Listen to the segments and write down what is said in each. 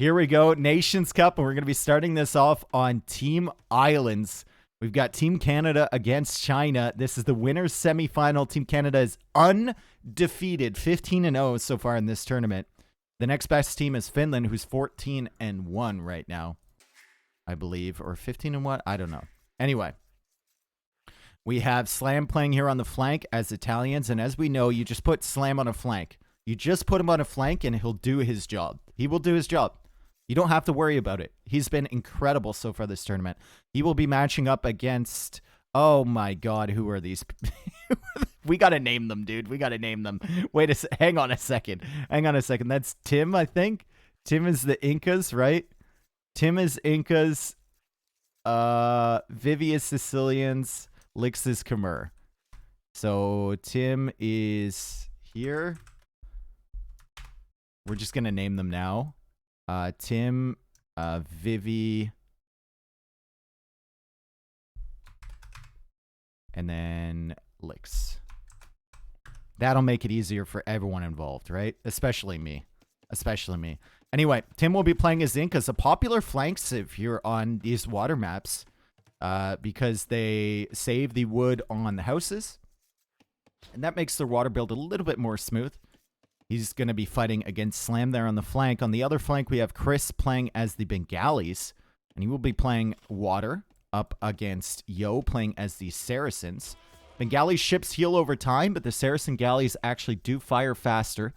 Here we go, Nations Cup, and we're going to be starting this off on Team Islands. We've got Team Canada against China. This is the winner's semifinal. Team Canada is undefeated, 15-0 so far in this tournament. The next best team is Finland, who's 14-1 right now, I believe, or 15-1. I don't know. Anyway, we have Slam playing here on the flank as Italians, and as we know, you just put Slam on a flank. You just put him on a flank, and he'll do his job. He will do his job. You don't have to worry about it. He's been incredible so far this tournament. He will be matching up against, oh my God, who are these? We got to name them, dude. We got to name them. Hang on a second. That's Tim, I think. Tim is the Incas, right? Tim is Incas. Vivi is Sicilians. Lix is Khmer. So Tim is here. We're just going to name them now. Tim, Vivi, and then Lix. That'll make it easier for everyone involved, right? Especially me. Anyway, Tim will be playing as Incas, a popular flank civ here on these water maps because they save the wood on the houses, and that makes their water build a little bit more smooth. He's going to be fighting against Slam there on the flank. On the other flank, we have Chris playing as the Bengalis, and he will be playing water up against Yo playing as the Saracens. Bengali ships heal over time, but the Saracen galleys actually do fire faster.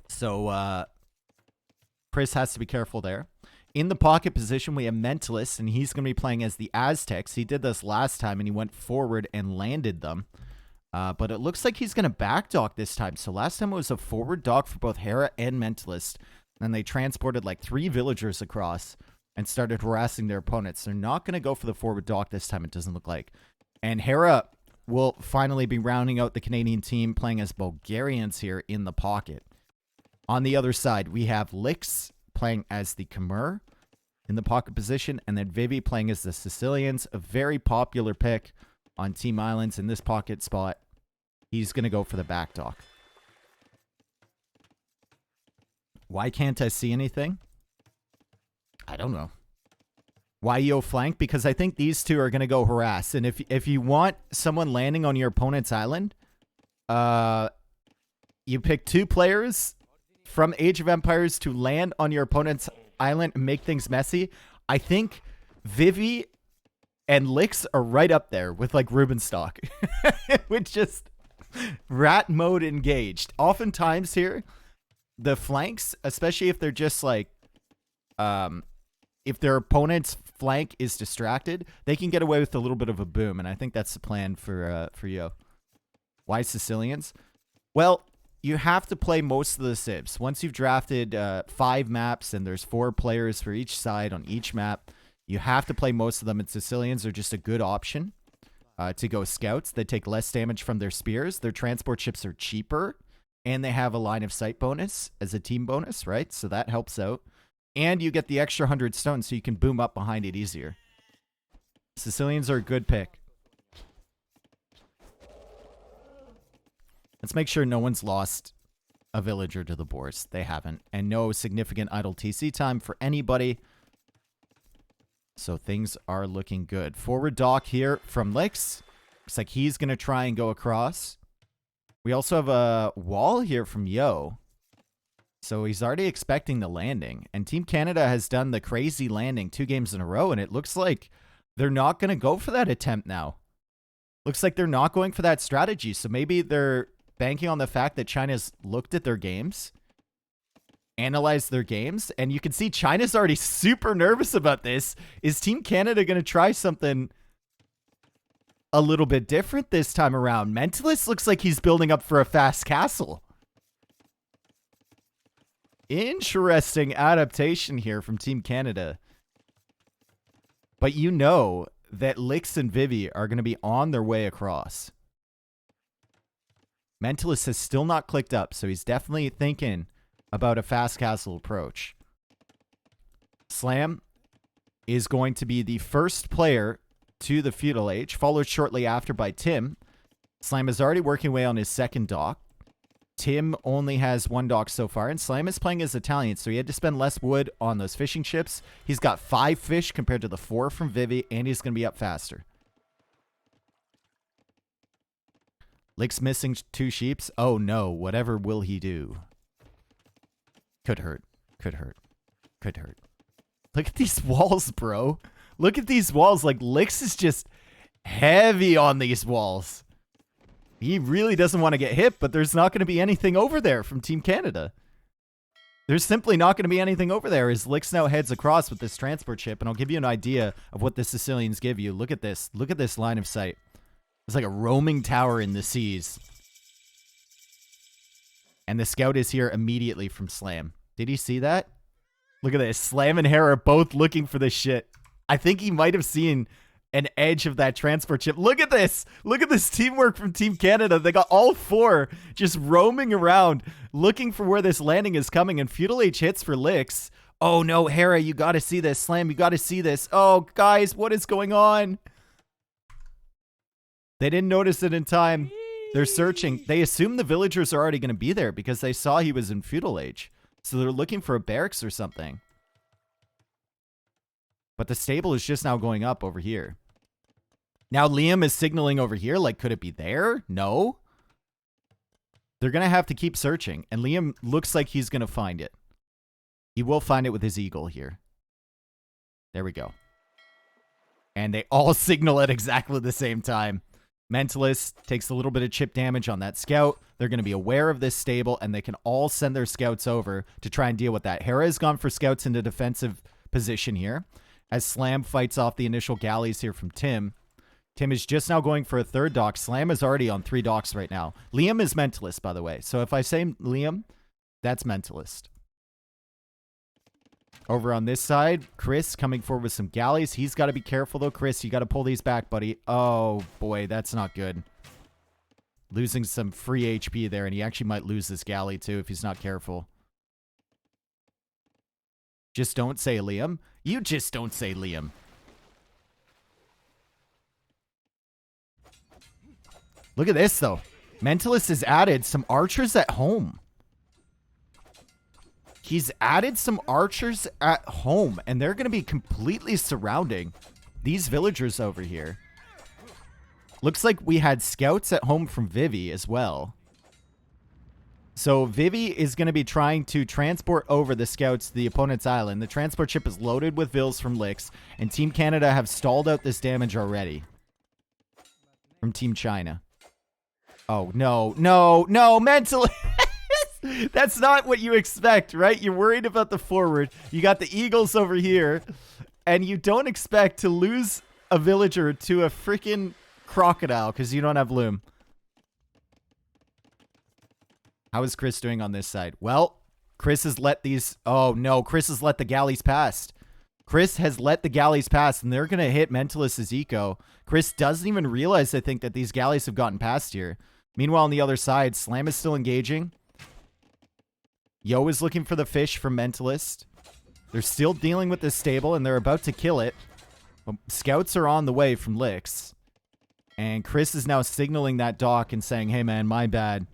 So Chris has to be careful there. In the pocket position, we have Mentalist, and he's going to be playing as the Aztecs. He did this last time, and he went forward and landed them. But it looks like he's going to back dock this time. So last time it was a forward dock for both Hera and Mentalist. And they transported like 3 villagers across and started harassing their opponents. They're not going to go for the forward dock this time, it doesn't look like. And Hera will finally be rounding out the Canadian team playing as Bulgarians here in the pocket. On the other side, we have Lix playing as the Khmer in the pocket position. And then Vivi playing as the Sicilians, a very popular pick on Team Islands in this pocket spot. He's going to go for the back dock. Why can't I see anything? I don't know. Why Yo flank? Because I think these two are going to go harass. And if you want someone landing on your opponent's island, you pick 2 players from Age of Empires to land on your opponent's island and make things messy. I think Vivi and Lix are right up there with like Rubenstock. With just rat mode engaged. Oftentimes here, the flanks, especially if they're just like, if their opponent's flank is distracted, they can get away with a little bit of a boom. And I think that's the plan for Yo. Why Sicilians? Well, you have to play most of the civs. Once you've drafted 5 maps and there's 4 players for each side on each map, you have to play most of them, and Sicilians are just a good option to go scouts. They take less damage from their spears. Their transport ships are cheaper, and they have a line of sight bonus as a team bonus, right? So that helps out. And you get the extra 100 stones, so you can boom up behind it easier. Sicilians are a good pick. Let's make sure no one's lost a villager to the boars. They haven't. And no significant idle TC time for anybody. So things are looking good. Forward dock here from Lix. Looks like he's going to try and go across. We also have a wall here from Yo. So he's already expecting the landing. And Team Canada has done the crazy landing 2 games in a row. And it looks like they're not going to go for that attempt now. Looks like they're not going for that strategy. So maybe they're banking on the fact that China's looked at their games, analyze their games, and you can see China's already super nervous about this. Is Team Canada going to try something a little bit different this time around? Mentalist looks like he's building up for a fast castle. Interesting adaptation here from Team Canada. But you know that Lix and Vivi are going to be on their way across. Mentalist has still not clicked up, so he's definitely thinking about a fast castle approach. Slam is going to be the first player to the feudal age, followed shortly after by Tim. Slam is already working away on his second dock. Tim only has 1 dock so far, and Slam is playing as Italian, so he had to spend less wood on those fishing chips. He's got 5 fish compared to the 4 from Vivi, and he's going to be up faster. Lick's missing 2 sheeps. Oh no, whatever will he do? Could hurt. Could hurt. Could hurt. Look at these walls, bro. Look at these walls. Like, Lick's is just heavy on these walls. He really doesn't want to get hit, but there's not going to be anything over there from Team Canada. There's simply not going to be anything over there as Lick's now heads across with this transport ship, and I'll give you an idea of what the Sicilians give you. Look at this. Look at this line of sight. It's like a roaming tower in the seas. And the scout is here immediately from Slam. Did he see that? Look at this. Slam and Hera are both looking for this shit. I think he might have seen an edge of that transport ship. Look at this. Look at this teamwork from Team Canada. They got all 4 just roaming around, looking for where this landing is coming, and Feudal H hits for Licks. Oh no, Hera, you got to see this. Slam, you got to see this. Oh, guys, what is going on? They didn't notice it in time. They're searching. They assume the villagers are already going to be there because they saw he was in Feudal Age. So they're looking for a barracks or something. But the stable is just now going up over here. Now Liam is signaling over here. Like, could it be there? No. They're going to have to keep searching. And Liam looks like he's going to find it. He will find it with his eagle here. There we go. And they all signal at exactly the same time. Mentalist takes a little bit of chip damage on that scout. They're going to be aware of this stable, and they can all send their scouts over to try and deal with that. Hera has gone for scouts into defensive position here as Slam fights off the initial galleys here from Tim. Tim is just now going for a 3rd dock. Slam is already on 3 docks right now. Liam is Mentalist, by the way. So if I say Liam, that's Mentalist. Over on this side, Chris coming forward with some galleys. He's got to be careful, though. Chris, you got to pull these back, buddy. Oh, boy, that's not good. Losing some free HP there, and he actually might lose this galley, too, if he's not careful. Just don't say Liam. You just don't say Liam. Look at this, though. Mentalist has added some archers at home. He's added some archers at home, and they're going to be completely surrounding these villagers over here. Looks like we had scouts at home from Vivi as well. So Vivi is going to be trying to transport over the scouts to the opponent's island. The transport ship is loaded with vills from Licks, and Team Canada have stalled out this damage already from Team China. Oh, no, no, no, mentally. That's not what you expect, right? You're worried about the forward. You got the Eagles over here, and you don't expect to lose a villager to a freaking crocodile because you don't have loom. How is Chris doing on this side? Well, Chris has let these... Oh, no. Chris has let the galleys pass. Chris has let the galleys pass, and they're going to hit Mentalist's eco. Chris doesn't even realize, I think, that these galleys have gotten past here. Meanwhile, on the other side, Slam is still engaging. Yo is looking for the fish from Mentalist. They're still dealing with this stable, and they're about to kill it. Scouts are on the way from Licks. And Chris is now signaling that dock and saying, hey, man, my bad.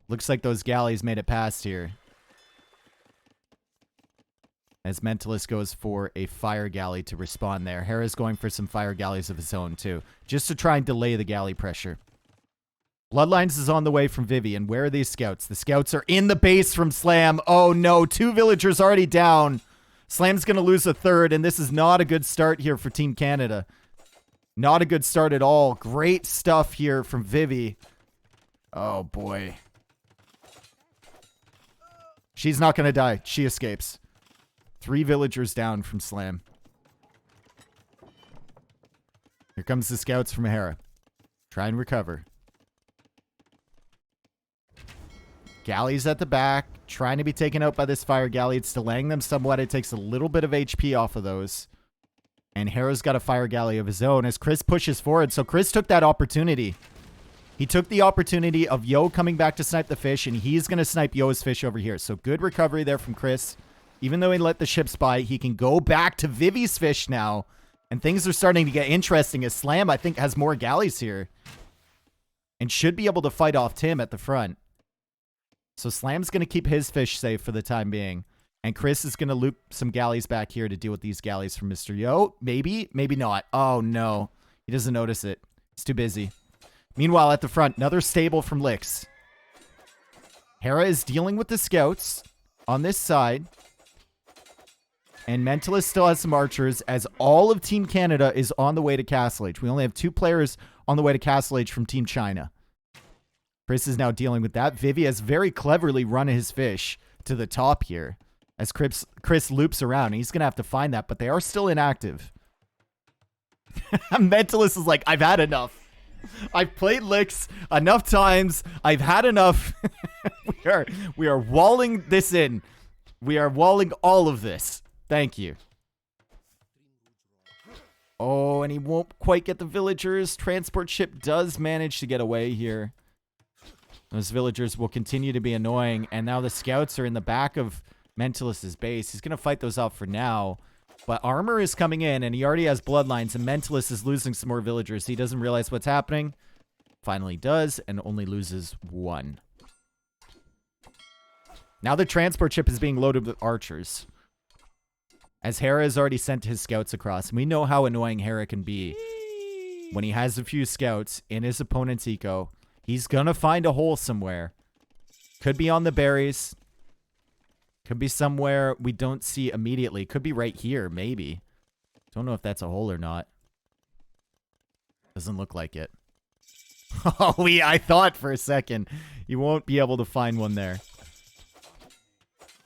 Looks like those galleys made it past here. As Mentalist goes for a fire galley to respond there. Hera's going for some fire galleys of his own, too. Just to try and delay the galley pressure. Bloodlines is on the way from Vivian. Where are these scouts? The scouts are in the base from Slam. Oh, no. 2 villagers already down. Slam's going to lose a 3rd, and this is not a good start here for Team Canada. Not a good start at all. Great stuff here from Vivi. Oh, boy. She's not going to die. She escapes. 3 villagers down from Slam. Here comes the scouts from Hera. Try and recover. Galleys at the back, trying to be taken out by this fire galley. It's delaying them somewhat. It takes a little bit of HP off of those. And Hera's got a fire galley of his own as Chris pushes forward. So Chris took that opportunity. He took the opportunity of Yo coming back to snipe the fish, and he's going to snipe Yo's fish over here. So good recovery there from Chris. Even though he let the ships by, he can go back to Vivi's fish now. And things are starting to get interesting as Slam, I think, has more galleys here. and should be able to fight off Tim at the front. So Slam's going to keep his fish safe for the time being. And Chris is going to loop some galleys back here to deal with these galleys from Mr. Yo. Maybe, maybe not. Oh, no. He doesn't notice it. He's too busy. Meanwhile, at the front, another stable from Lix. Hera is dealing with the scouts on this side. And Mentalist still has some archers as all of Team Canada is on the way to Castle Age. We only have 2 players on the way to Castle Age from Team China. Chris is now dealing with that. Vivi has very cleverly run his fish to the top here as Chris loops around. He's going to have to find that, but they are still inactive. Mentalist is like, I've had enough. I've played Lix enough times. I've had enough. we are walling this in. We are walling all of this. Thank you. Oh, and he won't quite get the villagers. Transport ship does manage to get away here. Those villagers will continue to be annoying. And now the scouts are in the back of Mentalist's base. He's going to fight those off for now. But armor is coming in, and he already has bloodlines. And Mentalist is losing some more villagers. He doesn't realize what's happening. Finally does, and only loses 1. Now the transport ship is being loaded with archers. As Hera has already sent his scouts across. And we know how annoying Hera can be. When he has a few scouts in his opponent's eco, he's gonna find a hole somewhere. Could be on the berries. Could be somewhere we don't see immediately. Could be right here, maybe. Don't know if that's a hole or not. Doesn't look like it. Oh, I thought for a second. You won't be able to find one there.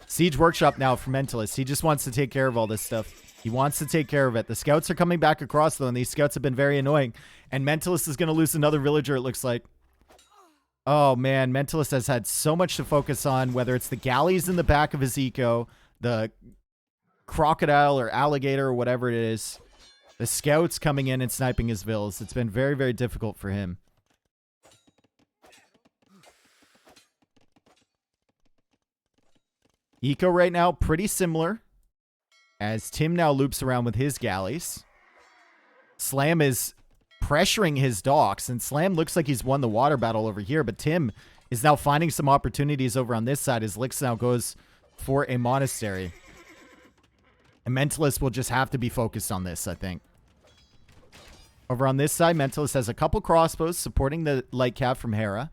Siege Workshop now for Mentalist. He just wants to take care of all this stuff. He wants to take care of it. The scouts are coming back across, though, and these scouts have been very annoying. And Mentalist is going to lose another villager, it looks like. Oh, man. Mentalist has had so much to focus on, whether it's the galleys in the back of his eco, the crocodile or alligator or whatever it is, the scouts coming in and sniping his vills. It's been very, very difficult for him. Eco right now, pretty similar. As Tim now loops around with his galleys. Slam is pressuring his docks, and Slam looks like he's won the water battle over here, but Tim is now finding some opportunities over on this side as Lix now goes for a monastery. And Mentalist will just have to be focused on this, I think. Over on this side, Mentalist has a couple crossbows supporting the light cap from Hera.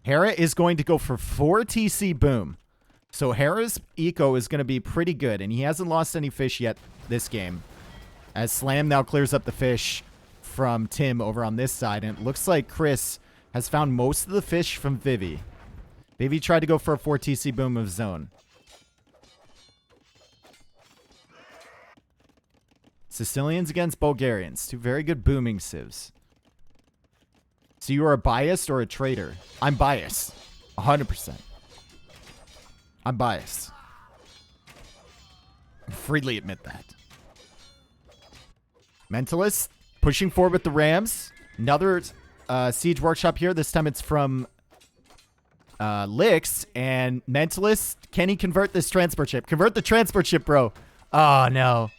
Hera is going to go for 4 TC boom. So Hera's eco is going to be pretty good, and he hasn't lost any fish yet this game. As Slam now clears up the fish from Tim over on this side, and it looks like Chris has found most of the fish from Vivi. Vivi tried to go for a 4 TC boom of his own. Sicilians against Bulgarians. 2 very good booming civs. So you are biased or a traitor? I'm biased. 100%. I'm biased. I freely admit that. Mentalist pushing forward with the Rams. Another Siege Workshop here. This time it's from Lix. And Mentalist, can he convert this transport ship? Convert the transport ship, bro. Oh, no.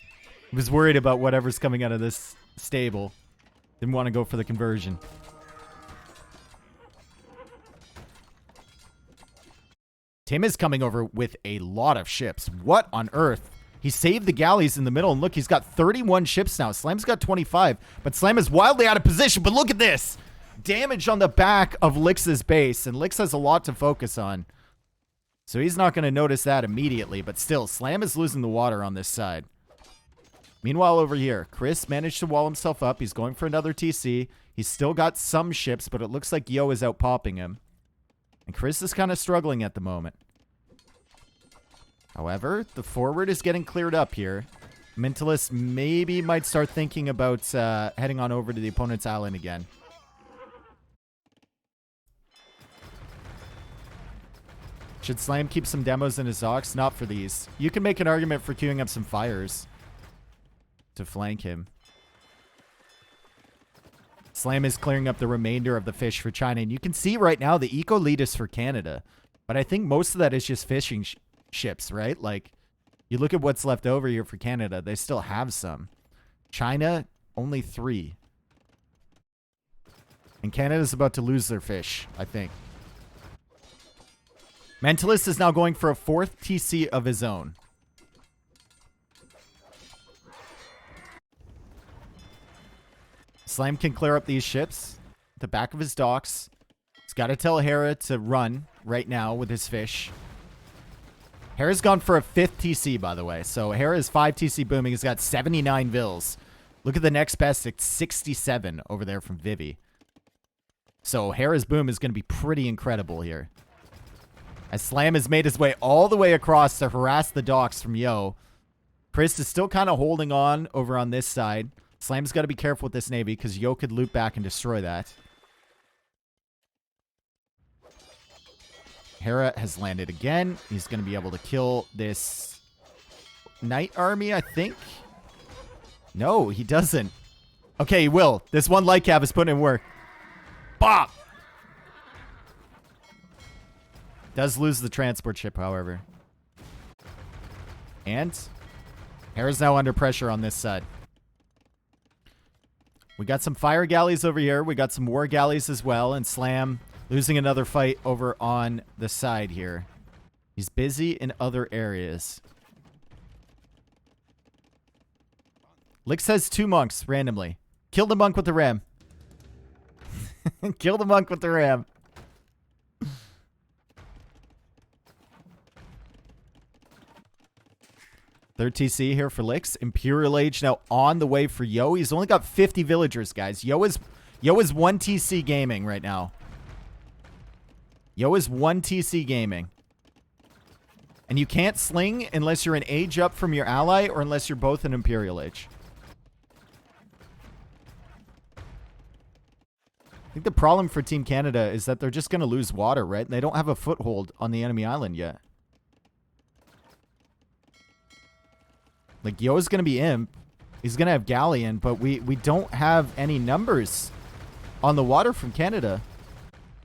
I was worried about whatever's coming out of this stable. Didn't want to go for the conversion. Tim is coming over with a lot of ships. What on earth? He saved the galleys in the middle, and look, he's got 31 ships now. Slam's got 25, but Slam is wildly out of position. But look at this. Damage on the back of Lix's base, and Lix has a lot to focus on. So he's not going to notice that immediately, but still, Slam is losing the water on this side. Meanwhile, over here, Chris managed to wall himself up. He's going for another TC. He's still got some ships, but it looks like Yo is out popping him. And Chris is kind of struggling at the moment. However, the forward is getting cleared up here. Mentalist maybe might start thinking about heading on over to the opponent's island again. Should Slam keep some demos in his Zox? Not for these. You can make an argument for queuing up some fires to flank him. Slam is clearing up the remainder of the fish for China. And you can see right now the eco lead is for Canada. But I think most of that is just fishing ships, right? Like, you look at what's left over here for Canada. They still have some. China, only 3. And Canada's about to lose their fish, I think. Mentalist is now going for a 4th TC of his own. Slam can clear up these ships at the back of his docks. He's got to tell Hera to run right now with his fish. Hera's gone for a 5th TC, by the way. So Hera is 5 TC booming. He's got 79 Vils. Look at the next best. It's 67 over there from Vivi. So Hera's boom is going to be pretty incredible here. As Slam has made his way all the way across to harass the docks from Yo. Chris is still kind of holding on over on this side. Slam's got to be careful with this Navy because Yo could loop back and destroy that. Hera has landed again. He's going to be able to kill this Knight army, I think. No, he doesn't. Okay, he will. This one light cap is putting in work. Bop! Does lose the transport ship, however. And Hera's now under pressure on this side. We got some fire galleys over here. We got some war galleys as well. And Slam losing another fight over on the side here. He's busy in other areas. Lix has 2 monks randomly. Kill the monk with the ram. Kill the monk with the ram. Third TC here for Lix. Imperial Age now on the way for Yo. He's only got 50 villagers, guys. Yo is 1 TC gaming right now. Yo is 1 TC gaming. And you can't sling unless you're an age up from your ally or unless you're both an Imperial Age. I think the problem for Team Canada is that they're just going to lose water, right? They don't have a foothold on the enemy island yet. Like, Yo's going to be Imp. He's going to have Galleon, but we don't have any numbers on the water from Canada.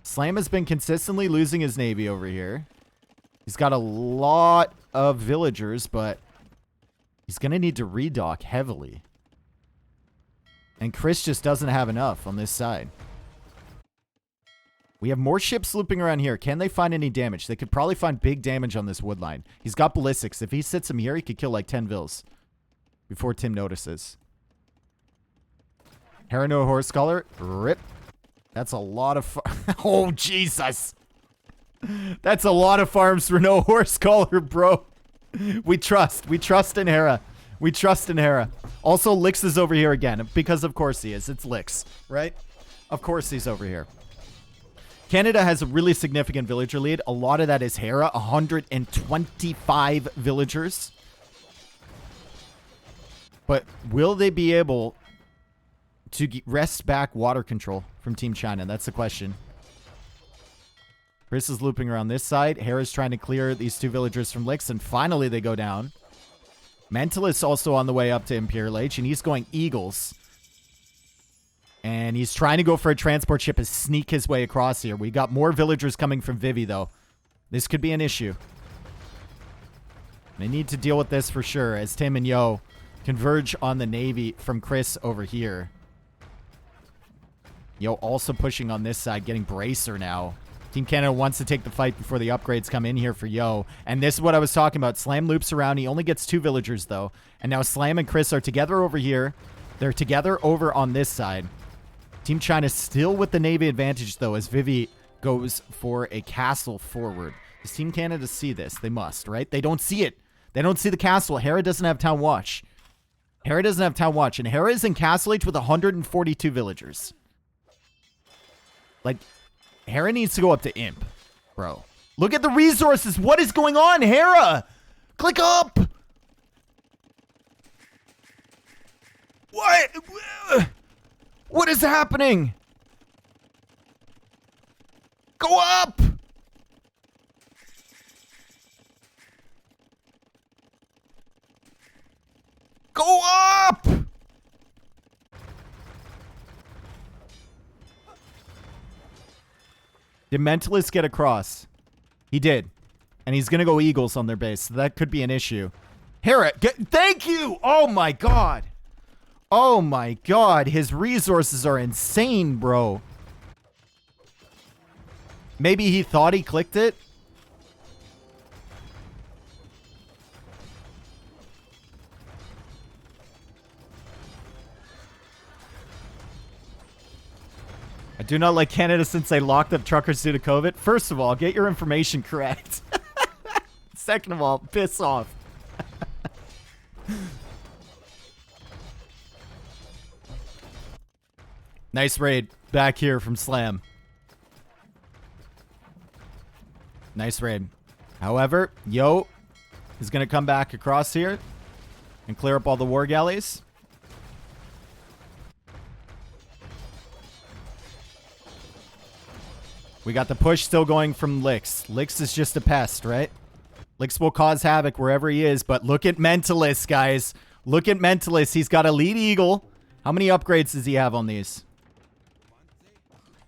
Slam has been consistently losing his Navy over here. He's got a lot of villagers, but he's going to need to redock heavily. And Chris just doesn't have enough on this side. We have more ships looping around here. Can they find any damage? They could probably find big damage on this wood line. He's got ballistics. If he sits him here, he could kill like 10 Vils before Tim notices. Hera no horse color. Rip. That's a lot of... Oh, Jesus. That's a lot of farms for no horse collar, bro. We trust. We trust in Hera. We trust in Hera. Also, Lix is over here again, because of course he is. It's Lix, right? Of course he's over here. Canada has a really significant villager lead. A lot of that is Hera. 125 villagers. But will they be able to wrest back water control from Team China? That's the question. Chris is looping around this side. Hera's trying to clear these 2 villagers from Lix, and finally they go down. Mentalist also on the way up to Imperial Age, and he's going Eagles. And he's trying to go for a transport ship and sneak his way across here. We got more villagers coming from Vivi, though. This could be an issue. They need to deal with this for sure as Tim and Yo converge on the Navy from Chris over here. Yo also pushing on this side, getting Bracer now. Team Canada wants to take the fight before the upgrades come in here for Yo. And this is what I was talking about. Slam loops around. He only gets 2 villagers, though. And now Slam and Chris are together over here. They're together over on this side. Team China still with the Navy advantage, though, as Vivi goes for a castle forward. Does Team Canada see this? They must, right? They don't see it. They don't see the castle. Hera doesn't have Town Watch. Hera doesn't have Town Watch. And Hera is in Castle Age with 142 villagers. Like, Hera needs to go up to Imp, bro. Look at the resources. What is going on, Hera? Click up. What? What is happening? Go up! Go up! Did Mentalist get across? He did. And he's going to go Eagles on their base, so that could be an issue. Hera, thank you! Oh my god! Oh my god, his resources are insane, bro. Maybe he thought he clicked it. I do not like Canada since they locked up truckers due to COVID. First of all, get your information correct. Second of all, piss off. Nice raid back here from Slam. Nice raid. However, Yo is going to come back across here and clear up all the war galleys. We got the push still going from Lix. Lix is just a pest, right? Lix will cause havoc wherever he is, but look at Mentalist, guys. Look at Mentalist. He's got Elite Eagle. How many upgrades does he have on these?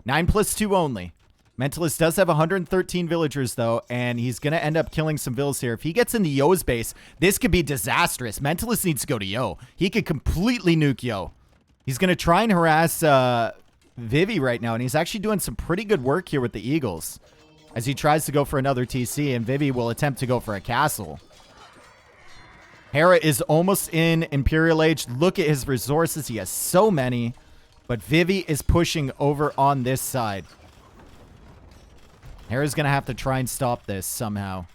9+2 only. Mentalist does have 113 villagers, though, and he's going to end up killing some vills here. If he gets into Yo's base, this could be disastrous. Mentalist needs to go to Yo. He could completely nuke Yo. He's going to try and harass Vivi right now, and he's actually doing some pretty good work here with the Eagles as he tries to go for another TC, and Vivi will attempt to go for a castle. Hera is almost in Imperial Age. Look at his resources. He has so many, but Vivi is pushing over on this side. Hera's going to have to try and stop this somehow.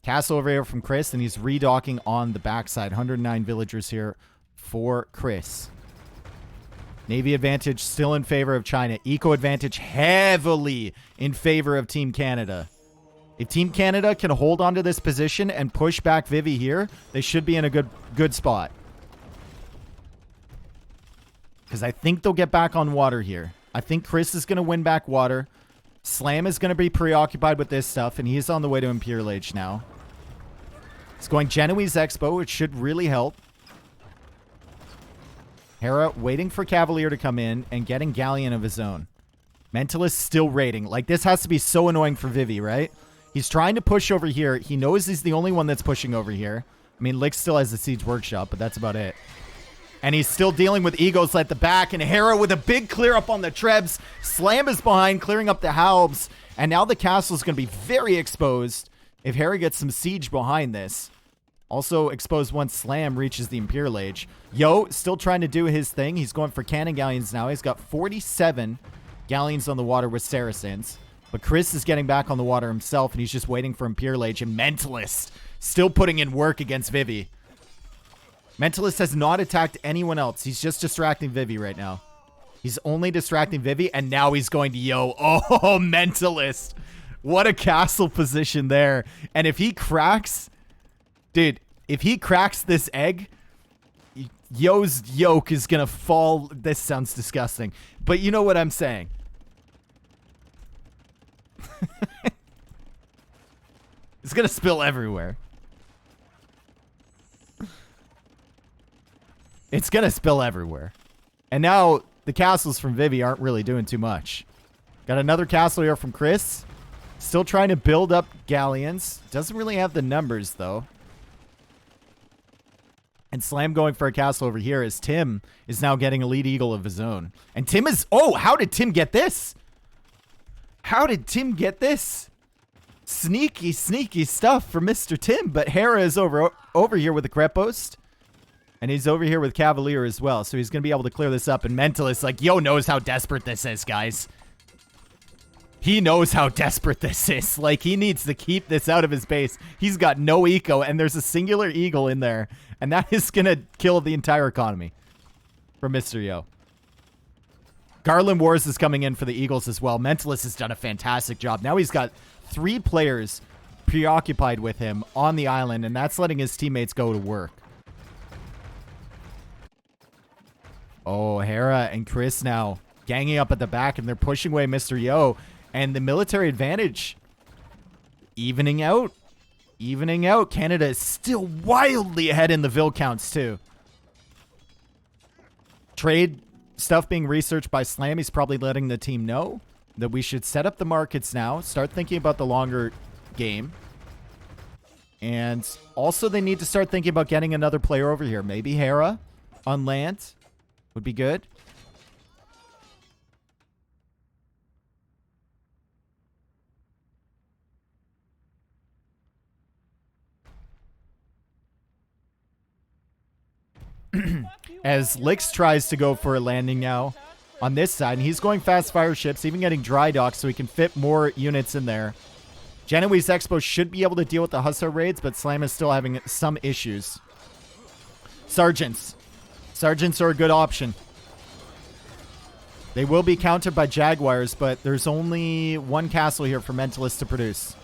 Castle over here from Chris, and he's redocking on the backside. 109 villagers here for Chris. Navy advantage still in favor of China. Eco advantage heavily in favor of Team Canada. If Team Canada can hold on to this position and push back Vivi here, they should be in a good spot. Because I think they'll get back on water here. I think Chris is going to win back water. Slam is going to be preoccupied with this stuff, and he's on the way to Imperial Age now. He's going Genoese Expo, which should really help. Hera waiting for Cavalier to come in and getting Galleon of his own. Mentalist still raiding. Like, this has to be so annoying for Vivi, right? He's trying to push over here. He knows he's the only one that's pushing over here. I mean, Lix still has the Siege Workshop, but that's about it. And he's still dealing with Egos at the back. And Hera with a big clear up on the Trebs. Slam is behind, clearing up the Halbs. And now the castle is going to be very exposed if Hera gets some siege behind this. Also exposed once Slam reaches the Imperial Age. Yo, still trying to do his thing. He's going for cannon galleons now. He's got 47 galleons on the water with Saracens. But Chris is getting back on the water himself, and he's just waiting for Imperial Age. And Mentalist still putting in work against Vivi. Mentalist has not attacked anyone else. He's just distracting Vivi right now. He's only distracting Vivi, and now he's going to Yo. Oh, Mentalist. What a castle position there. And if he cracks... Dude, if he cracks this egg, Yo's yoke is going to fall. This sounds disgusting. But you know what I'm saying. It's going to spill everywhere. It's going to spill everywhere. And now the castles from Vivi aren't really doing too much. Got another castle here from Chris. Still trying to build up galleons. Doesn't really have the numbers, though. And Slam going for a castle over here as Tim is now getting Elite Eagle of his own. And Tim is... Oh, how did Tim get this? How did Tim get this? Sneaky, sneaky stuff from Mr. Tim. But Hera is over here with the Kreppost. And he's over here with Cavalier as well. So he's going to be able to clear this up. And Mentalist, like, Yo knows how desperate this is, guys. He knows how desperate this is. Like, he needs to keep this out of his base. He's got no eco, and there's a singular eagle in there. And that is going to kill the entire economy for Mr. Yo. Garland Wars is coming in for the Eagles as well. Mentalist has done a fantastic job. Now he's got 3 players preoccupied with him on the island, and that's letting his teammates go to work. Oh, Hera and Chris now ganging up at the back, and they're pushing away Mr. Yo. And the military advantage evening out. Evening out. Canada is still wildly ahead in the Vil counts, too. Trade stuff being researched by Slam. He's probably letting the team know that we should set up the markets now. Start thinking about the longer game. And also they need to start thinking about getting another player over here. Maybe Hera on land would be good. As Lix tries to go for a landing now on this side. And he's going fast fire ships, even getting dry docks so he can fit more units in there. Genoese Expo should be able to deal with the Hussar raids, but Slam is still having some issues. Sergeants. Sergeants are a good option. They will be countered by Jaguars, but there's only one castle here for Mentalist to produce.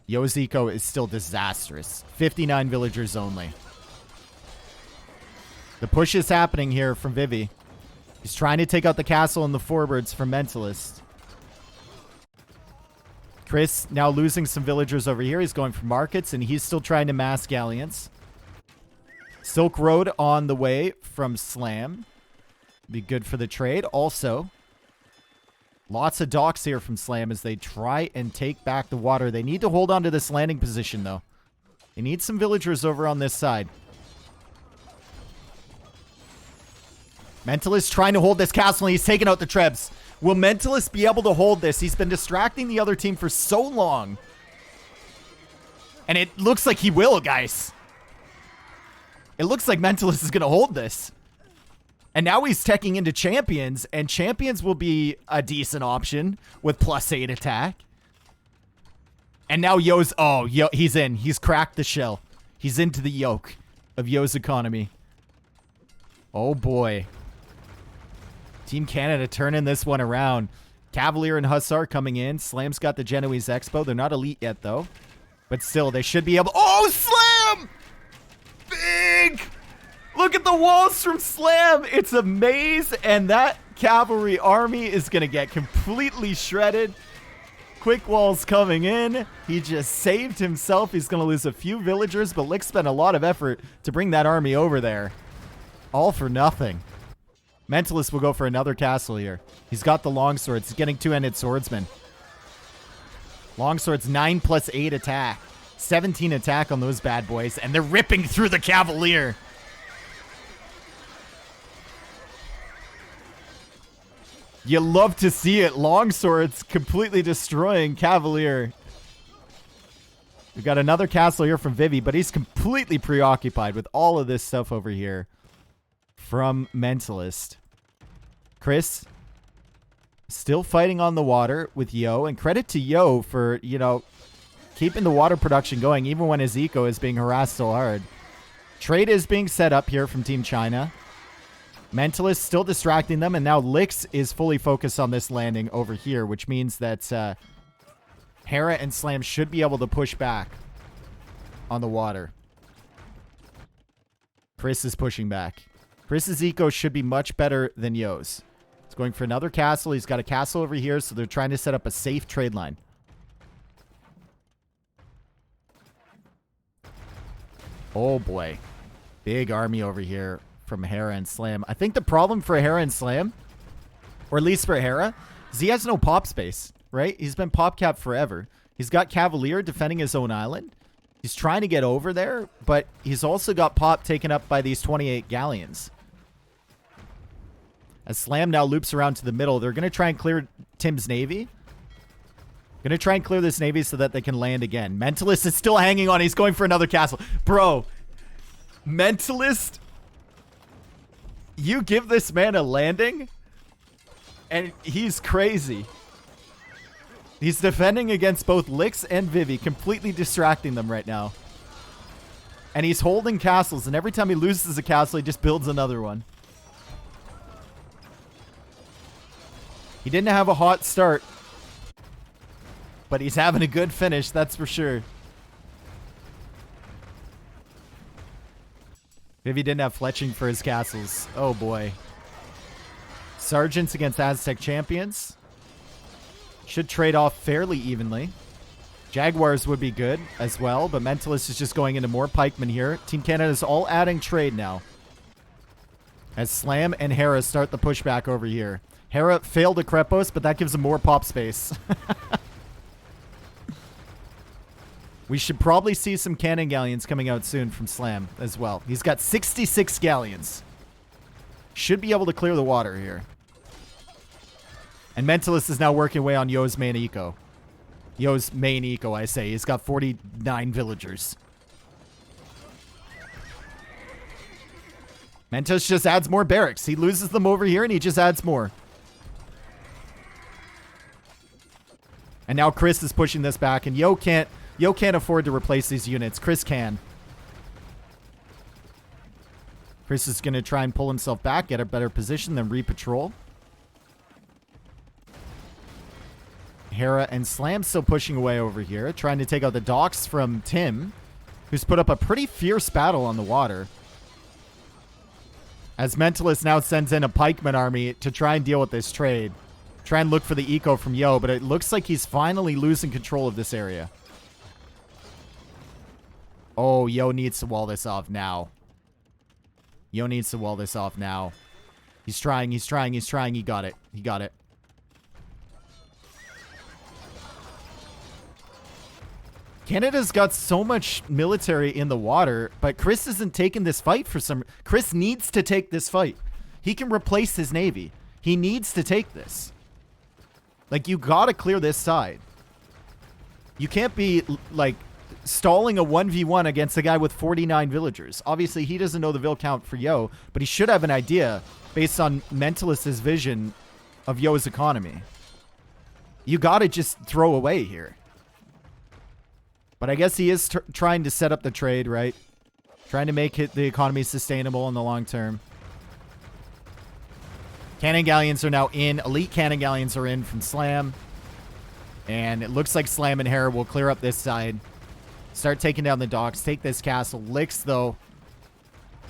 Yo's-eco is still disastrous. 59 villagers only. The push is happening here from Vivi. He's trying to take out the castle and the forwards from Mentalist. Chris now losing some villagers over here. He's going for markets, and he's still trying to mass galleons. Silk Road on the way from Slam. Be good for the trade. Also, lots of docks here from Slam as they try and take back the water. They need to hold on to this landing position, though. They need some villagers over on this side. Mentalist trying to hold this castle, and he's taking out the Trebs. Will Mentalist be able to hold this? He's been distracting the other team for so long. And it looks like he will, guys. It looks like Mentalist is going to hold this. And now he's teching into Champions, and Champions will be a decent option with +8 attack. And now Yo's... Oh, Yo, he's in. He's cracked the shell. He's into the yoke of Yo's economy. Oh, boy. Team Canada turning this one around. Cavalier and Hussar coming in. Slam's got the Genoese Expo. They're not elite yet, though. But still, they should be able... Oh, Slam! Big! Look at the walls from Slam. It's a maze, and that cavalry army is going to get completely shredded. Quick walls coming in. He just saved himself. He's going to lose a few villagers, but Lick spent a lot of effort to bring that army over there. All for nothing. Mentalist will go for another castle here. He's got the longswords. He's getting two-handed swordsman. Longswords 9+8 attack. 17 attack on those bad boys, and they're ripping through the Cavalier. You love to see it. Longswords completely destroying Cavalier. We've got another castle here from Vivi, but he's completely preoccupied with all of this stuff over here from Mentalist. Chris still fighting on the water with Yo, and credit to Yo for, you know, keeping the water production going even when his eco is being harassed so hard. Trade is being set up here from Team China. Mentalist still distracting them, and now Lix is fully focused on this landing over here, which means that Hera and Slam should be able to push back on the water. Chris is pushing back. Chris's eco should be much better than Yo's. He's going for another castle. He's got a castle over here, so they're trying to set up a safe trade line. Oh, boy. Big army over here from Hera and Slam. I think the problem for Hera and Slam, or at least for Hera, is he has no pop space, right? He's been pop capped forever. He's got Cavalier defending his own island. He's trying to get over there, but he's also got pop taken up by these 28 galleons. As Slam now loops around to the middle, they're going to try and clear Tim's navy. Going to try and clear this navy so that they can land again. Mentalist is still hanging on. He's going for another castle. Bro, Mentalist, you give this man a landing, and he's crazy. He's defending against both Lix and Vivi, completely distracting them right now. And he's holding castles, and every time he loses a castle, he just builds another one. He didn't have a hot start, but he's having a good finish, that's for sure. Vivi didn't have fletching for his castles. Oh boy. Sergeants against Aztec champions. Should trade off fairly evenly. Jaguars would be good as well, but Mentalist is just going into more pikemen here. Team Canada is all adding trade now, as Slam and Hera start the pushback over here. Hera failed a Krepos, but that gives him more pop space. We should probably see some cannon galleons coming out soon from Slam as well. He's got 66 galleons. Should be able to clear the water here. And Mentalist is now working away on Yo's main eco. Yo's main eco, I say. He's got 49 villagers. Mentos just adds more barracks. He loses them over here, and he just adds more. And now Chris is pushing this back, and Yo can't afford to replace these units. Chris can. Chris is going to try and pull himself back, get a better position, then repatrol. Hera and Slam still pushing away over here, trying to take out the docks from Tim, who's put up a pretty fierce battle on the water. As Mentalist now sends in a pikeman army to try and deal with this trade. Try and look for the eco from Yo, but it looks like he's finally losing control of this area. Oh, Yo needs to wall this off now. Yo needs to wall this off now. He's trying. He got it. He got it. Canada's got so much military in the water, but Chris isn't taking this fight for some... Chris needs to take this fight. He can replace his navy. He needs to take this. Like, you gotta clear this side. You can't be, like, stalling a 1v1 against a guy with 49 villagers. Obviously, he doesn't know the vill count for Yo, but he should have an idea based on Mentalist's vision of Yo's economy. You gotta just throw away here. But I guess he is trying to set up the trade, right? Trying to make the economy sustainable in the long term. Cannon galleons are now in. Elite cannon galleons are in from Slam. And it looks like Slam and Hera will clear up this side. Start taking down the docks. Take this castle. Licks, though,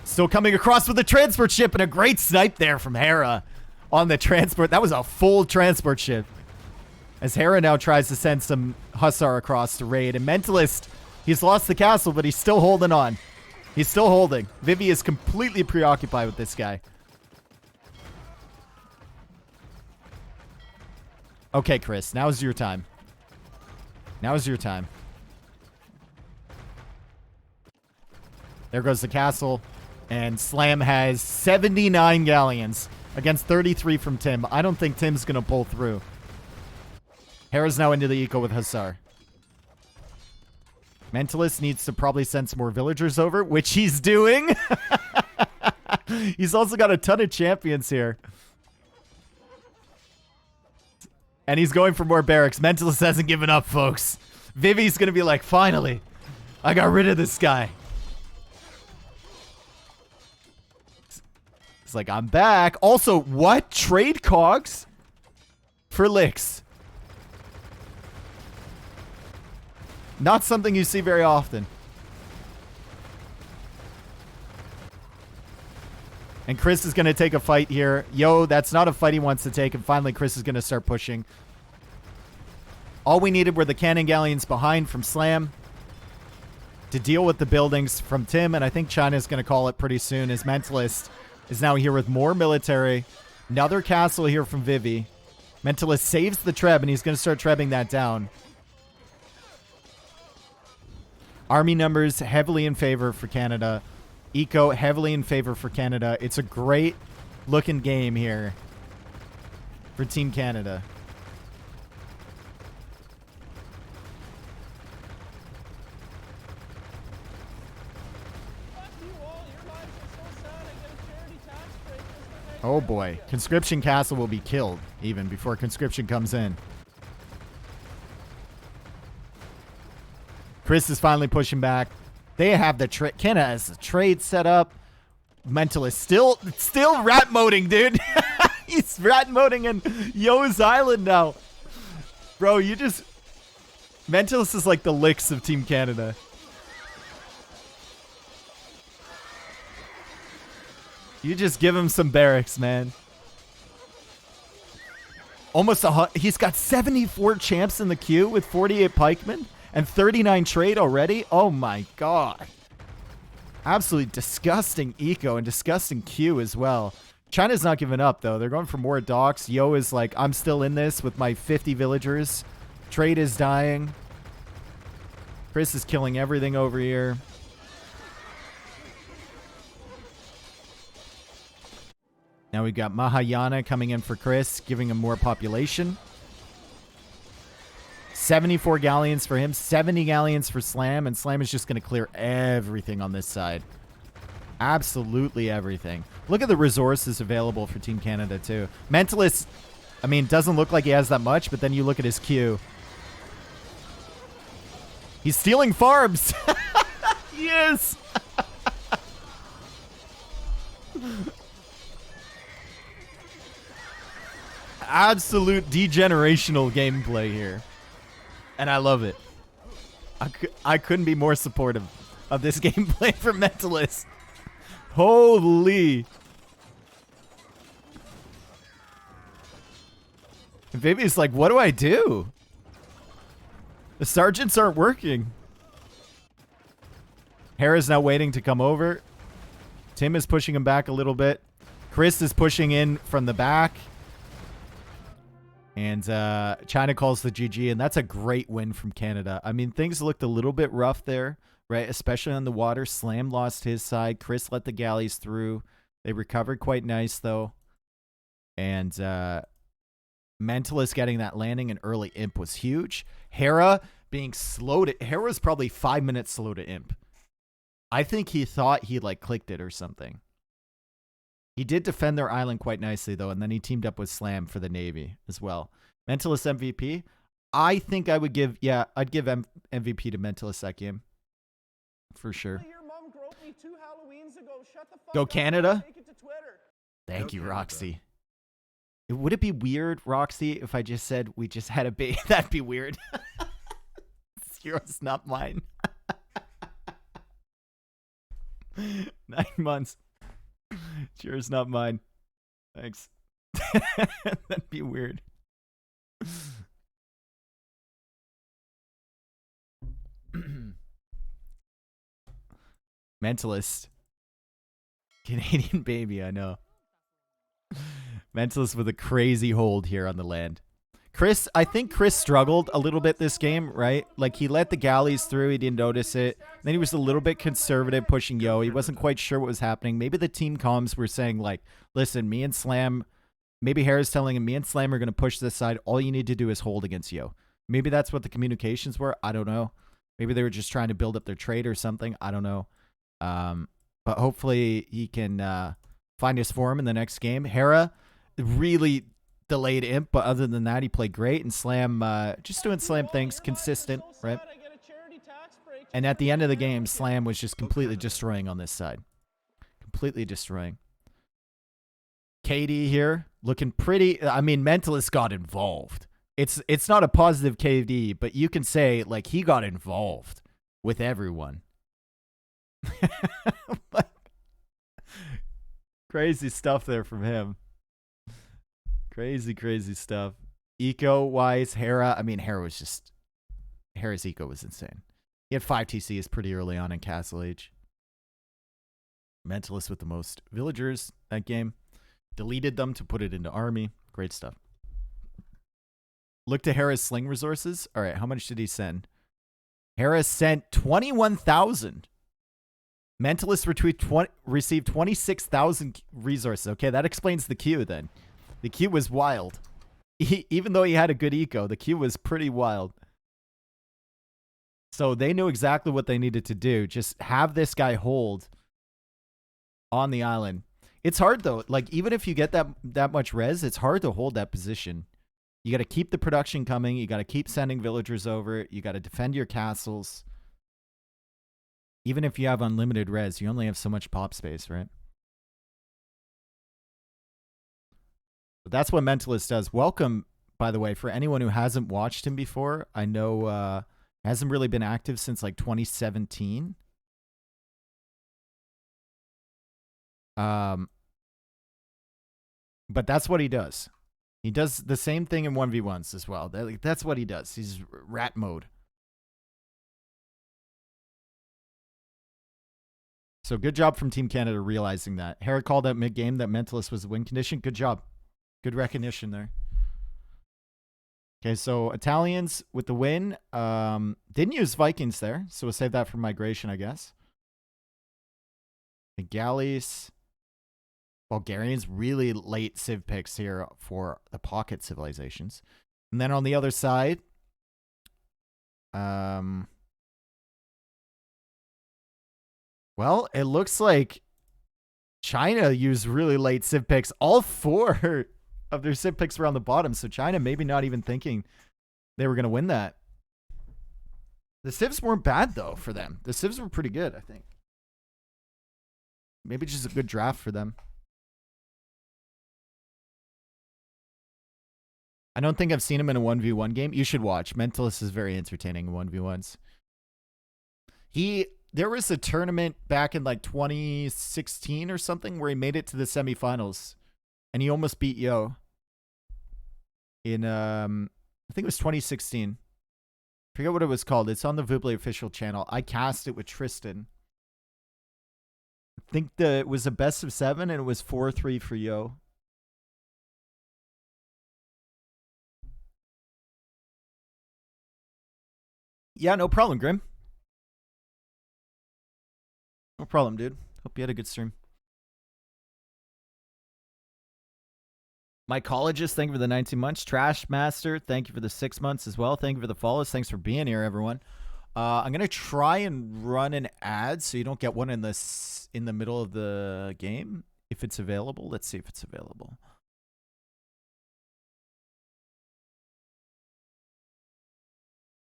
still coming across with a transport ship. And a great snipe there from Hera on the transport. That was a full transport ship. As Hera now tries to send some Hussar across to raid. And Mentalist, he's lost the castle, but he's still holding on. He's still holding. Vivi is completely preoccupied with this guy. Okay, Chris, now's your time. Now's your time. There goes the castle. And Slam has 79 galleons against 33 from Tim. I don't think Tim's going to pull through. Hera's now into the eco with Hussar. Mentalist needs to probably send some more villagers over, which he's doing. He's also got a ton of champions here. And he's going for more barracks. Mentalist hasn't given up, folks. Vivi's going to be like, finally, I got rid of this guy. It's like, I'm back. Also, what? Trade cogs for licks. Not something you see very often. And Chris is going to take a fight here. Yo, that's not a fight he wants to take. And finally, Chris is going to start pushing. All we needed were the cannon galleons behind from Slam to deal with the buildings from Tim. And I think China's going to call it pretty soon, as Mentalist is now here with more military. Another castle here from Vivi. Mentalist saves the Treb, and he's going to start trebbing that down. Army numbers heavily in favor for Canada. Eco heavily in favor for Canada. It's a great looking game here for Team Canada. Oh boy. Conscription Castle will be killed even before conscription comes in. Chris is finally pushing back. They have the trade. Canada has the trade set up. Mentalist still rat moding, dude. He's rat moding in Yo's Island now. Bro, you just... Mentalist is like the licks of Team Canada. You just give him some barracks, man. Almost he's got 74 champs in the queue with 48 pikemen. And 39 trade already? Oh my god. Absolutely disgusting eco and disgusting queue as well. China's not giving up, though. They're going for more docks. Yo is like, I'm still in this with my 50 villagers. Trade is dying. Chris is killing everything over here. Now we've got Mahayana coming in for Chris, giving him more population. 74 galleons for him, 70 galleons for Slam, and Slam is just going to clear everything on this side. Absolutely everything. Look at the resources available for Team Canada, too. Mentalist, I mean, doesn't look like he has that much, but then you look at his queue. He's stealing farms. He is. Absolute degenerational gameplay here. And I love it. I couldn't be more supportive of this gameplay from Mentalist. Holy. And Baby's like, what do I do? The sergeants aren't working. Hera's now waiting to come over. Tim is pushing him back a little bit. Chris is pushing in from the back. And China calls the GG, and that's a great win from Canada. I mean, things looked a little bit rough there, right? Especially on the water. Slam lost his side. Chris let the galleys through. They recovered quite nice, though. And Mentalist getting that landing and early imp was huge. Hera being slow to... Hera's probably 5 minutes slow to imp. I think he thought he, like, clicked it or something. He did defend their island quite nicely, though, and then he teamed up with Slam for the Navy as well. Mentalist MVP? I think I would give... Yeah, I'd give MVP to Mentalist that game. For sure. Go Canada? Thank you, Roxy. Would it be weird, Roxy, if I just said we just had a baby? That'd be weird. It's yours, not mine. 9 months. It's yours, not mine. Thanks. That'd be weird. Mentalist. Canadian baby, I know. Mentalist with a crazy hold here on the land. Chris, I think Chris struggled a little bit this game, right? Like, he let the galleys through. He didn't notice it. Then he was a little bit conservative pushing Yo. He wasn't quite sure what was happening. Maybe the team comms were saying, like, listen, me and Slam, maybe Hera's telling him, me and Slam are going to push this side. All you need to do is hold against Yo. Maybe that's what the communications were. I don't know. Maybe they were just trying to build up their trade or something. I don't know. But hopefully he can find his form in the next game. Hera really delayed imp, but other than that, he played great. And Slam, just doing Slam things, consistent, right? And at the end of the game, Slam was just completely destroying on this side. Completely destroying. KD here, looking pretty. I mean, Mentalist got involved. It's not a positive KD, but you can say, like, he got involved with everyone. Crazy stuff there from him. Crazy, crazy stuff. Eco-wise, Hera, I mean, Hera's eco was insane. He had 5 TCs pretty early on in Castle Age. Mentalist with the most villagers that game. Deleted them to put it into army. Great stuff. Look to Hera's sling resources. All right, how much did he send? Hera sent 21,000. Mentalist received 26,000 resources. Okay, that explains the queue then. The queue was wild. Even though he had a good eco, the queue was pretty wild. So they knew exactly what they needed to do. Just have this guy hold on the island. It's hard, though. Like, even if you get that much res, it's hard to hold that position. You got to keep the production coming. You got to keep sending villagers over. You got to defend your castles. Even if you have unlimited res, you only have so much pop space, right? But that's what Mentalist does. Welcome, by the way, for anyone who hasn't watched him before. I know hasn't really been active since like 2017. But that's what he does. He does the same thing in 1v1s as well. That's what he does. He's rat mode. So good job from Team Canada realizing that. Hera called out mid-game that Mentalist was the win condition. Good job. Good recognition there. Okay, so Italians with the win. Didn't use Vikings there, so we'll save that for migration, I guess. The galleys. Bulgarians, really late civ picks here for the pocket civilizations. And then on the other side, Well, it looks like China used really late Civ picks. All 4 of their Civ picks were on the bottom, so China maybe not even thinking they were going to win that. The Civs weren't bad, though, for them. The Civs were pretty good, I think. Maybe just a good draft for them. I don't think I've seen him in a 1v1 game. You should watch. Mentalist is very entertaining in 1v1s. There was a tournament back in like 2016 or something where he made it to the semifinals and he almost beat Yo in I think it was 2016. Forget what it was called. It's on the Vuble official channel. I cast it with Tristan. I think it was a best of 7 and it was 4-3 for Yo. Yeah, no problem, Grim. No problem, dude. Hope you had a good stream. Mycologist, thank you for the 19 months. Trash Master, thank you for the 6 months as well. Thank you for the follows. Thanks for being here, everyone. I'm gonna try and run an ad so you don't get one in the middle of the game if it's available. Let's see if it's available.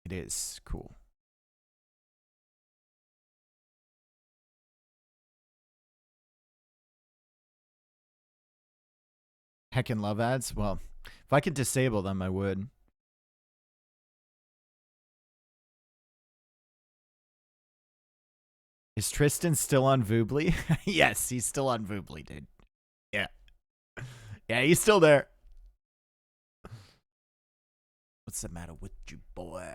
It is cool. Heckin' love ads. Well, if I could disable them, I would. Is Tristan still on Vuble? Yes, he's still on Vuble, dude. Yeah. Yeah, he's still there. What's the matter with you, boy?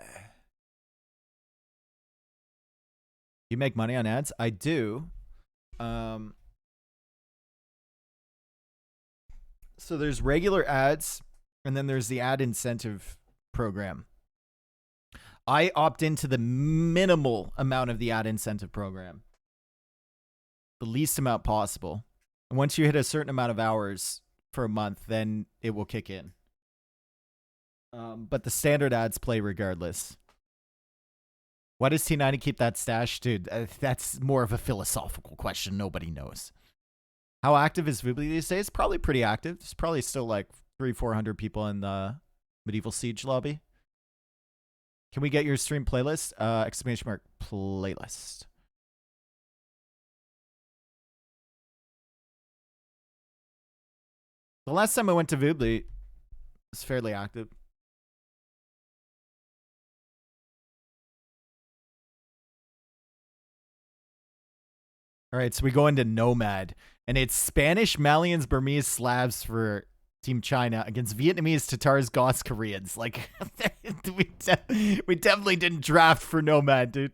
You make money on ads? I do. So there's regular ads, and then there's the ad incentive program. I opt into the minimal amount of the ad incentive program. The least amount possible. And once you hit a certain amount of hours for a month, then it will kick in. But the standard ads play regardless. Why does T90 keep that stash? Dude, that's more of a philosophical question. Nobody knows. How active is Vuble these days? Probably pretty active. There's probably still like 300-400 people in the Medieval Siege lobby. Can we get your stream playlist? Exclamation mark playlist. The last time I went to Vuble, it was fairly active. All right, so we go into Nomad, and it's Spanish, Malians, Burmese, Slavs for Team China against Vietnamese, Tatars, Goths, Koreans. Like, we definitely didn't draft for Nomad, dude.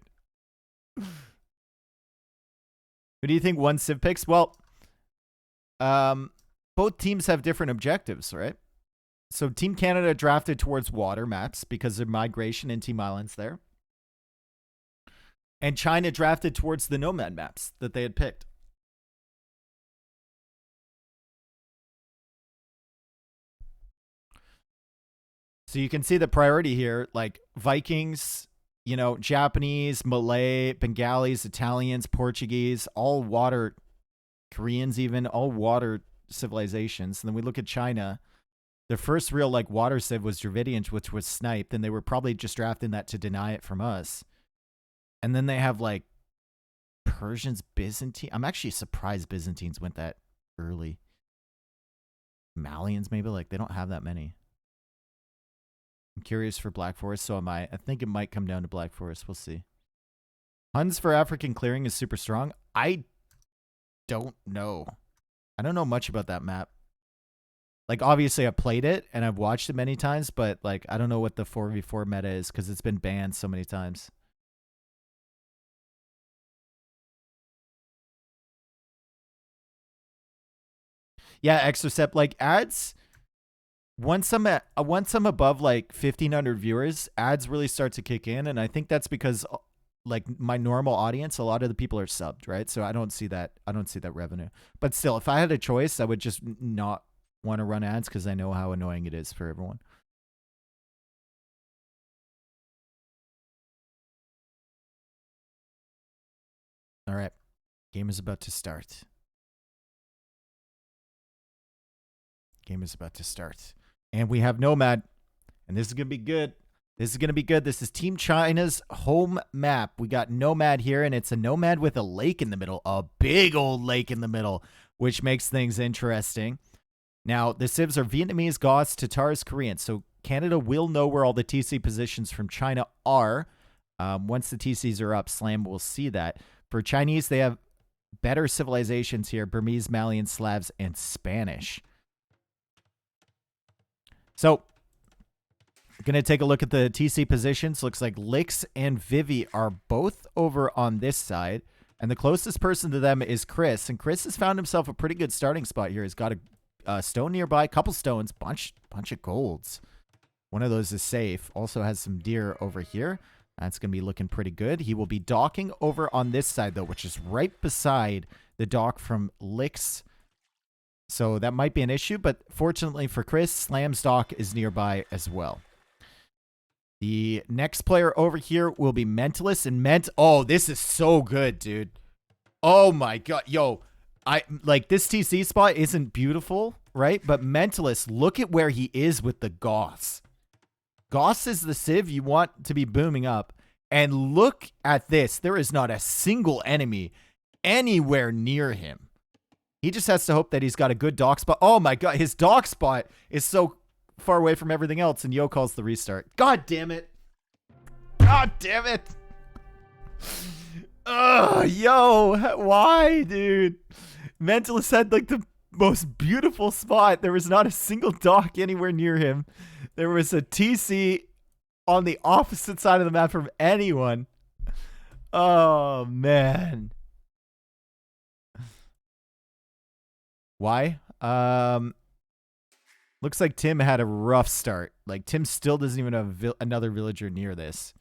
Who do you think won Civ picks? Well, both teams have different objectives, right? So Team Canada drafted towards water maps because of migration in Team Islands there. And China drafted towards the Nomad maps that they had picked. So you can see the priority here, like Vikings, you know, Japanese, Malay, Bengalis, Italians, Portuguese, all water, Koreans even, all water civilizations. And then we look at China. The first real like water civ was Dravidian, which was sniped, and they were probably just drafting that to deny it from us. And then they have like Persians, Byzantine. I'm actually surprised Byzantines went that early. Malians, maybe, like they don't have that many. I'm curious for Black Forest, so am I. I think it might come down to Black Forest. We'll see. Huns for African clearing is super strong. I don't know. I don't know much about that map. Like, obviously, I've played it and I've watched it many times, but like, I don't know what the 4v4 meta is because it's been banned so many times. Yeah, Exocept, like ads. Once I'm above like 1,500 viewers, ads really start to kick in, and I think that's because like my normal audience, a lot of the people are subbed, right? So I don't see that revenue. But still, if I had a choice, I would just not want to run ads because I know how annoying it is for everyone. All right. Game is about to start. Game is about to start. And we have Nomad. And this is going to be good. This is going to be good. This is Team China's home map. We got Nomad here, and it's a Nomad with a lake in the middle. A big old lake in the middle, which makes things interesting. Now, the civs are Vietnamese, Goths, Tatars, Koreans. So Canada will know where all the TC positions from China are. Once the TCs are up, Slam will see that. For Chinese, they have better civilizations here. Burmese, Malian, Slavs, and Spanish. So, going to take a look at the TC positions. Looks like Lix and Vivi are both over on this side. And the closest person to them is Chris. And Chris has found himself a pretty good starting spot here. He's got a stone nearby, a couple stones, bunch of golds. One of those is safe. Also has some deer over here. That's going to be looking pretty good. He will be docking over on this side, though, which is right beside the dock from Lix. So that might be an issue, but fortunately for Chris, Slam's dock is nearby as well. The next player over here will be Mentalist, and oh, this is so good, dude. Oh my god. Yo, this TC spot isn't beautiful, right? But Mentalist, look at where he is with the Goths. Goths is the civ you want to be booming up. And look at this. There is not a single enemy anywhere near him. He just has to hope that he's got a good dock spot. Oh my god, his dock spot is so far away from everything else, and Yo calls the restart. God damn it. God damn it. Ugh, Yo, why, dude? Mentalist had like the most beautiful spot. There was not a single dock anywhere near him. There was a TC on the opposite side of the map from anyone. Oh, man. Why? Looks like Tim had a rough start. Like, Tim still doesn't even have another villager near this.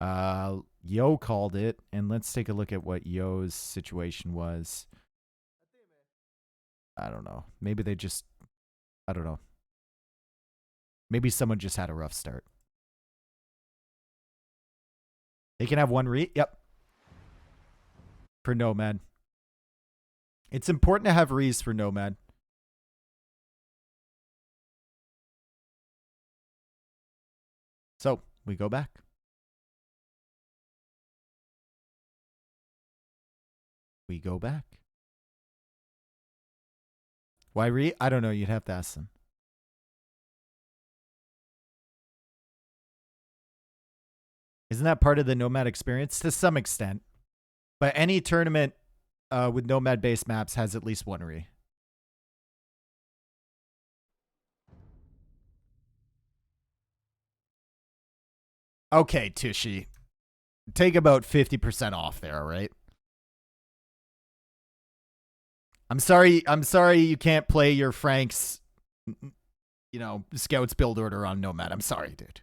Yo called it, and let's take a look at what Yo's situation was. I don't know. Maybe they just... I don't know. Maybe someone just had a rough start. They can have one Yep. For Nomad. It's important to have Rees for Nomad. So, we go back. We go back. Why Re? I don't know. You'd have to ask them. Isn't that part of the Nomad experience? To some extent. But any tournament with Nomad-based maps has at least one Re. Okay, Tushy. Take about 50% off there, all right? I'm sorry you can't play your Frank's, Scouts build order on Nomad. I'm sorry, dude.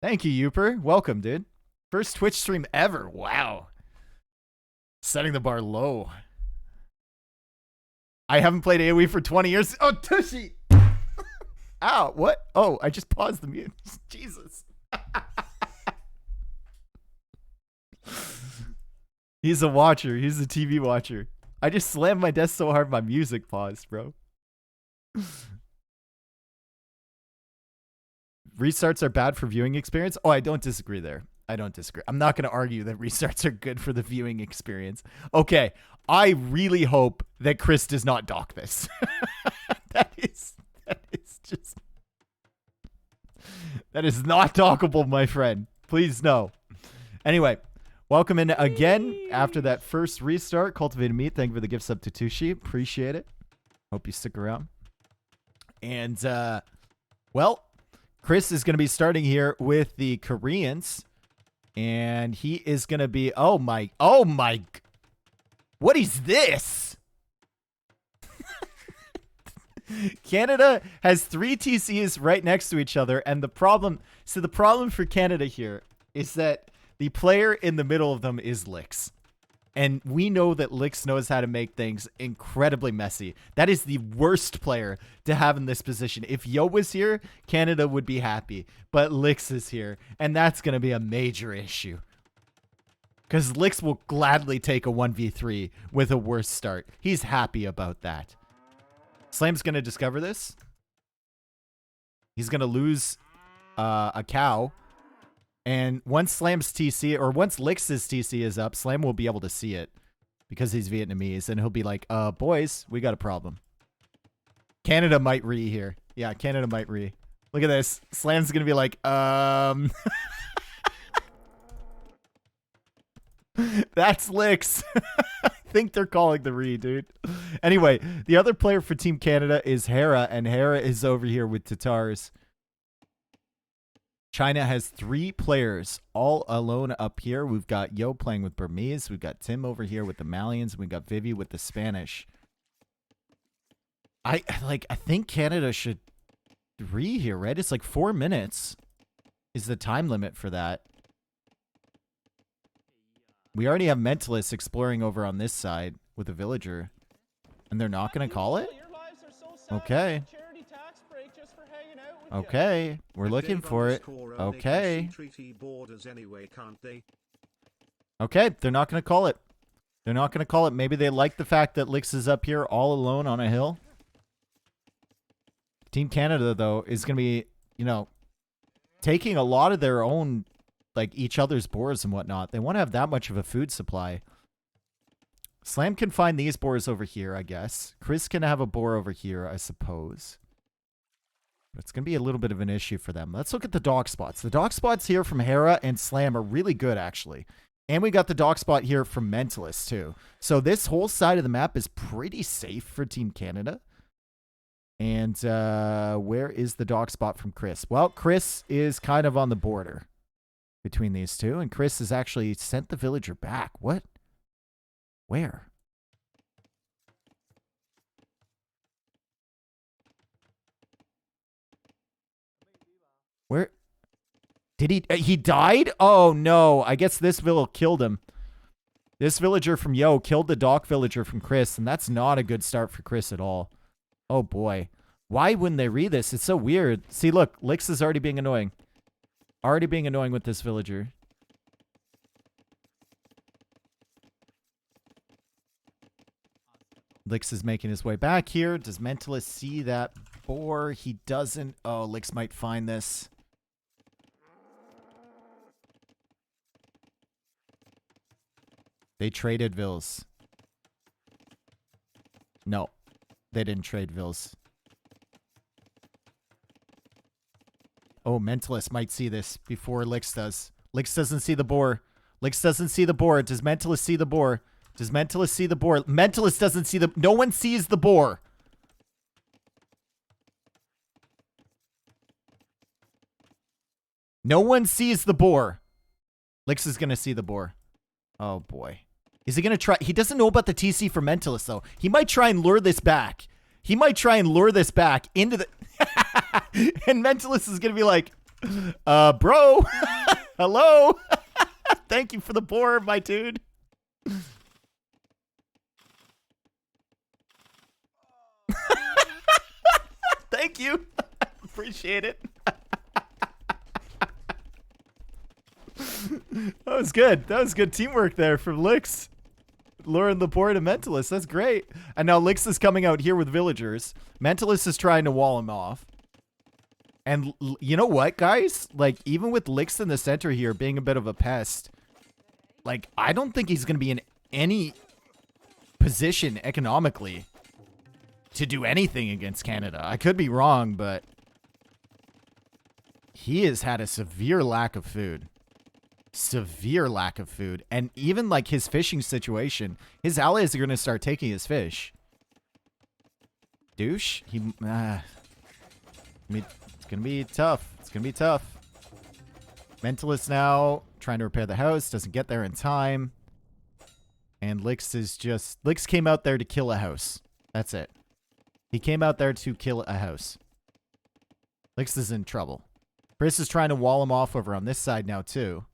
Thank you, Youper. Welcome, dude. First Twitch stream ever. Wow. Setting the bar low. I haven't played AoE for 20 years. Oh, Tushy! Ow, what? Oh, I just paused the mute. Jesus. He's a watcher. He's a TV watcher. I just slammed my desk so hard my music paused, bro. Restarts are bad for viewing experience? Oh, I don't disagree there. I don't disagree. I'm not going to argue that restarts are good for the viewing experience. Okay, I really hope that Chris does not dock this. That is not dockable, my friend. Please no. Anyway, welcome in again after that first restart. Cultivated Meat, thank you for the gift sub to Tushi. Appreciate it. Hope you stick around. And, well, Chris is going to be starting here with the Koreans. And he is going to be, oh my, what is this? Canada has 3 TCs right next to each other. And the problem for Canada here is that the player in the middle of them is Lix. And we know that Lix knows how to make things incredibly messy. That is the worst player to have in this position. If Yo was here, Canada would be happy. But Lix is here, and that's going to be a major issue. Because Lix will gladly take a 1v3 with a worse start. He's happy about that. Slam's going to discover this. He's going to lose a cow. And once Slam's TC, or once Lix's TC is up, Slam will be able to see it because he's Vietnamese. And he'll be like, boys, we got a problem. Canada might re here. Yeah, Canada might re. Look at this. Slam's going to be like, That's Lix. I think they're calling the re, dude. Anyway, the other player for Team Canada is Hera, and Hera is over here with Tatars. China has 3 players all alone up here. We've got Yo playing with Burmese. We've got Tim over here with the Malians. We've got Vivi with the Spanish. I think Canada should re here, right? It's like 4 minutes is the time limit for that. We already have Mentalists exploring over on this side with a villager. And they're not going to call it? Okay. Okay. We're looking for it. Okay. Okay. They're not going to call it. They're not going to call it. Maybe they like the fact that Lix is up here all alone on a hill. Team Canada, though, is going to be, you know, taking a lot of their own, like, each other's boars and whatnot. They want to have that much of a food supply. Slam can find these boars over here, I guess. Chris can have a boar over here, I suppose. But it's going to be a little bit of an issue for them. Let's look at the dog spots. The dog spots here from Hera and Slam are really good, actually. And we got the dog spot here from Mentalist, too. So this whole side of the map is pretty safe for Team Canada. And where is the dog spot from Chris? Well, Chris is kind of on the border between these two. And Chris has actually sent the villager back. What? Where? Where? Did he died? Oh, no. I guess this village killed him. This villager from Yo killed the dock villager from Chris, and that's not a good start for Chris at all. Oh, boy. Why wouldn't they read this? It's so weird. See, look. Lix is already being annoying. Already being annoying with this villager. Lix is making his way back here. Does Mentalist see that boar? He doesn't. Oh, Lix might find this. They traded vills. No, they didn't trade vills. Oh, Mentalist might see this before Lix does. Lix doesn't see the boar. Lix doesn't see the boar. Does Mentalist see the boar? Does Mentalist see the boar? Mentalist doesn't see the... No one sees the boar. No one sees the boar. Lix is going to see the boar. Oh, boy. Is he going to try? He doesn't know about the TC for Mentalist, though. He might try and lure this back. He might try and lure this back into the... And Mentalist is going to be like, bro, hello. Thank you for the boar, my dude. Thank you. Appreciate it. That was good. That was good teamwork there from Lix. Luring the boar to Mentalist. That's great. And now Lix is coming out here with villagers. Mentalist is trying to wall him off. And you know what, guys? Like, even with Lix in the center here being a bit of a pest, like, I don't think he's going to be in any position economically to do anything against Canada. I could be wrong, but he has had a severe lack of food. Severe lack of food. And even, like, his fishing situation, his allies are going to start taking his fish. Douche? I mean, it's going to be tough. It's going to be tough. Mentalist now trying to repair the house. Doesn't get there in time. And Lix is just... Lix came out there to kill a house. That's it. He came out there to kill a house. Lix is in trouble. Chris is trying to wall him off over on this side now, too.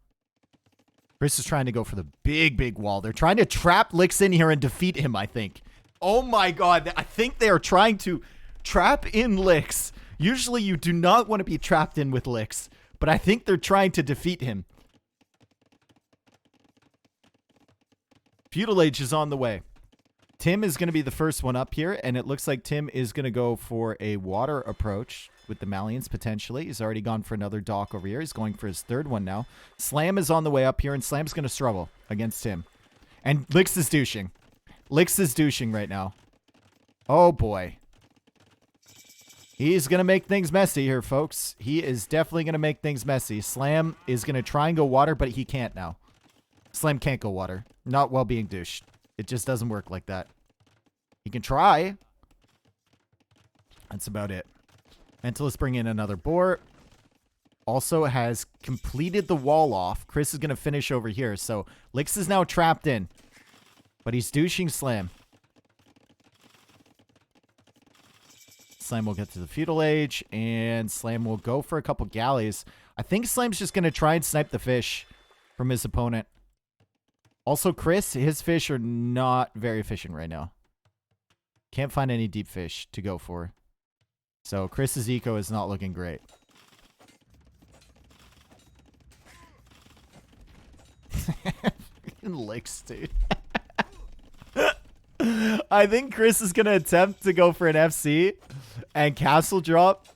Chris is trying to go for the big wall. They're trying to trap Lix in here and defeat him, I think. Oh my god. I think they are trying to trap in Lix. Usually you do not want to be trapped in with Lix, but I think they're trying to defeat him. Feudal Age is on the way. Tim is going to be the first one up here, and it looks like Tim is going to go for a water approach with the Malians, potentially. He's already gone for another dock over here. He's going for his third one now. Slam is on the way up here, and Slam's going to struggle against him. And Lix is douching. Lix is douching right now. Oh, boy. He's going to make things messy here, folks. He is definitely going to make things messy. Slam is going to try and go water, but he can't now. Slam can't go water. Not while being douched. It just doesn't work like that. He can try. That's about it. Mentalist bring in another boar. Also has completed the wall off. Chris is going to finish over here. So Lix is now trapped in. But he's douching Slam. Slam will get to the Feudal Age. And Slam will go for a couple galleys. I think Slam's just going to try and snipe the fish from his opponent. Also, Chris, his fish are not very efficient right now. Can't find any deep fish to go for. So, Chris's eco is not looking great. Lix, dude. I think Chris is going to attempt to go for an FC and castle drop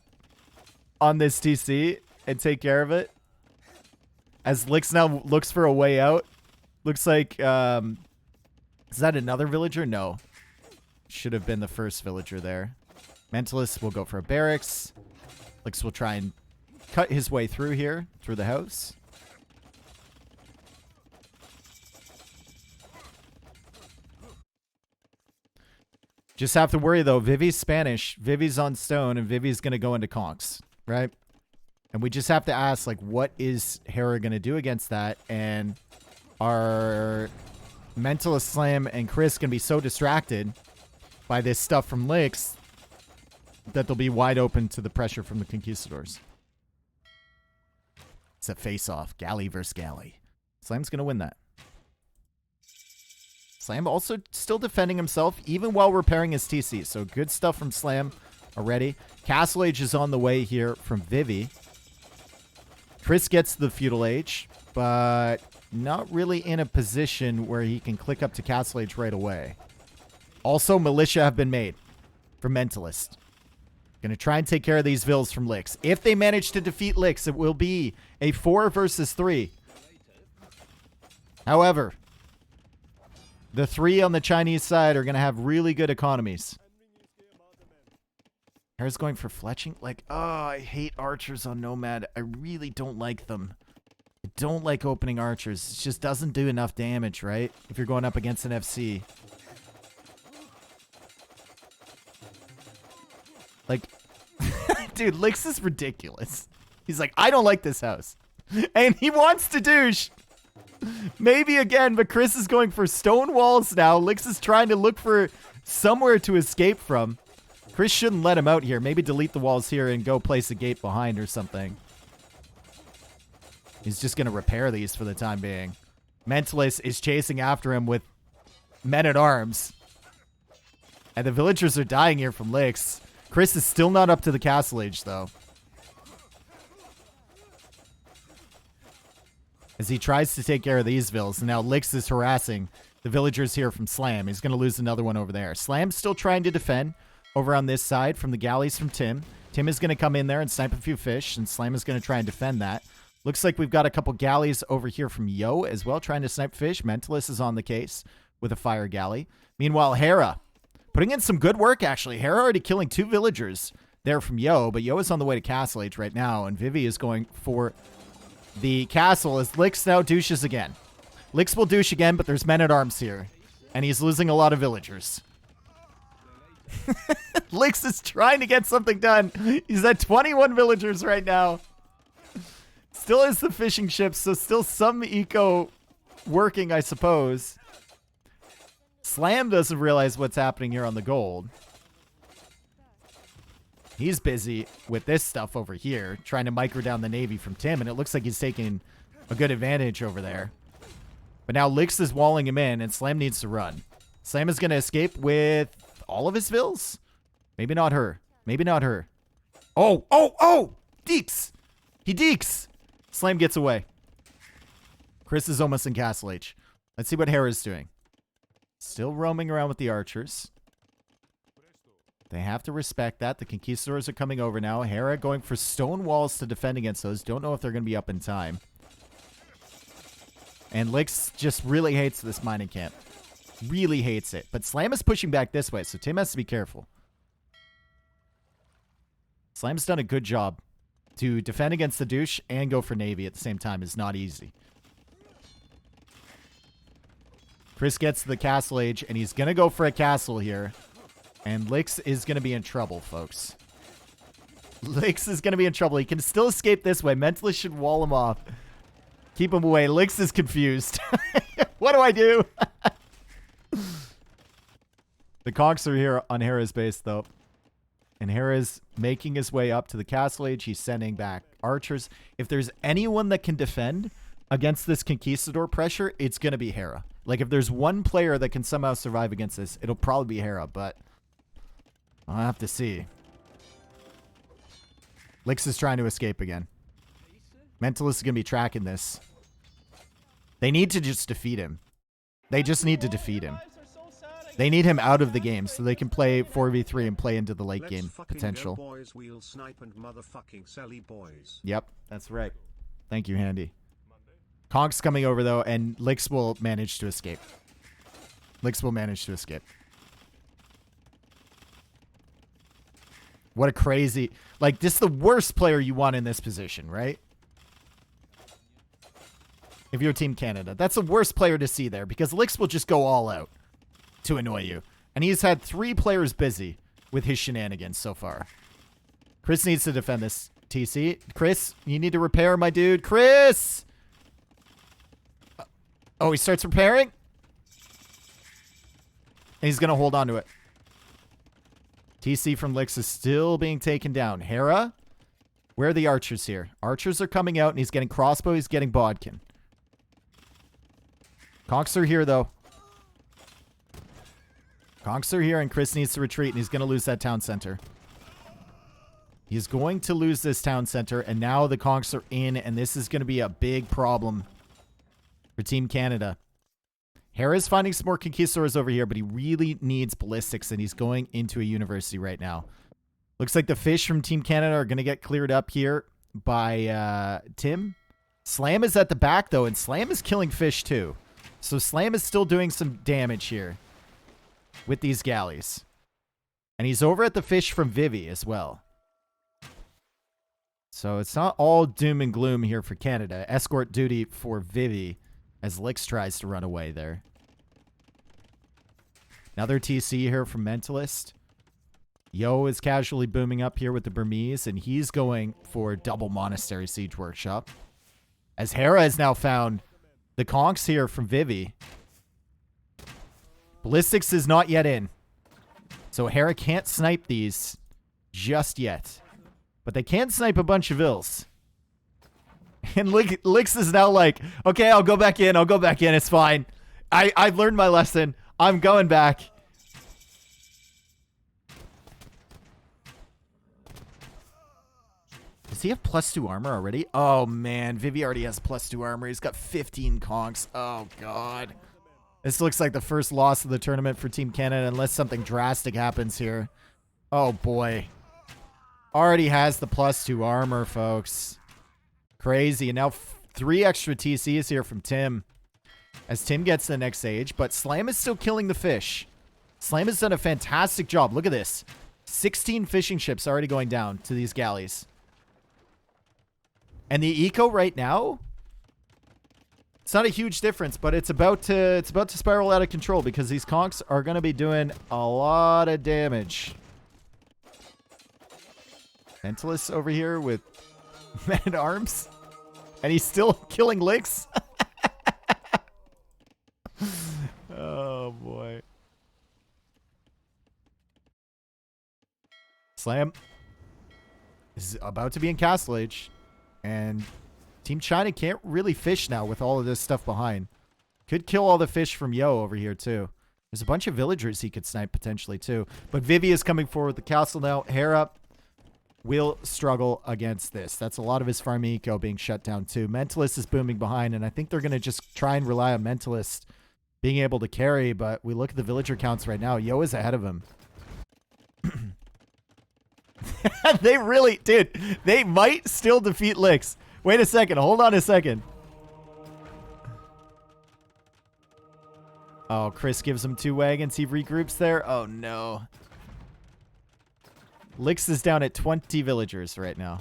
on this TC and take care of it. As Lix now looks for a way out. Looks like, is that another villager? No. Should have been the first villager there. Mentalist will go for a barracks. Lix will try and cut his way through here, through the house. Just have to worry, though. Vivi's Spanish. Vivi's on stone, and Vivi's going to go into conks, right? And we just have to ask, like, what is Hera going to do against that? And are Mentalist, Slam, and Chris going to be so distracted by this stuff from Lix that they'll be wide open to the pressure from the Conquistadors? It's a face-off. Galley versus Galley. Slam's going to win that. Slam also still defending himself, even while repairing his TC. So good stuff from Slam already. Castle Age is on the way here from Vivi. Chris gets the Feudal Age, but not really in a position where he can click up to Castle Age right away. Also, Militia have been made for Mentalist. Gonna try and take care of these vills from Lix. If they manage to defeat Lix, it will be a 4 versus 3. However, the 3 on the Chinese side are gonna have really good economies. Hera's going for fletching. Like, oh, I hate archers on Nomad. I really don't like them. I don't like opening archers. It just doesn't do enough damage, right? If you're going up against an FC. Like, dude, Lix is ridiculous. He's like, I don't like this house. And he wants to douche. Maybe again, but Chris is going for stone walls now. Lix is trying to look for somewhere to escape from. Chris shouldn't let him out here. Maybe delete the walls here and go place a gate behind or something. He's just going to repair these for the time being. Mentalist is chasing after him with men-at-arms. And the villagers are dying here from Lix. Chris is still not up to the Castle Age, though. As he tries to take care of these vills. And now Lix is harassing the villagers here from Slam. He's going to lose another one over there. Slam's still trying to defend over on this side from the galleys from Tim. Tim is going to come in there and snipe a few fish. And Slam is going to try and defend that. Looks like we've got a couple galleys over here from Yo as well, trying to snipe fish. Mentalist is on the case with a fire galley. Meanwhile, Hera putting in some good work, actually. Hera already killing 2 villagers there from Yo, but Yo is on the way to Castle Age right now, and Vivi is going for the castle as Lix now douches again. Lix will douche again, but there's men-at-arms here, and he's losing a lot of villagers. Lix is trying to get something done. He's at 21 villagers right now. Still has the fishing ships, so still some eco working, I suppose. Slam doesn't realize what's happening here on the gold. He's busy with this stuff over here, trying to micro down the Navy from Tim, and it looks like he's taking a good advantage over there. But now Lix is walling him in, and Slam needs to run. Slam is going to escape with all of his vills? Maybe not her. Maybe not her. Oh, oh, oh! Deeks! He deeks! Slam gets away. Chris is almost in Castle H. Let's see what Hera's doing. Still roaming around with the archers. They have to respect that. The Conquistadors are coming over now. Hera going for stone walls to defend against those. Don't know if they're going to be up in time. And Lix just really hates this mining camp. Really hates it. But Slam is pushing back this way, so Tim has to be careful. Slam's done a good job. To defend against the douche and go for Navy at the same time is not easy. Chris gets to the Castle Age, and he's going to go for a castle here. And Lix is going to be in trouble, folks. Lix is going to be in trouble. He can still escape this way. Mentalist should wall him off. Keep him away. Lix is confused. What do I do? The Conks are here on Hera's base, though. And Hera's making his way up to the Castle Age. He's sending back archers. If there's anyone that can defend against this Conquistador pressure, it's going to be Hera. Like, if there's one player that can somehow survive against this, it'll probably be Hera, but I'll have to see. Lix is trying to escape again. Mentalist is going to be tracking this. They need to just defeat him. They just need to defeat him. They need him out of the game so they can play 4v3 and play into the late game potential. Boys, we'll snipe and motherfucking Sally boys. Yep, that's right. Thank you, Handy. Conk's coming over, though, and Lix will manage to escape. Lix will manage to escape. What a crazy... Like, this is the worst player you want in this position, right? If you're Team Canada. That's the worst player to see there, because Lix will just go all out to annoy you. And he's had 3 players busy with his shenanigans so far. Chris needs to defend this TC. Chris, you need to repair, my dude. Chris! Oh, he starts repairing? And he's going to hold on to it. TC from Lix is still being taken down. Hera? Where are the archers here? Archers are coming out, and he's getting crossbow. He's getting bodkin. Conks are here, though. Conks are here, and Chris needs to retreat, and he's going to lose that town center. He's going to lose this town center, and now the Conks are in, and this is going to be a big problem for Team Canada. Hera's finding some more Conquistadors over here, but he really needs ballistics, and he's going into a university right now. Looks like the fish from Team Canada are going to get cleared up here by Tim. Slam is at the back, though, and Slam is killing fish, too. So Slam is still doing some damage here with these galleys. And he's over at the fish from Vivi as well. So it's not all doom and gloom here for Canada. Escort duty for Vivi as Lix tries to run away there. Another TC here from Mentalist. Yo is casually booming up here with the Burmese, and he's going for double Monastery Siege Workshop. As Hera has now found the Conks here from Vivi. Ballistics is not yet in. So Hera can't snipe these just yet. But they can snipe a bunch of Ills. And Lix is now like, okay, I'll go back in. I'll go back in. It's fine. I've learned my lesson. I'm going back. Does he have +2 armor already? Oh, man. Vivi already has +2 armor. He's got 15 conks. Oh, God. This looks like the first loss of the tournament for Team Canada unless something drastic happens here. Oh, boy. Already has the +2 armor, folks. Crazy. And now 3 extra TCs here from Tim as Tim gets the next age. But Slam is still killing the fish. Slam has done a fantastic job. Look at this. 16 fishing ships already going down to these galleys. And the eco right now, it's not a huge difference, but it's about to spiral out of control because these conks are going to be doing a lot of damage. Mentalist over here with men at arms, and he's still killing Lix. Oh boy. Slam is about to be in Castle Age. And Team China can't really fish now with all of this stuff behind. Could kill all the fish from Yo over here, too. There's a bunch of villagers he could snipe potentially, too. But Vivi is coming forward with the castle now. Hera will struggle against this. That's a lot of his farm eco being shut down, too. Mentalist is booming behind, and I think they're going to just try and rely on Mentalist being able to carry, but we look at the villager counts right now. Yo is ahead of him. They really, dude, they might still defeat Lix. Wait a second. Hold on a second. Oh, Chris gives him 2 wagons. He regroups there. Oh, no. Lix is down at 20 villagers right now.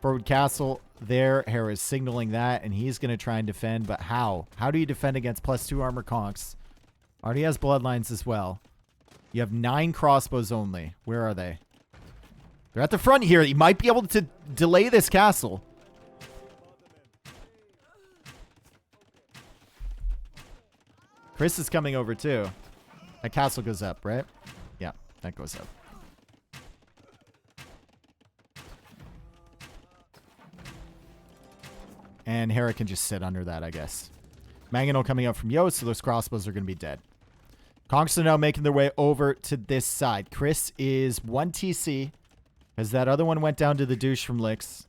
Forward castle there. Hera is signaling that, and he's going to try and defend, but how? How do you defend against +2 armor conks? Already has bloodlines as well. You have 9 crossbows only. Where are they? They're at the front here. You might be able to delay this castle. Chris is coming over too. That castle goes up, right? Yeah, that goes up. And Hera can just sit under that, I guess. Mangonel coming up from Yo, so those crossbows are going to be dead. Conks are now making their way over to this side. Chris is 1 TC, as that other one went down to the douche from Lix.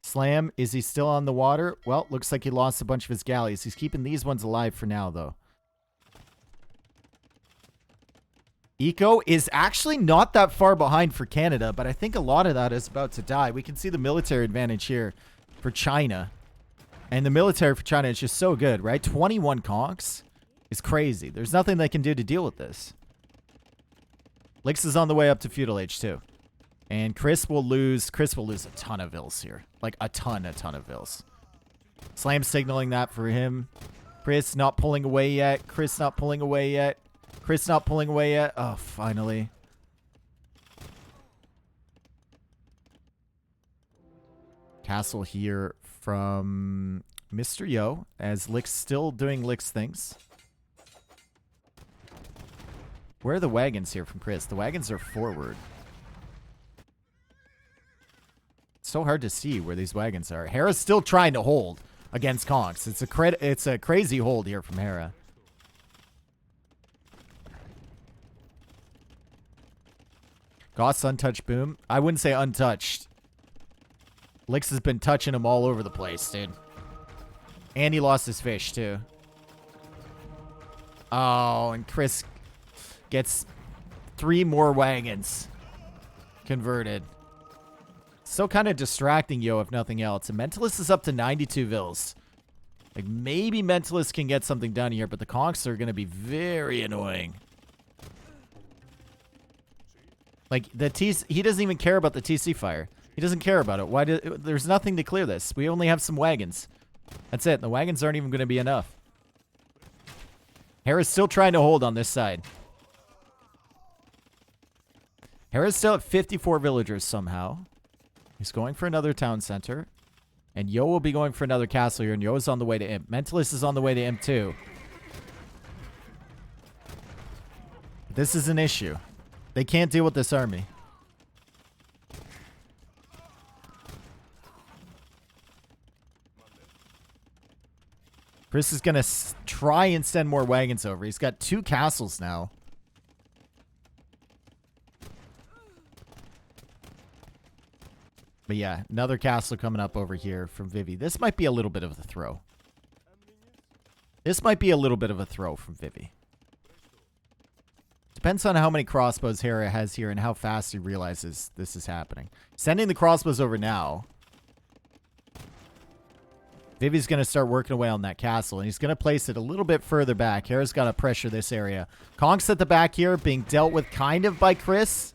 Slam, is he still on the water? Well, looks like he lost a bunch of his galleys. He's keeping these ones alive for now, though. Eco is actually not that far behind for Canada, but I think a lot of that is about to die. We can see the military advantage here for China. And the military for China is just so good, right? 21 conks is crazy. There's nothing they can do to deal with this. Lix is on the way up to feudal age, too. And Chris will lose a ton of vills here. Like a ton of vills. Slam signaling that for him. Chris not pulling away yet. Chris not pulling away yet. Chris not pulling away yet. Oh, finally. Castle here from Mr. Yo, as Lix still doing Lix things. Where are the wagons here from Chris? The wagons are forward. It's so hard to see where these wagons are. Hera's still trying to hold against Conks. It's a crazy hold here from Hera. Goss untouched boom. I wouldn't say untouched. Lix has been touching him all over the place, dude. And he lost his fish, too. Oh, and Chris gets 3 more wagons converted. So kind of distracting, Yo, if nothing else. And Mentalist is up to 92 vills. Like, maybe Mentalist can get something done here, but the conks are going to be very annoying. Like, he doesn't even care about the TC fire. He doesn't care about it. There's nothing to clear this. We only have some wagons. That's it. The wagons aren't even going to be enough. Hera's still trying to hold on this side. Hera's still at 54 villagers somehow. He's going for another town center. And Yo will be going for another castle here. And Yo is on the way to Imp. Mentalist is on the way to Imp too. This is an issue. They can't deal with this army. Chris is going to try and send more wagons over. He's got 2 castles now. But yeah, another castle coming up over here from Vivi. This might be a little bit of a throw. This might be a little bit of a throw from Vivi. Depends on how many crossbows Hera has here and how fast he realizes this is happening. Sending the crossbows over now. Vivi's going to start working away on that castle, and he's going to place it a little bit further back. Hera's got to pressure this area. Conks at the back here being dealt with kind of by Chris.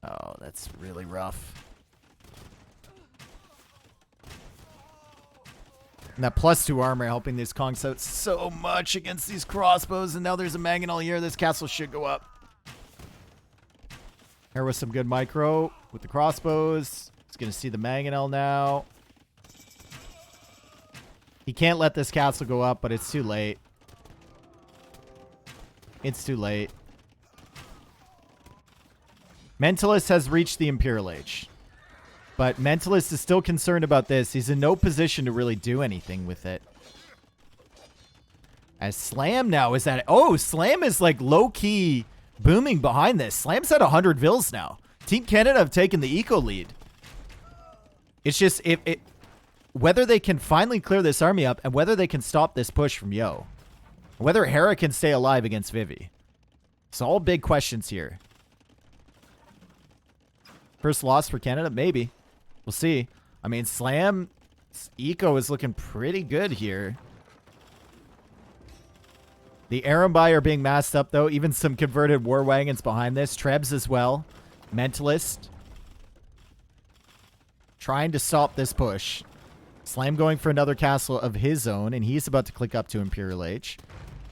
Oh, that's really rough. And that +2 armor helping these Kongs out so much against these crossbows. And now there's a Mangonel here. This castle should go up. Here was some good micro with the crossbows. He's going to see the Mangonel now. He can't let this castle go up, but it's too late. It's too late. Mentalist has reached the Imperial Age. But Mentalist is still concerned about this. He's in no position to really do anything with it. As Slam now is at, oh, Slam is like low-key booming behind this. Slam's at 100 vills now. Team Canada have taken the eco lead. It's just, whether they can finally clear this army up and whether they can stop this push from Yo. Whether Hera can stay alive against Vivi. It's all big questions here. First loss for Canada? Maybe. We'll see. I mean, Slam's eco is looking pretty good here. The Arambai are being masked up, though. Even some converted war wagons behind this. Trebs as well. Mentalist. Trying to stop this push. Slam going for another castle of his own, and he's about to click up to Imperial Age.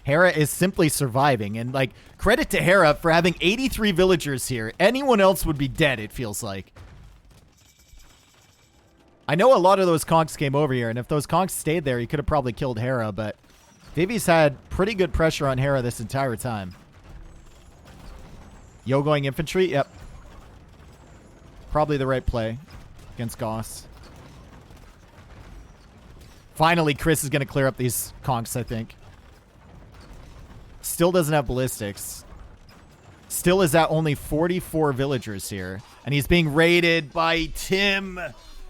Hera is simply surviving, and, like, credit to Hera for having 83 villagers here. Anyone else would be dead, it feels like. I know a lot of those conks came over here, and if those conks stayed there, he could have probably killed Hera, but Vivi's had pretty good pressure on Hera this entire time. Yo going infantry? Yep. Probably the right play against Goss. Finally, Chris is going to clear up these conks, I think. Still doesn't have ballistics. Still is at only 44 villagers here. And he's being raided by Tim,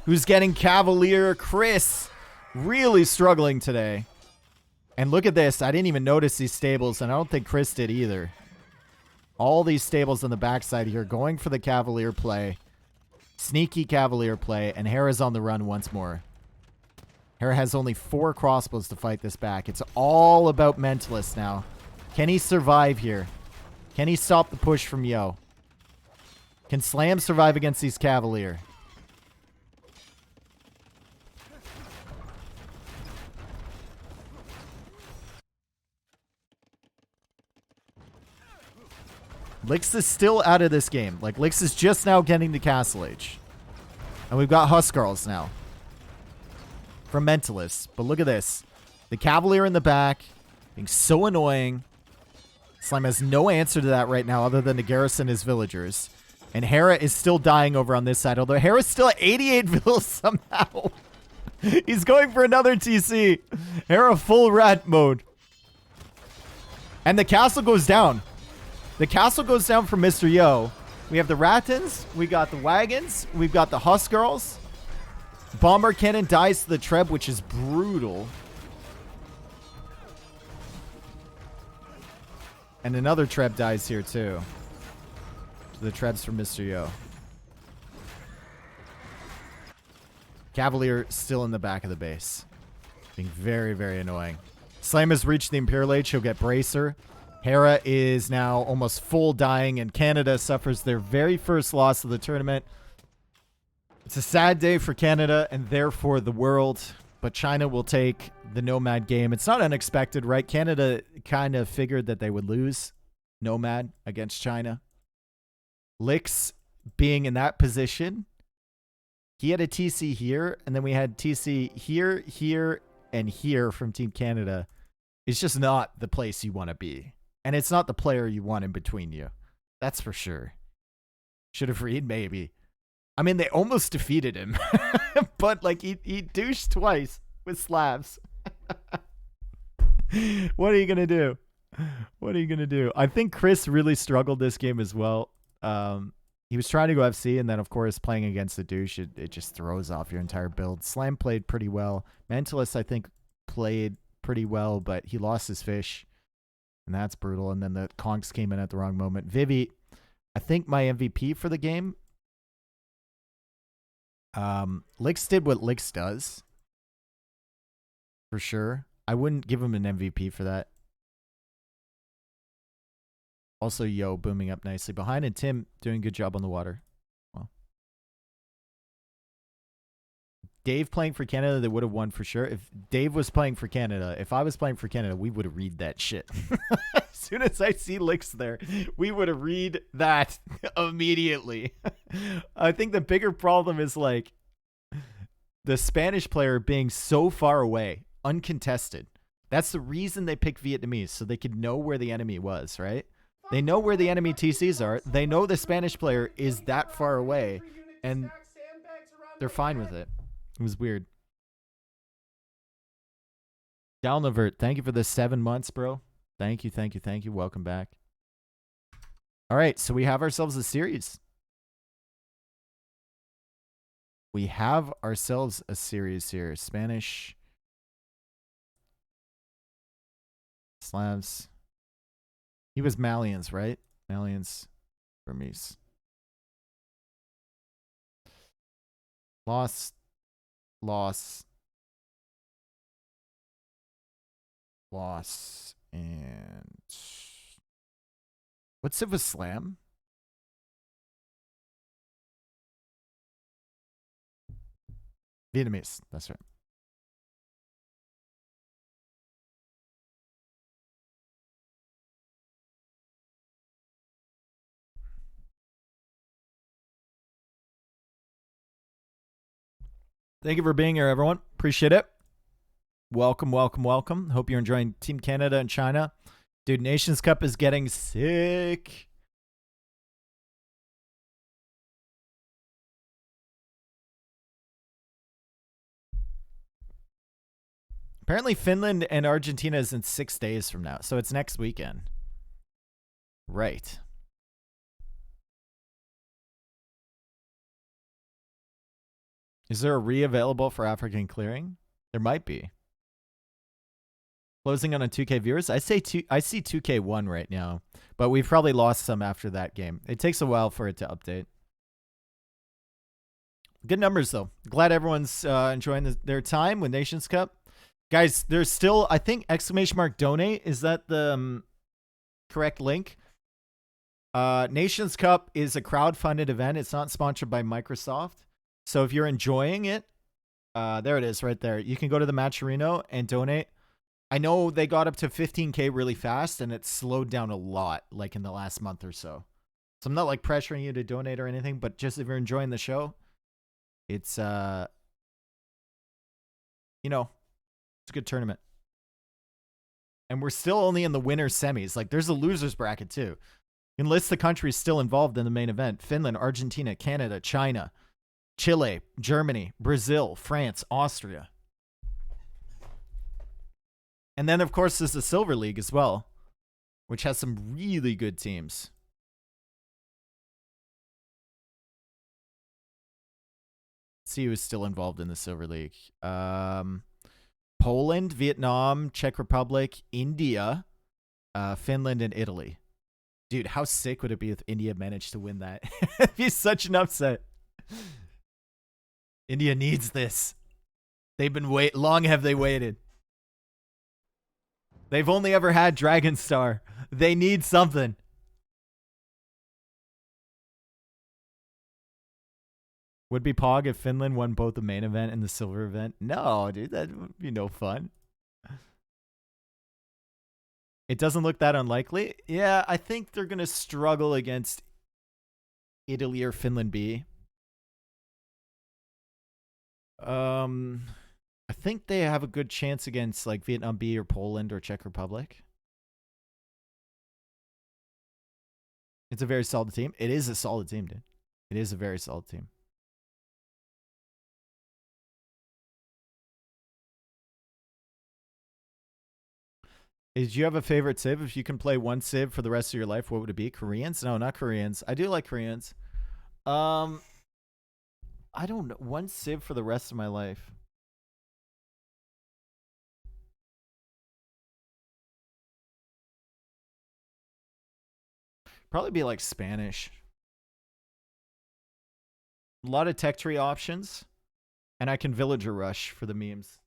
who's getting Cavalier. Chris really struggling today. And look at this. I didn't even notice these stables, and I don't think Chris did either. All these stables on the backside here going for the Cavalier play. Sneaky Cavalier play, and Hera's on the run once more. Hera has only 4 crossbows to fight this back. It's all about Mentalist now. Can he survive here? Can he stop the push from Yo? Can Slam survive against these Cavalier? Lix is still out of this game. Like, Lix is just now getting to Castle Age. And we've got Huskarls now. From Mentalists. But look at this. The Cavalier in the back. Being so annoying. Slime has no answer to that right now other than to garrison his villagers. And Hera is still dying over on this side. Although Hera's still at 88 vills somehow. He's going for another TC. Hera full rat mode. And the castle goes down. The castle goes down for Mr. Yo. We have the Rattans. We got the wagons. We've got the Huskarls. Bomber cannon dies to the Treb, which is brutal. And another Treb dies here, too. The Trebs from Mr. Yo. Cavalier still in the back of the base. Being very, very annoying. Slam has reached the Imperial Age. He'll get Bracer. Hera is now almost full dying, and Canada suffers their very first loss of the tournament. It's a sad day for Canada and therefore the world, but China will take the Nomad game. It's not unexpected, right? Canada kind of figured that they would lose Nomad against China. Lix being in that position, he had a TC here, and then we had TC here, here, and here from Team Canada. It's just not the place you want to be. And it's not the player you want in between you. That's for sure. Should have read, maybe. I mean, they almost defeated him. But, like, he douched twice with slabs. What are you going to do? What are you going to do? I think Chris really struggled this game as well. He was trying to go FC, and then, of course, playing against the douche, it just throws off your entire build. Slam played pretty well. Mentalist, I think, played pretty well, but he lost his fish. And that's brutal. And then the conks came in at the wrong moment. Vivi, I think my MVP for the game. Lix did what Lix does. For sure. I wouldn't give him an MVP for that. Also, Yo booming up nicely behind. And Tim doing a good job on the water. Well, Dave playing for Canada, they would have won for sure. If Dave was playing for Canada, if I was playing for Canada, we would have read that shit. As soon as I see Lix there, we would have read that immediately. I think the bigger problem is like the Spanish player being so far away, uncontested. That's the reason they picked Vietnamese, so they could know where the enemy was, right? They know where the enemy TCs are. They know the Spanish player is that far away, and they're fine with it. It was weird. Downlevert, thank you for the 7 months, bro. Thank you, thank you, thank you. Welcome back. All right, so we have ourselves a series. We have ourselves a series here. Spanish Slavs. He was Malians, right? Malians, Burmese. Loss. And what's it with Slam? Vietnamese, that's right. Thank you for being here, everyone. Appreciate it. Welcome, welcome, welcome. Hope you're enjoying Team Canada and China. Dude, Nations Cup is getting sick. Apparently, Finland and Argentina is in 6 days from now, so it's next weekend. Right. Is there a available for African clearing? There might be. Closing on a 2K viewers? I see 2K1 right now, but we've probably lost some after that game. It takes a while for it to update. Good numbers, though. Glad everyone's enjoying their time with Nations Cup. Guys, there's still, I think, !donate. Is that the correct link? Nations Cup is a crowd-funded event. It's not sponsored by Microsoft. So if you're enjoying it, there it is right there. You can go to the Matcherino and donate. I know they got up to 15K really fast, and it's slowed down a lot, like in the last month or so. So I'm not like pressuring you to donate or anything, but just if you're enjoying the show, it's, you know, it's a good tournament. And we're still only in the winner semis. Like, there's a losers bracket, too. You can list the countries still involved in the main event. Finland, Argentina, Canada, China, Chile, Germany, Brazil, France, Austria. And then, of course, there's the Silver League as well, which has some really good teams. Let's see who's still involved in the Silver League. Poland, Vietnam, Czech Republic, India, Finland, and Italy. Dude, how sick would it be if India managed to win that? It'd be such an upset. India needs this. They've been long have they waited. They've only ever had Dragon Star. They need something. Would be Pog if Finland won both the main event and the silver event? No, dude, that would be no fun. It doesn't look that unlikely. Yeah, I think they're going to struggle against Italy or Finland B. I think they have a good chance against like Vietnam B or Poland or Czech Republic. It's a very solid team. It is a solid team, dude. It is a very solid team. Did you have a favorite civ? If you can play one civ for the rest of your life, what would it be? Koreans? No, not Koreans. I do like Koreans. I don't know. One civ for the rest of my life. Probably be like Spanish. A lot of tech tree options. And I can villager rush for the memes.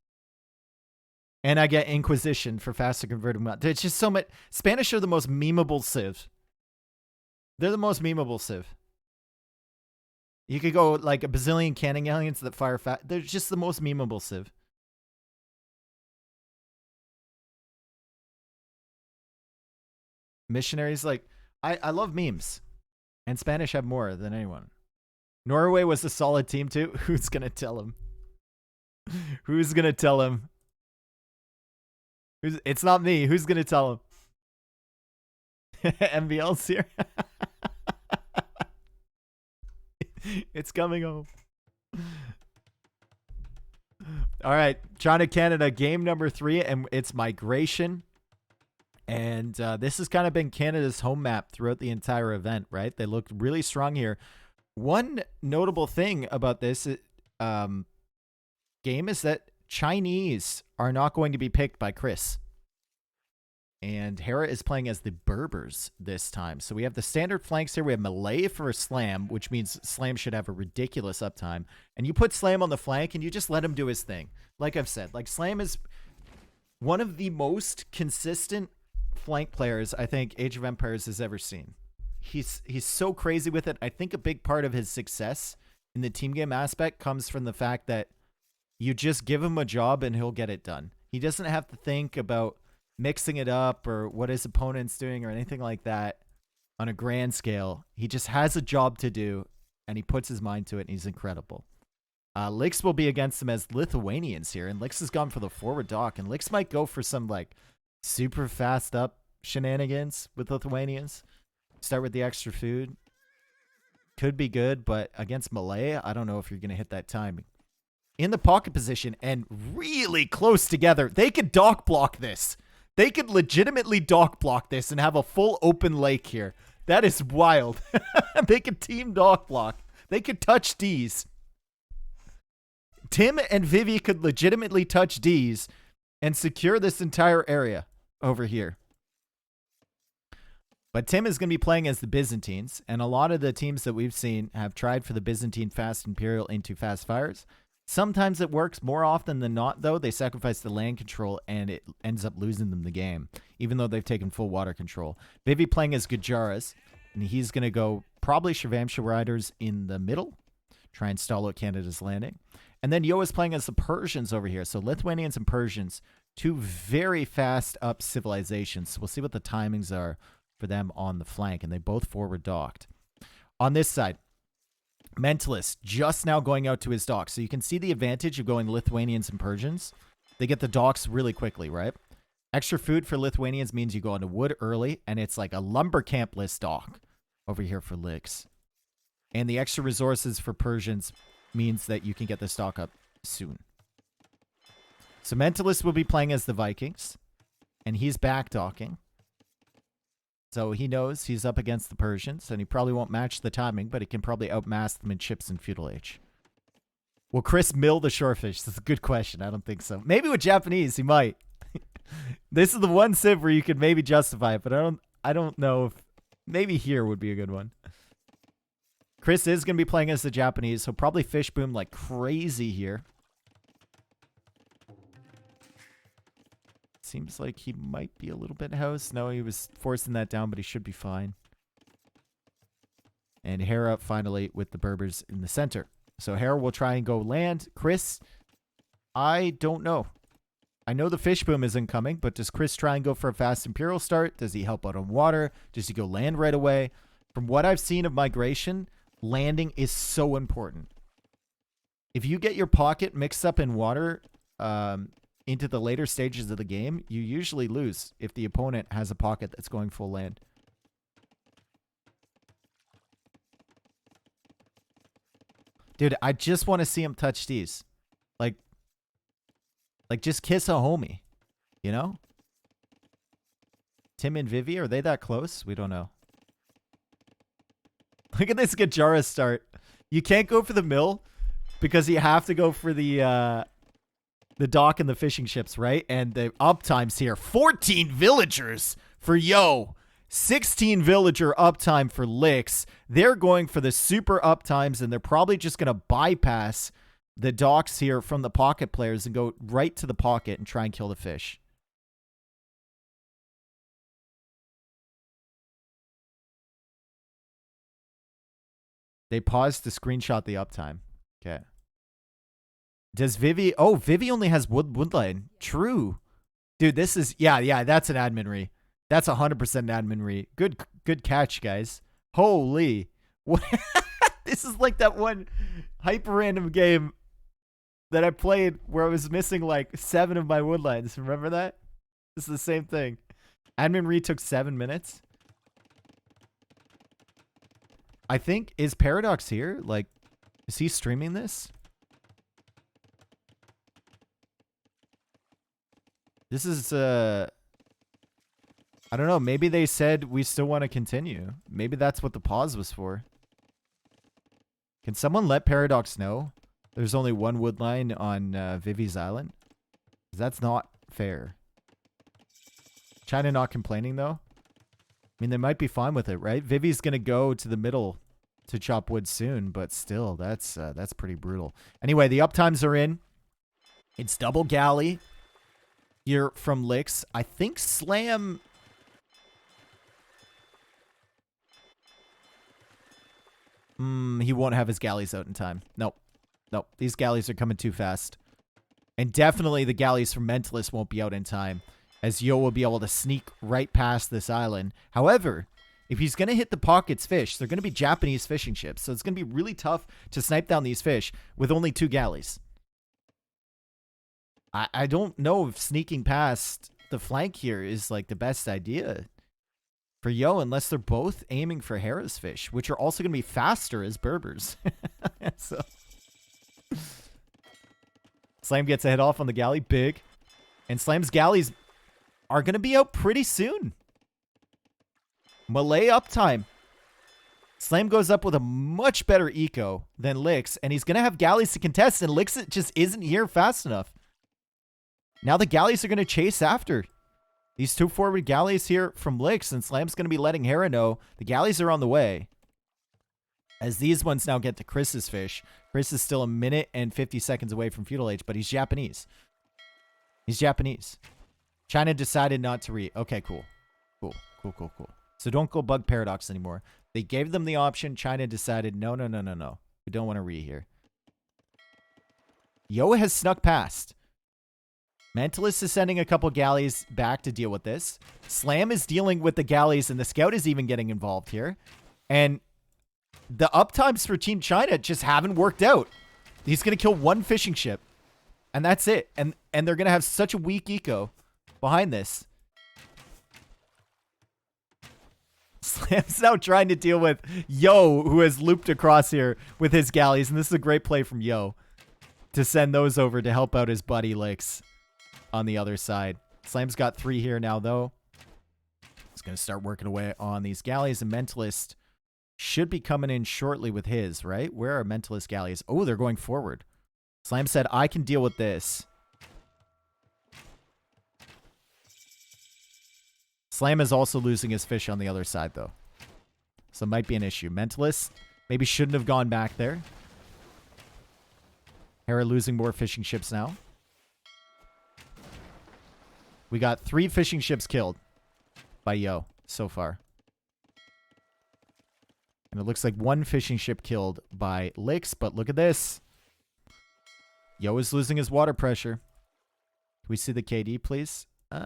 And I get Inquisition for faster converting. It's just so much. Spanish are the most memeable civ. They're the most memeable civ. You could go like a bazillion canning aliens that fire fast. They're just the most memeable civ. Missionaries, like, I love memes. And Spanish have more than anyone. Norway was a solid team too. Who's going to tell him? Who's going to tell him? It's not me. Who's going to tell him? MBL's here. It's coming home. All right, China Canada game number 3, and it's migration. And this has kind of been Canada's home map throughout the entire event, right? They looked really strong here. One notable thing about this game is that Chinese are not going to be picked by Chris. And Hera is playing as the Berbers this time. So we have the standard flanks here. We have Malay for Slam, which means Slam should have a ridiculous uptime. And you put Slam on the flank and you just let him do his thing. Like I've said, like Slam is one of the most consistent flank players I think Age of Empires has ever seen. He's so crazy with it. I think a big part of his success in the team game aspect comes from the fact that you just give him a job and he'll get it done. He doesn't have to think about mixing it up or what his opponent's doing or anything like that on a grand scale. He just has a job to do and he puts his mind to it and he's incredible. Lix will be against them as Lithuanians here, and Lix has gone for the forward dock, and Lix might go for some like super fast up shenanigans with Lithuanians. Start with the extra food. Could be good, but against Malay, I don't know if you're going to hit that timing. In the pocket position and really close together, they could dock block this. They could legitimately dock block this and have a full open lake here. That is wild. They could team dock block. They could touch Ds. Tim and Vivi could legitimately touch Ds and secure this entire area over here. But Tim is going to be playing as the Byzantines, and a lot of the teams that we've seen have tried for the Byzantine Fast Imperial into Fast Fires. Sometimes it works. More often than not, though, they sacrifice the land control, and it ends up losing them the game, even though they've taken full water control. Vivi playing as Gujaras, and he's going to go probably Shravamsha Riders in the middle, try and stall out Canada's landing. And then Yo is playing as the Persians over here. So Lithuanians and Persians, two very fast up civilizations. We'll see what the timings are for them on the flank, and they both forward docked. On this side, Mentalist just now going out to his dock. So you can see the advantage of going Lithuanians and Persians. They get the docks really quickly, right? Extra food for Lithuanians means you go into wood early, and it's like a lumber camp-less dock over here for Lix. And the extra resources for Persians means that you can get this dock up soon. So Mentalist will be playing as the Vikings, and he's back docking. So he knows he's up against the Persians, and he probably won't match the timing, but he can probably outmass them in chips and feudal age. Will Chris mill the shorefish? That's a good question. I don't think so. Maybe with Japanese, he might. This is the one civ where you could maybe justify it, but I don't know if maybe here would be a good one. Chris is going to be playing as the Japanese, so probably fish boom like crazy here. Seems like he might be a little bit house. No, he was forcing that down, but he should be fine. And Hera finally with the Berbers in the center. So Hera will try and go land. Chris, I don't know. I know the fish boom isn't coming, but does Chris try and go for a fast Imperial start? Does he help out on water? Does he go land right away? From what I've seen of migration, landing is so important. If you get your pocket mixed up in water, into the later stages of the game, you usually lose if the opponent has a pocket that's going full land. Dude, I just want to see him touch these. Like just kiss a homie, you know? Tim and Vivi, are they that close? We don't know. Look at this Gajara start. You can't go for the mill because you have to go for the dock and the fishing ships, right? And the uptimes here, 14 villagers for Yo, 16 villager uptime for Lix. They're going for the super uptimes, and they're probably just going to bypass the docks here from the pocket players and go right to the pocket and try and kill the fish. They paused to screenshot the uptime. Okay. Does Vivi... Oh, Vivi only has woodline. True. Dude, this is... Yeah, that's an admin re. That's 100% an admin re. Good catch, guys. Holy. What? This is like that one hyper random game that I played where I was missing like 7 of my woodlines. Remember that? This is the same thing. Admin re took 7 minutes. I think... Is Paradox here? Like, is he streaming this? This is, I don't know. Maybe they said we still want to continue. Maybe that's what the pause was for. Can someone let Paradox know there's only one wood line on Vivi's Island? 'Cause that's not fair. China not complaining, though? I mean, they might be fine with it, right? Vivi's going to go to the middle to chop wood soon, but still, that's pretty brutal. Anyway, the uptimes are in. It's double galley here from Licks. I think Slam... he won't have his galleys out in time. Nope. Nope. These galleys are coming too fast. And definitely the galleys from Mentalist won't be out in time, as Yo will be able to sneak right past this island. However, if he's going to hit the pockets fish, they're going to be Japanese fishing ships. So it's going to be really tough to snipe down these fish with only 2 galleys. I don't know if sneaking past the flank here is like the best idea for Yo, unless they're both aiming for Hera's fish, which are also going to be faster as Berbers. So Slam gets a hit off on the galley, big. And Slam's galleys are going to be out pretty soon. Malay uptime. Slam goes up with a much better eco than Licks, and he's going to have galleys to contest, and Licks just isn't here fast enough. Now the galleys are going to chase after these 2 forward galleys here from Licks, and Slam's going to be letting Hera know the galleys are on the way. As these ones now get to Chris's fish. Chris is still 1 minute and 50 seconds away from Feudal Age, but he's Japanese. He's Japanese. China decided not to re... Okay, cool. Cool. So don't go bug Paradox anymore. They gave them the option. China decided, no. We don't want to re here. Yo has snuck past. Mentalist is sending a couple galleys back to deal with this. Slam is dealing with the galleys, and the scout is even getting involved here. And the uptimes for Team China just haven't worked out. He's going to kill 1 fishing ship. And that's it. And they're going to have such a weak eco behind this. Slam's now trying to deal with Yo, who has looped across here with his galleys. And this is a great play from Yo to send those over to help out his buddy Licks on the other side. Slam's got 3 here now, though. He's going to start working away on these galleys. And Mentalist should be coming in shortly with his, right? Where are Mentalist galleys? Oh, they're going forward. Slam said, I can deal with this. Slam is also losing his fish on the other side, though. So it might be an issue. Mentalist maybe shouldn't have gone back there. Hera losing more fishing ships now. We got 3 fishing ships killed by Yo so far. And it looks like 1 fishing ship killed by Licks, but look at this. Yo is losing his water pressure. Can we see the KD, please? You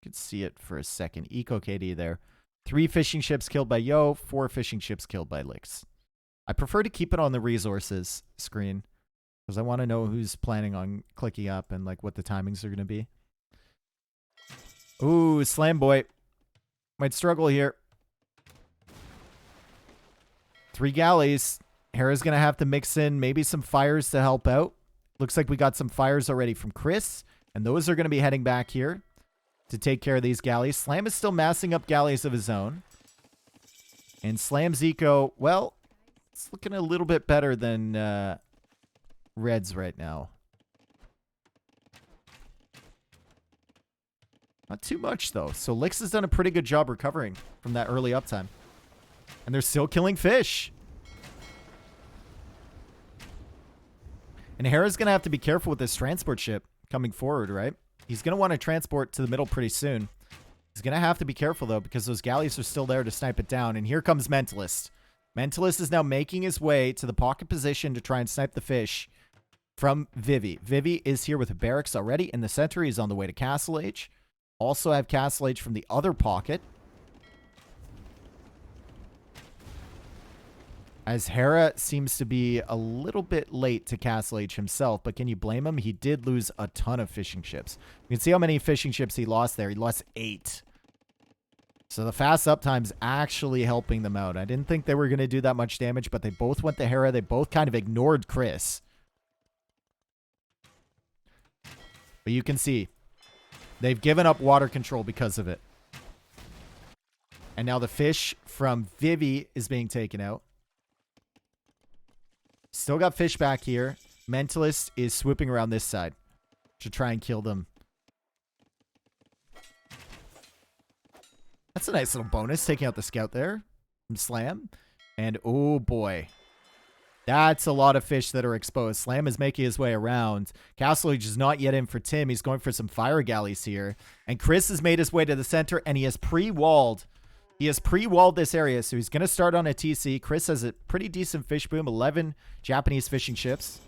can see it for a second. Eco KD there. 3 fishing ships killed by Yo, 4 fishing ships killed by Licks. I prefer to keep it on the resources screen because I want to know who's planning on clicking up and like what the timings are going to be. Ooh, Slam Boy might struggle here. 3 galleys. Hera's going to have to mix in maybe some fires to help out. Looks like we got some fires already from Chris, and those are going to be heading back here to take care of these galleys. Slam is still massing up galleys of his own. And Slam's eco, well, it's looking a little bit better than Red's right now. Not too much, though. So Licks has done a pretty good job recovering from that early uptime. And they're still killing fish. And Hera's going to have to be careful with this transport ship coming forward, right? He's going to want to transport to the middle pretty soon. He's going to have to be careful, though, because those galleys are still there to snipe it down. And here comes Mentalist. Mentalist is now making his way to the pocket position to try and snipe the fish from Vivi. Vivi is here with barracks already in the center. He's on the way to Castle Age. Also have Castle Age from the other pocket. As Hera seems to be a little bit late to Castle Age himself, but can you blame him? He did lose a ton of fishing ships. You can see how many fishing ships he lost there. He lost 8. So the fast uptime's actually helping them out. I didn't think they were going to do that much damage, but they both went to Hera. They both kind of ignored Chris. But you can see They've given up water control because of it. And now the fish from Vivi is being taken out. Still got fish back here. Mentalist is swooping around this side to try and kill them. That's a nice little bonus, taking out the scout there from Slam. And oh boy, that's a lot of fish that are exposed. Slam is making his way around. Castle Age is not yet in for Tim. He's going for some fire galleys here. And Chris has made his way to the center, and he has pre-walled. He has pre-walled this area, so he's going to start on a TC. Chris has a pretty decent fish boom, 11 Japanese fishing ships.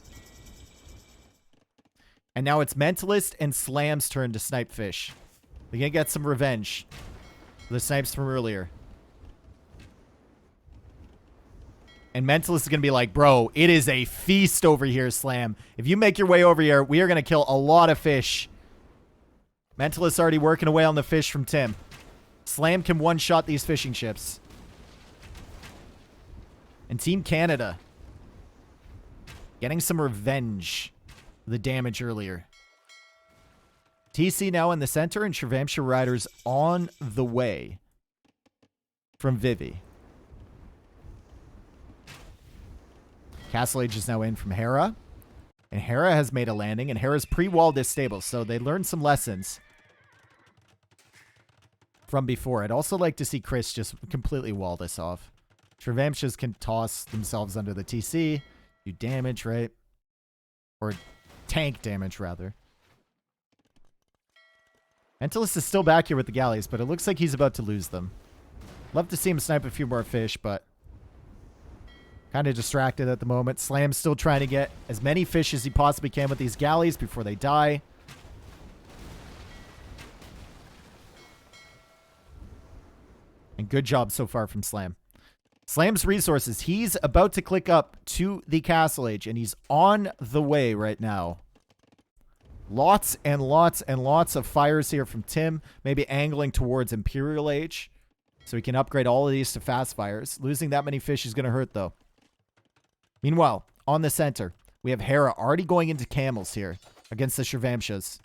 And now it's Mentalist and Slam's turn to snipe fish. They're going to get some revenge for the snipes from earlier. And Mentalist is going to be like, bro, it is a feast over here, Slam. If you make your way over here, we are going to kill a lot of fish. Mentalist already working away on the fish from Tim. Slam can one-shot these fishing ships. And Team Canada getting some revenge for the damage earlier. TC now in the center, and Shravamsha Riders on the way from Vivi. Castle Age is now in from Hera. And Hera has made a landing, and Hera's pre-walled this stable, so they learned some lessons from before. I'd also like to see Chris just completely wall this off. Shravamshas can toss themselves under the TC, do damage, right? Or tank damage, rather. Mentalist is still back here with the galleys, but it looks like he's about to lose them. Love to see him snipe a few more fish, but kind of distracted at the moment. Slam's still trying to get as many fish as he possibly can with these galleys before they die. And good job so far from Slam. Slam's resources. He's about to click up to the Castle Age, and he's on the way right now. Lots and lots and lots of fires here from Tim. Maybe angling towards Imperial Age, so he can upgrade all of these to fast fires. Losing that many fish is going to hurt, though. Meanwhile, on the center, we have Hera already going into camels here against the Shravamshas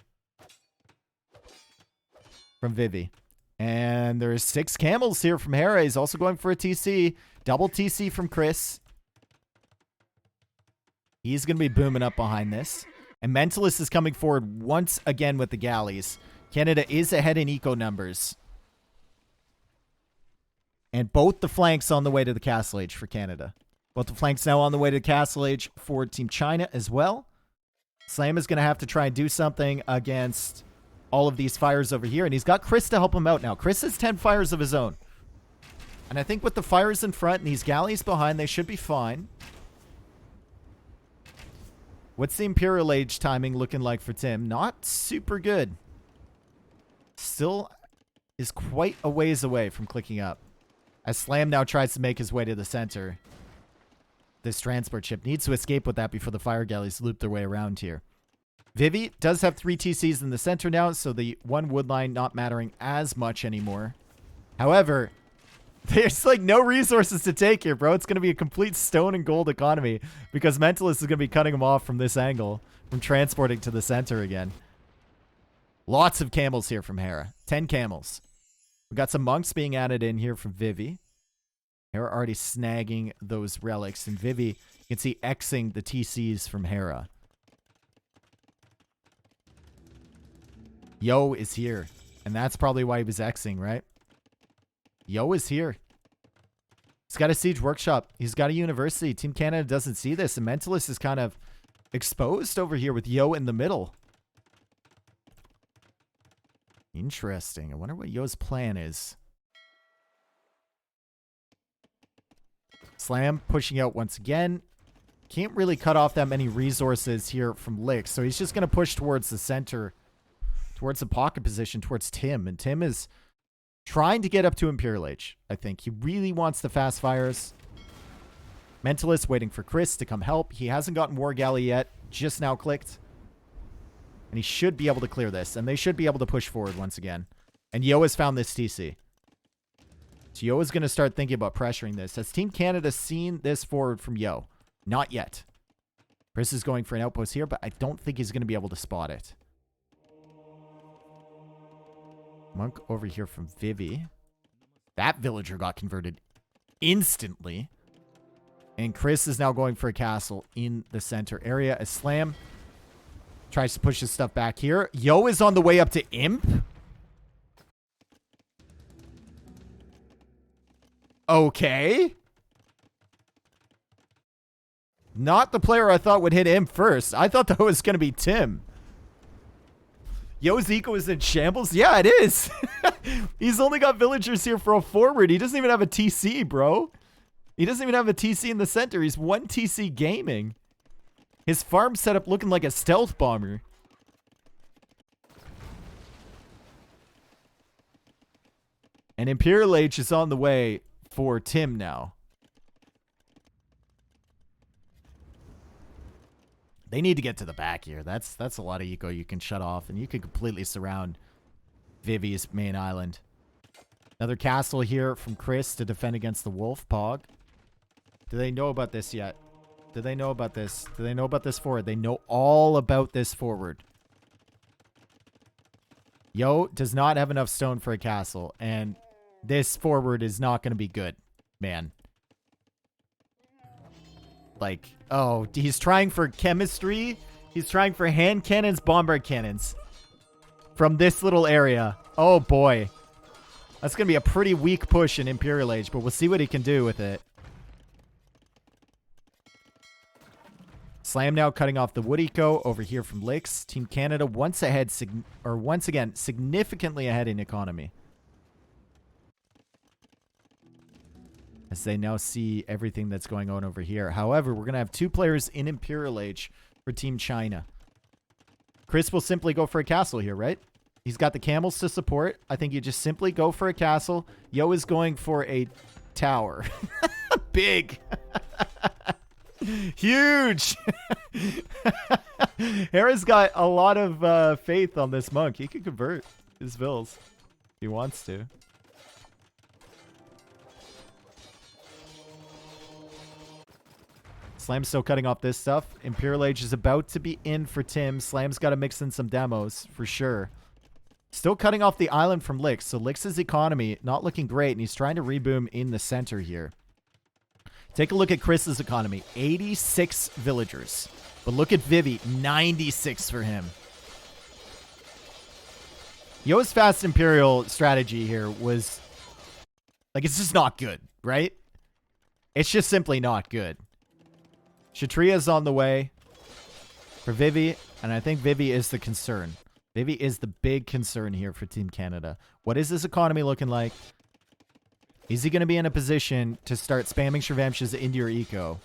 from Vivi. And there's 6 camels here from Hera. He's also going for a TC. Double TC from Chris. He's going to be booming up behind this. And Mentalist is coming forward once again with the galleys. Canada is ahead in eco numbers. And both the flanks on the way to the Castle Age for Canada. Both the flanks now on the way to Castle Age for Team China as well. Slam is going to have to try and do something against all of these fires over here. And he's got Chris to help him out now. Chris has 10 fires of his own. And I think with the fires in front and these galleys behind, they should be fine. What's the Imperial Age timing looking like for Tim? Not super good. Still is quite a ways away from clicking up. As Slam now tries to make his way to the center. This transport ship needs to escape with that before the fire galleys loop their way around here. Vivi does have 3 TCs in the center now, so the one wood line not mattering as much anymore. However, there's like no resources to take here, bro. It's going to be a complete stone and gold economy because Mentalist is going to be cutting them off from this angle, from transporting to the center again. Lots of camels here from Hera. 10 camels. We got some monks being added in here from Vivi. Hera already snagging those relics. And Vivi, you can see Xing the TCs from Hera. Yo is here. And that's probably why he was Xing, right? Yo is here. He's got a siege workshop. He's got a university. Team Canada doesn't see this. And Mentalist is kind of exposed over here with Yo in the middle. Interesting. I wonder what Yo's plan is. Slam pushing out once again. Can't really cut off that many resources here from Lick. So he's just going to push towards the center. Towards the pocket position. Towards Tim. And Tim is trying to get up to Imperial Age. I think he really wants the fast fires. Mentalist waiting for Chris to come help. He hasn't gotten War Galley yet. Just now clicked. And he should be able to clear this. And they should be able to push forward once again. And Yo has found this TC. So Yo is going to start thinking about pressuring this. Has Team Canada seen this forward from Yo? Not yet. Chris is going for an outpost here, but I don't think he's going to be able to spot it. Monk over here from Vivi. That villager got converted instantly. And Chris is now going for a castle in the center area. As Slam tries to push his stuff back here. Yo is on the way up to Imp. Okay. Not the player I thought would hit Imp first. I thought that was going to be Tim. Yo's eco is in shambles? Yeah, it is. He's only got villagers here for a forward. He doesn't even have a TC, bro. He doesn't even have a TC in the center. He's one TC gaming. His farm setup looking like a stealth bomber. And Imperial Age is on the way for Tim now. They need to get to the back here. That's a lot of eco you can shut off, and you can completely surround Vivi's main island. Another castle here from Chris to defend against the Wolf Pog. Do they know about this yet? Do they know about this? Do they know about this forward? They know all about this forward. Yo does not have enough stone for a castle, and this forward is not going to be good, man. Like, oh, he's trying for chemistry. He's trying for hand cannons, bombard cannons from this little area. Oh, boy. That's going to be a pretty weak push in Imperial Age, but we'll see what he can do with it. Slam now cutting off the wood eco over here from Licks. Team Canada once again significantly ahead in economy. As they now see everything that's going on over here. However, we're going to have two players in Imperial Age for Team China. Chris will simply go for a castle here, right? He's got the camels to support. I think you just simply go for a castle. Yo is going for a tower. Big. Huge. Hera's got a lot of faith on this monk. He could convert his vills if he wants to. Slam's still cutting off this stuff. Imperial Age is about to be in for Tim. Slam's got to mix in some demos for sure. Still cutting off the island from Lix. So Lix's economy not looking great, and he's trying to reboom in the center here. Take a look at Chris's economy. 86 villagers. But look at Vivi. 96 for him. Yo's fast Imperial strategy here was... like, it's just not good, right? It's just simply not good. Kshatriya's on the way for Vivi, and I think Vivi is the concern. Vivi is the big concern here for Team Canada. What is this economy looking like? Is he going to be in a position to start spamming Shrevamsh's into your eco?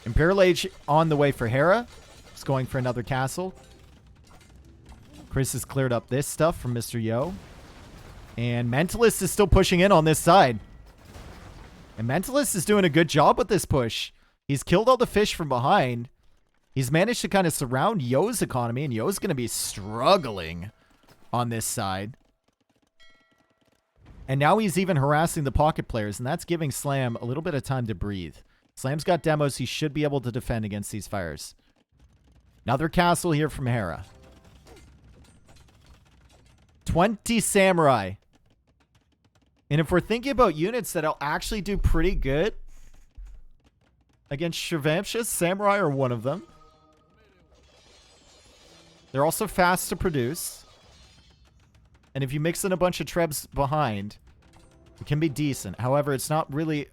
Imperial Age on the way for Hera. He's going for another castle. Chris has cleared up this stuff from Mr. Yo. And Mentalist is still pushing in on this side. And Mentalist is doing a good job with this push. He's killed all the fish from behind. He's managed to kind of surround Yo's economy, and Yo's going to be struggling on this side. And now he's even harassing the pocket players, and that's giving Slam a little bit of time to breathe. Slam's got demos. He should be able to defend against these fires. Another castle here from Hera. 20 samurai. And if we're thinking about units that'll actually do pretty good against Shrevamsha, samurai are one of them. They're also fast to produce. And if you mix in a bunch of trebs behind, it can be decent. However, it's not really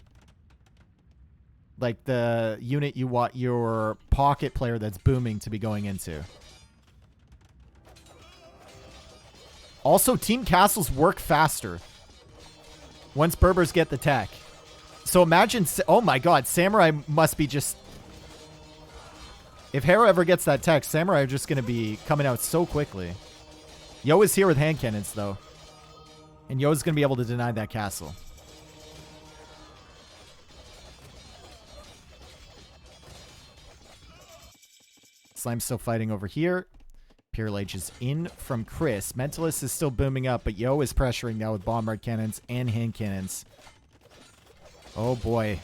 like the unit you want your pocket player that's booming to be going into. Also, team castles work faster once Berbers get the tech. So imagine, oh my god, Samurai must be just... if Hera ever gets that tech, Samurai are just going to be coming out so quickly. Yo is here with hand cannons, though. And Yo is going to be able to deny that castle. Slime's still fighting over here. Imperial Age is in from Chris. Mentalist is still booming up, but Yo is pressuring now with bombard cannons and hand cannons. Oh boy.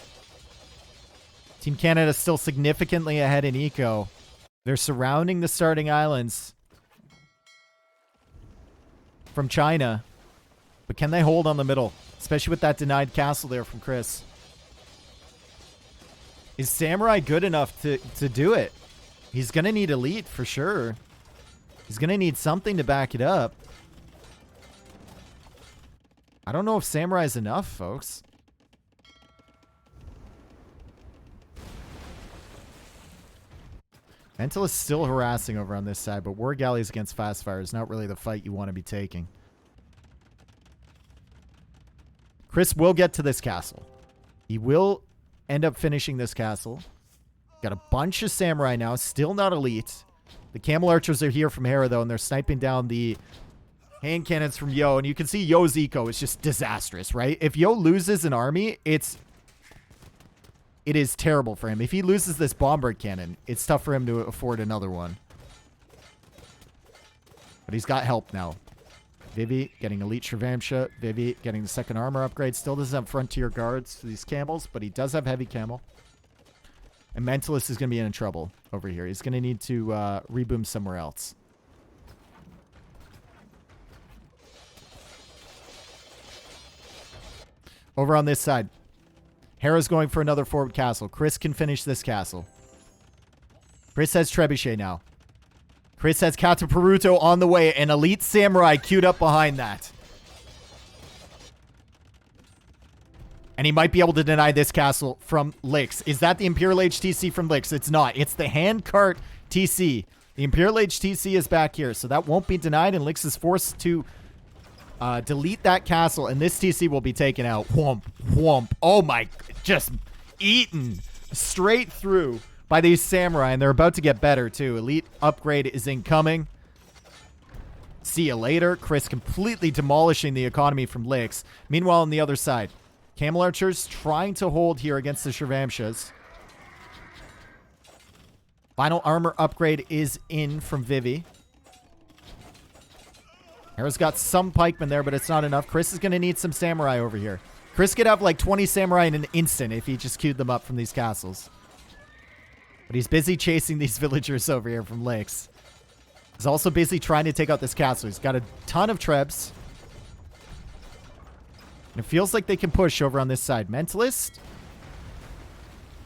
Team Canada still significantly ahead in eco. They're surrounding the starting islands. from China. But can they hold on the middle? Especially with that denied castle there from Chris. Is Samurai good enough to do it? He's going to need elite for sure. He's going to need something to back it up. I don't know if Samurai is enough, folks. Mental is still harassing over on this side, but War Galleys against Fastfire is not really the fight you want to be taking. Chris will get to this castle. He will end up finishing this castle. Got a bunch of Samurai now, still not elite. The Camel Archers are here from Hera, though, and they're sniping down the hand cannons from Yo. And you can see Yo's eco is just disastrous, right? If Yo loses an army, it is terrible for him. If he loses this bombard cannon, it's tough for him to afford another one. But he's got help now. Vivi getting elite Shravamsha. Vivi getting the second armor upgrade. Still doesn't have frontier guards for these camels, but he does have heavy camel. And Mentalist is going to be in trouble over here. He's going to need to reboom somewhere else. Over on this side, Hera's going for another forward castle. Chris can finish this castle. Chris has Trebuchet now. Chris has Kataparuto on the way, and Elite Samurai queued up behind that. And he might be able to deny this castle from Lix. Is that the Imperial Age TC from Lix? It's not. It's the handcart TC. The Imperial Age TC is back here, so that won't be denied, and Lix is forced to delete that castle, and this TC will be taken out. Whomp, whomp. Oh my, just eaten straight through by these Samurai, and they're about to get better, too. Elite upgrade is incoming. See you later. Chris completely demolishing the economy from Lix. Meanwhile, on the other side, Camel Archers trying to hold here against the Shravamshas. Final armor upgrade is in from Vivi. Hera's got some pikemen there, but it's not enough. Chris is going to need some Samurai over here. Chris could have like 20 Samurai in an instant if he just queued them up from these castles. But he's busy chasing these villagers over here from Lix. He's also busy trying to take out this castle. He's got a ton of Trebs. And it feels like they can push over on this side. Mentalist.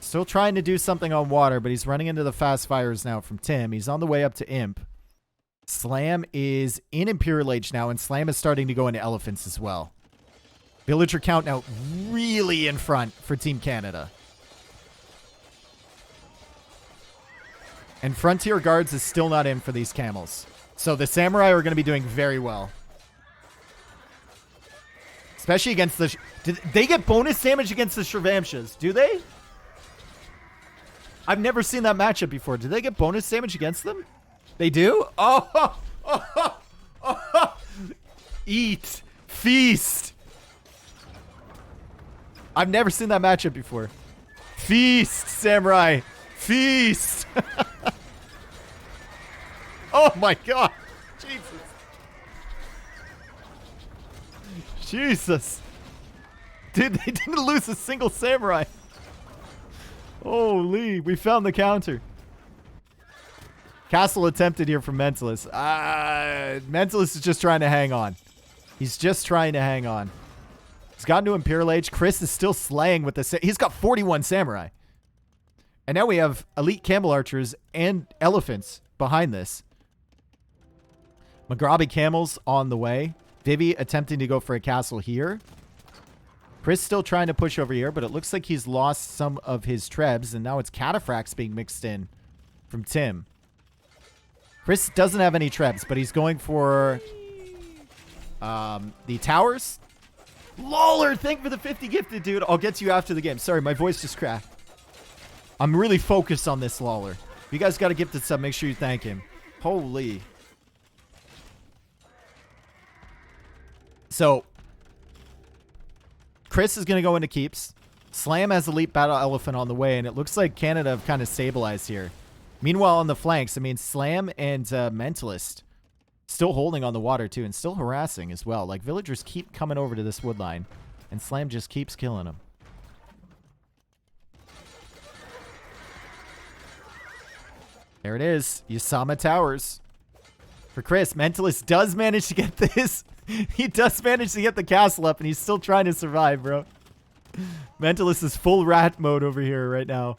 Still trying to do something on water, but he's running into the fast fires now from Tim. He's on the way up to Imp. Slam is in Imperial Age now, and Slam is starting to go into elephants as well. Villager count now really in front for Team Canada. And Frontier Guards is still not in for these camels. So the Samurai are going to be doing very well. Especially against the... Did they get bonus damage against the Shravamshas? Do they? I've never seen that matchup before. Do they get bonus damage against them? They do? Oh! Eat. Feast. I've never seen that matchup before. Feast, Samurai. Feast. Oh my god. Jesus. Dude, they didn't lose a single Samurai. Holy, we found the counter. Castle attempted here from Mentalist. Mentalist is just trying to hang on. He's just trying to hang on. He's gotten to Imperial Age. Chris is still slaying with the... He's got 41 Samurai. And now we have Elite Camel Archers and Elephants behind this. Mugrabi Camels on the way. Vivi attempting to go for a castle here. Chris still trying to push over here, but it looks like he's lost some of his Trebs, and now it's Cataphracts being mixed in from Tim. Chris doesn't have any Trebs, but he's going for the towers. Lawler, thank you for the 50 gifted, dude. I'll get to you after the game. Sorry, my voice just cracked. I'm really focused on this Lawler. If you guys got a gifted sub, make sure you thank him. Holy. So, Chris is going to go into keeps. Slam has Elite Battle Elephant on the way, and it looks like Canada have kind of stabilized here. Meanwhile, on the flanks, I mean, Slam and Mentalist still holding on the water, too, and still harassing as well. Like, villagers keep coming over to this wood line, and Slam just keeps killing them. There it is. Yasama Towers. For Chris, Mentalist does manage to get this. He does manage to get the castle up, and he's still trying to survive, bro. Mentalist is full rat mode over here right now.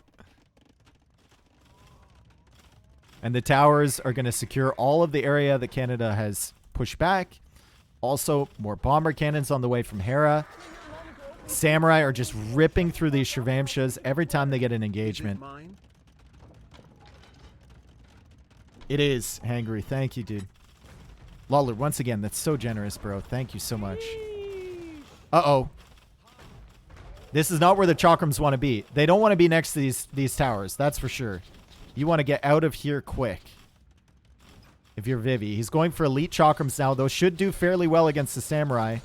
And the towers are going to secure all of the area that Canada has pushed back. Also, more bomber cannons on the way from Hera. Samurai are just ripping through these Shirvamshas every time they get an engagement. It is, Hangry. Thank you, dude. Lawler, once again, that's so generous, bro. Thank you so much. Uh-oh. This is not where the Chakrams want to be. They don't want to be next to these towers. That's for sure. You want to get out of here quick. If you're Vivi. He's going for elite Chakrams now. Those should do fairly well against the Samurai.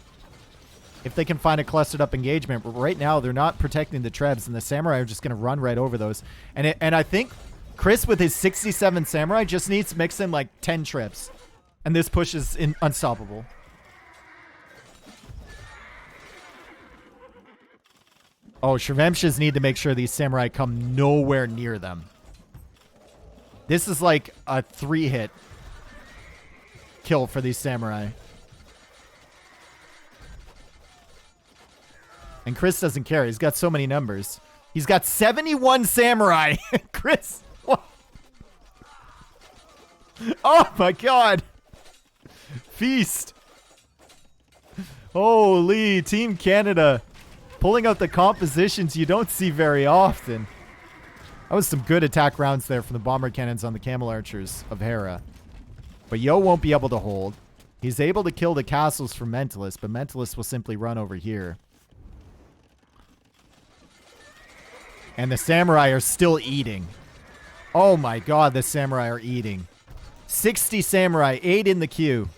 If they can find a clustered up engagement. But right now, they're not protecting the Trebs. And the Samurai are just going to run right over those. And I think Chris, with his 67 Samurai, just needs to mix in like 10 Trebs. And this push is unstoppable. Oh, Shirvamshas need to make sure these Samurai come nowhere near them. This is like a 3-hit kill for these Samurai. And Chris doesn't care. He's got so many numbers. He's got 71 Samurai. Chris, what? Oh my god. Feast. Holy, Team Canada. Pulling out the compositions you don't see very often. That was some good attack rounds there from the bomber cannons on the camel archers of Hera. But Yo won't be able to hold. He's able to kill the castles from Mentalist, but Mentalist will simply run over here. And the Samurai are still eating. Oh my god, the Samurai are eating. 60 Samurai, 8 in the queue.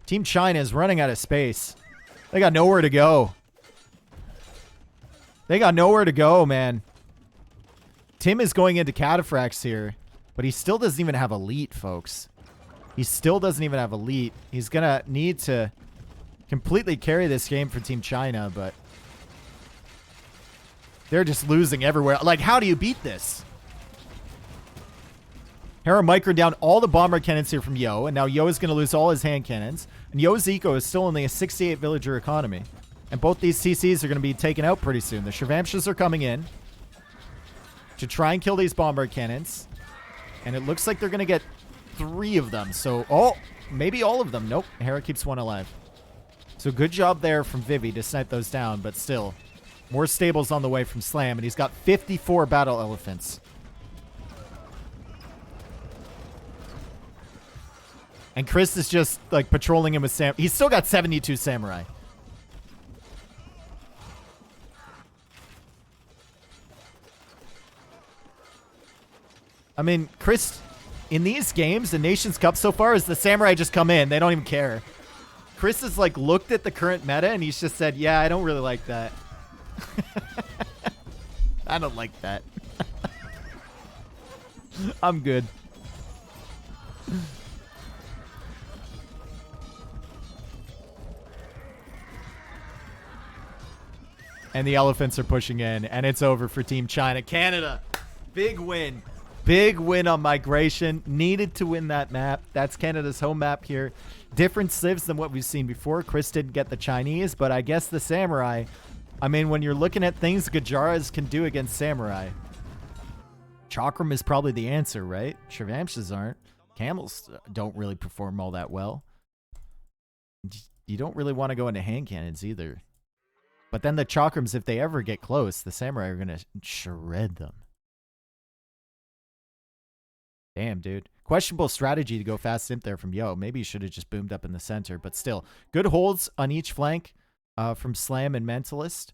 Team China is running out of space. They got nowhere to go. They got nowhere to go, man. Tim is going into Cataphracts here, but he still doesn't even have elite, folks. He still doesn't even have elite. He's going to need to completely carry this game for Team China, but they're just losing everywhere. Like, how do you beat this? Hera microed down all the bomber cannons here from Yo, and now Yo is going to lose all his hand cannons. And Yo's eco is still only a 68 villager economy. And both these CCs are going to be taken out pretty soon. The Shirvamshas are coming in to try and kill these bomber cannons. And it looks like they're going to get 3 of them. So, oh, maybe all of them. Nope, Hera keeps 1 alive. So good job there from Vivi to snipe those down, but still. More stables on the way from Slam, and he's got 54 battle elephants. And Chris is just, like, patrolling him with Sam. He's still got 72 Samurai. I mean, Chris, in these games, the Nations Cup so far, is the Samurai just come in. They don't even care. Chris has, like, looked at the current meta, and he's just said, yeah, I don't really like that. I don't like that. I'm good. And the elephants are pushing in, and it's over for Team China. Canada, big win. Big win on migration. Needed to win that map. That's Canada's home map here. Different civs than what we've seen before. Chris didn't get the Chinese, but I guess the Samurai. I mean, when you're looking at things Gujaras can do against Samurai, Chakram is probably the answer, right? Shirvamshas aren't. Camels don't really perform all that well. You don't really want to go into hand cannons either. But then the Chakrams, if they ever get close, the Samurai are going to shred them. Damn, dude. Questionable strategy to go fast imp there from Yo. Maybe you should have just boomed up in the center. But still, good holds on each flank from Slam and Mentalist.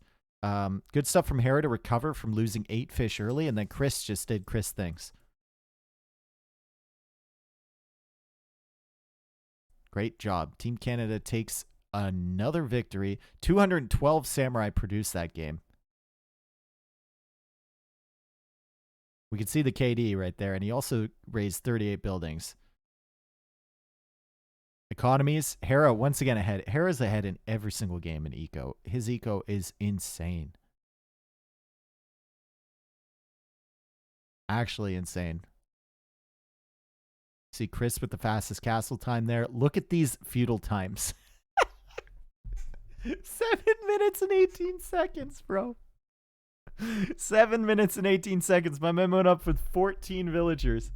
Good stuff from Hera to recover from losing 8 fish early. And then Chris just did Chris things. Great job. Team Canada takes another victory. 212 Samurai produced that game. We can see the KD right there, and he also raised 38 buildings. Economies, Hera once again ahead. Hera's ahead in every single game in eco. His eco is insane. Actually insane. See Chris with the fastest castle time there. Look at these feudal times. 7 minutes and 18 seconds, bro. 7 minutes and 18 seconds. My man went up with 14 villagers.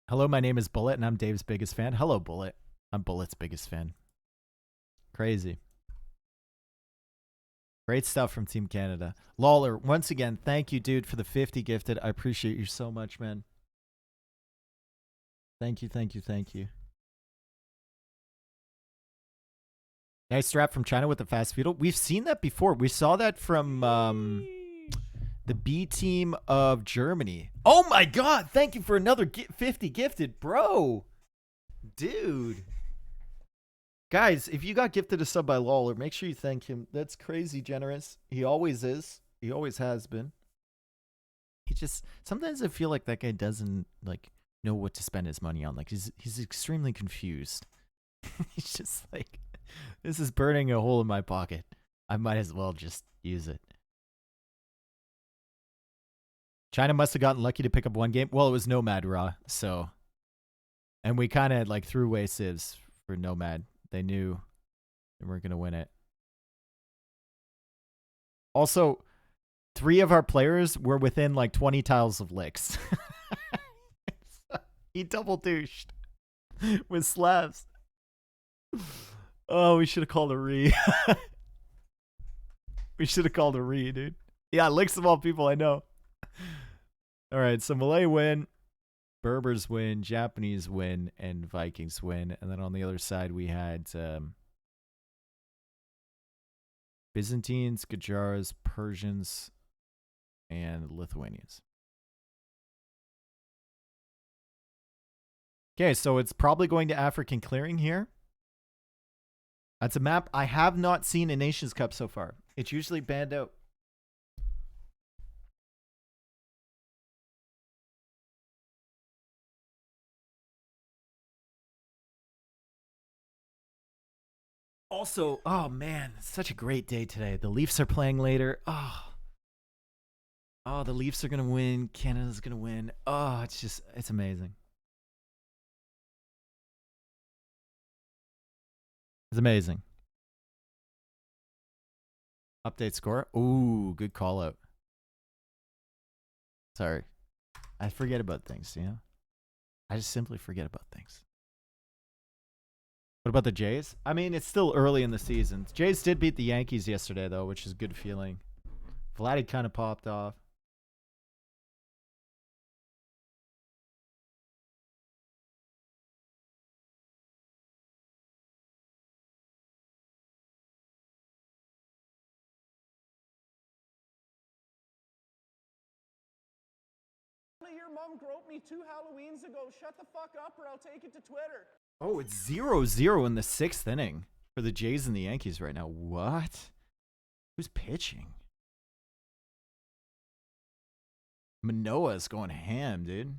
Hello, my name is Bullet, and I'm Dave's biggest fan. Hello, Bullet. I'm Bullet's biggest fan. Crazy. Great stuff from Team Canada. Lawler, once again, thank you, dude, for the 50 gifted. I appreciate you so much, man. Thank you, thank you, thank you. Nice strap from China with the fast feudal. We've seen that before. We saw that from the B team of Germany. Oh my god, thank you for another 50 gifted, bro. Dude. Guys, if you got gifted a sub by Lawler, make sure you thank him. That's crazy generous. He always is. He always has been. He just, sometimes I feel like that guy doesn't like know what to spend his money on. Like he's extremely confused. He's just like, this is burning a hole in my pocket. I might as well just use it. China must have gotten lucky to pick up one game. Well, it was Nomad Raw, so. And we kind of like threw away civs for Nomad. They knew they weren't going to win it. Also, 3 of our players were within like 20 tiles of licks. He double douched with slabs. Oh, we should have called a re. We should have called a re, dude. Yeah, licks of all people I know. All right, so Malay win, Berbers win, Japanese win, and Vikings win. And then on the other side, we had Byzantines, Gajars, Persians, and Lithuanians. Okay, so it's probably going to African clearing here. That's a map I have not seen in Nations Cup so far. It's usually banned out. Also, oh man, it's such a great day today. The Leafs are playing later. Oh, the Leafs are going to win. Canada's going to win. Oh, it's amazing. It's amazing. Update score. Ooh, good call out. Sorry. I forget about things, you know? I just simply forget about things. What about the Jays? I mean, it's still early in the season. Jays did beat the Yankees yesterday, though, which is a good feeling. Vladdy kind of popped off. Your mom groped me 2 Halloweens ago. Shut the fuck up or I'll take it to Twitter. Oh, it's 0-0 in the 6th inning for the Jays and the Yankees right now. What? Who's pitching? Manoah's going ham, dude.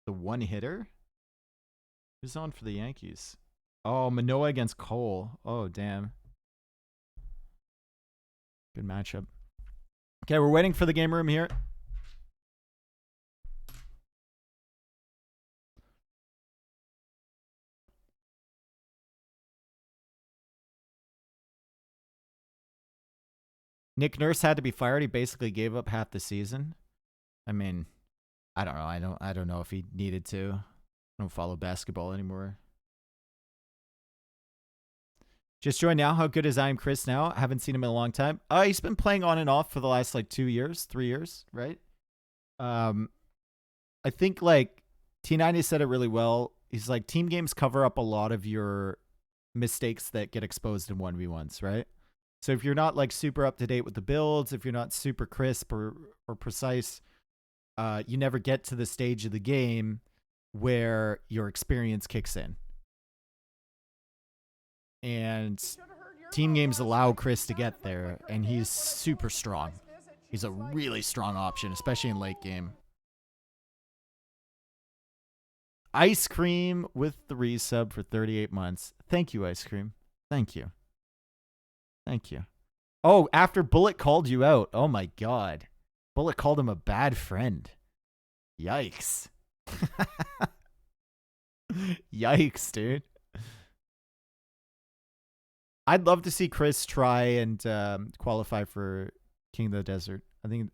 The one hitter? Who's on for the Yankees? Oh, Manoah against Cole. Oh, damn. Good matchup. Okay, we're waiting for the game room here. Nick Nurse had to be fired. He basically gave up half the season. I mean, I don't know. I don't know if he needed to. I don't follow basketball anymore. Just joined now. How good is I Am Chris now? I haven't seen him in a long time. He's been playing on and off for the last like 2 years, 3 years, right? I think like T90 said it really well. He's like, team games cover up a lot of your mistakes that get exposed in 1v1s, right? So if you're not like super up to date with the builds, if you're not super crisp or precise, you never get to the stage of the game where your experience kicks in. And team games allow Chris to get there, and he's super strong. He's a really strong option, especially in late game. Ice Cream with the resub for 38 months. Thank you, Ice Cream. Thank you. Thank you. Oh, after Bullet called you out. Oh my god. Bullet called him a bad friend. Yikes. Yikes, dude. I'd love to see Chris try and qualify for King of the Desert.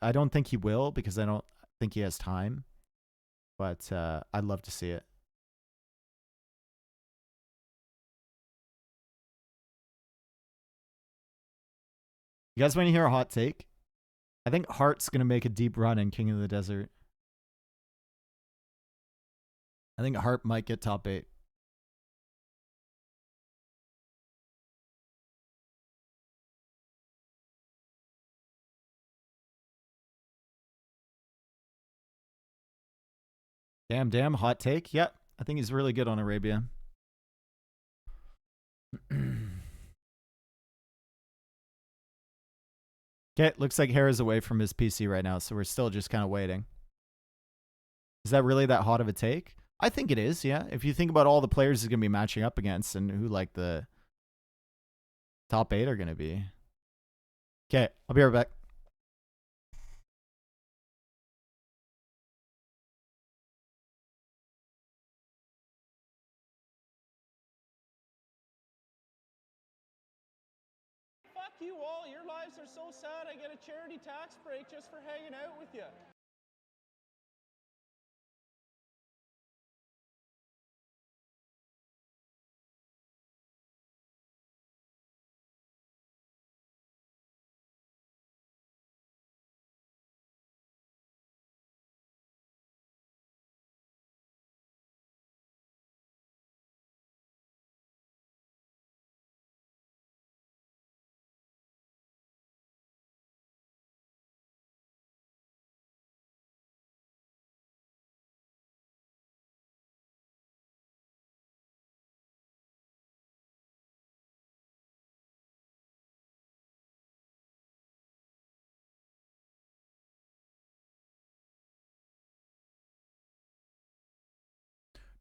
I don't think he will because I don't think he has time. But I'd love to see it. You guys want to hear a hot take? I think Hart's going to make a deep run in King of the Desert. I think Hart might get top 8. Damn, hot take. Yep, I think he's really good on Arabia. Okay, looks like Hera's away from his PC right now, so we're still just kind of waiting. Is that really that hot of a take? I think it is, yeah. If you think about all the players he's going to be matching up against and who like the top 8 are going to be. Okay, I'll be right back. Fuck you all. Your lives are so sad. I get a charity tax break just for hanging out with you.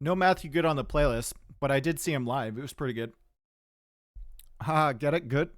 No Matthew Good on the playlist, but I did see him live. It was pretty good. Haha, get it? Good.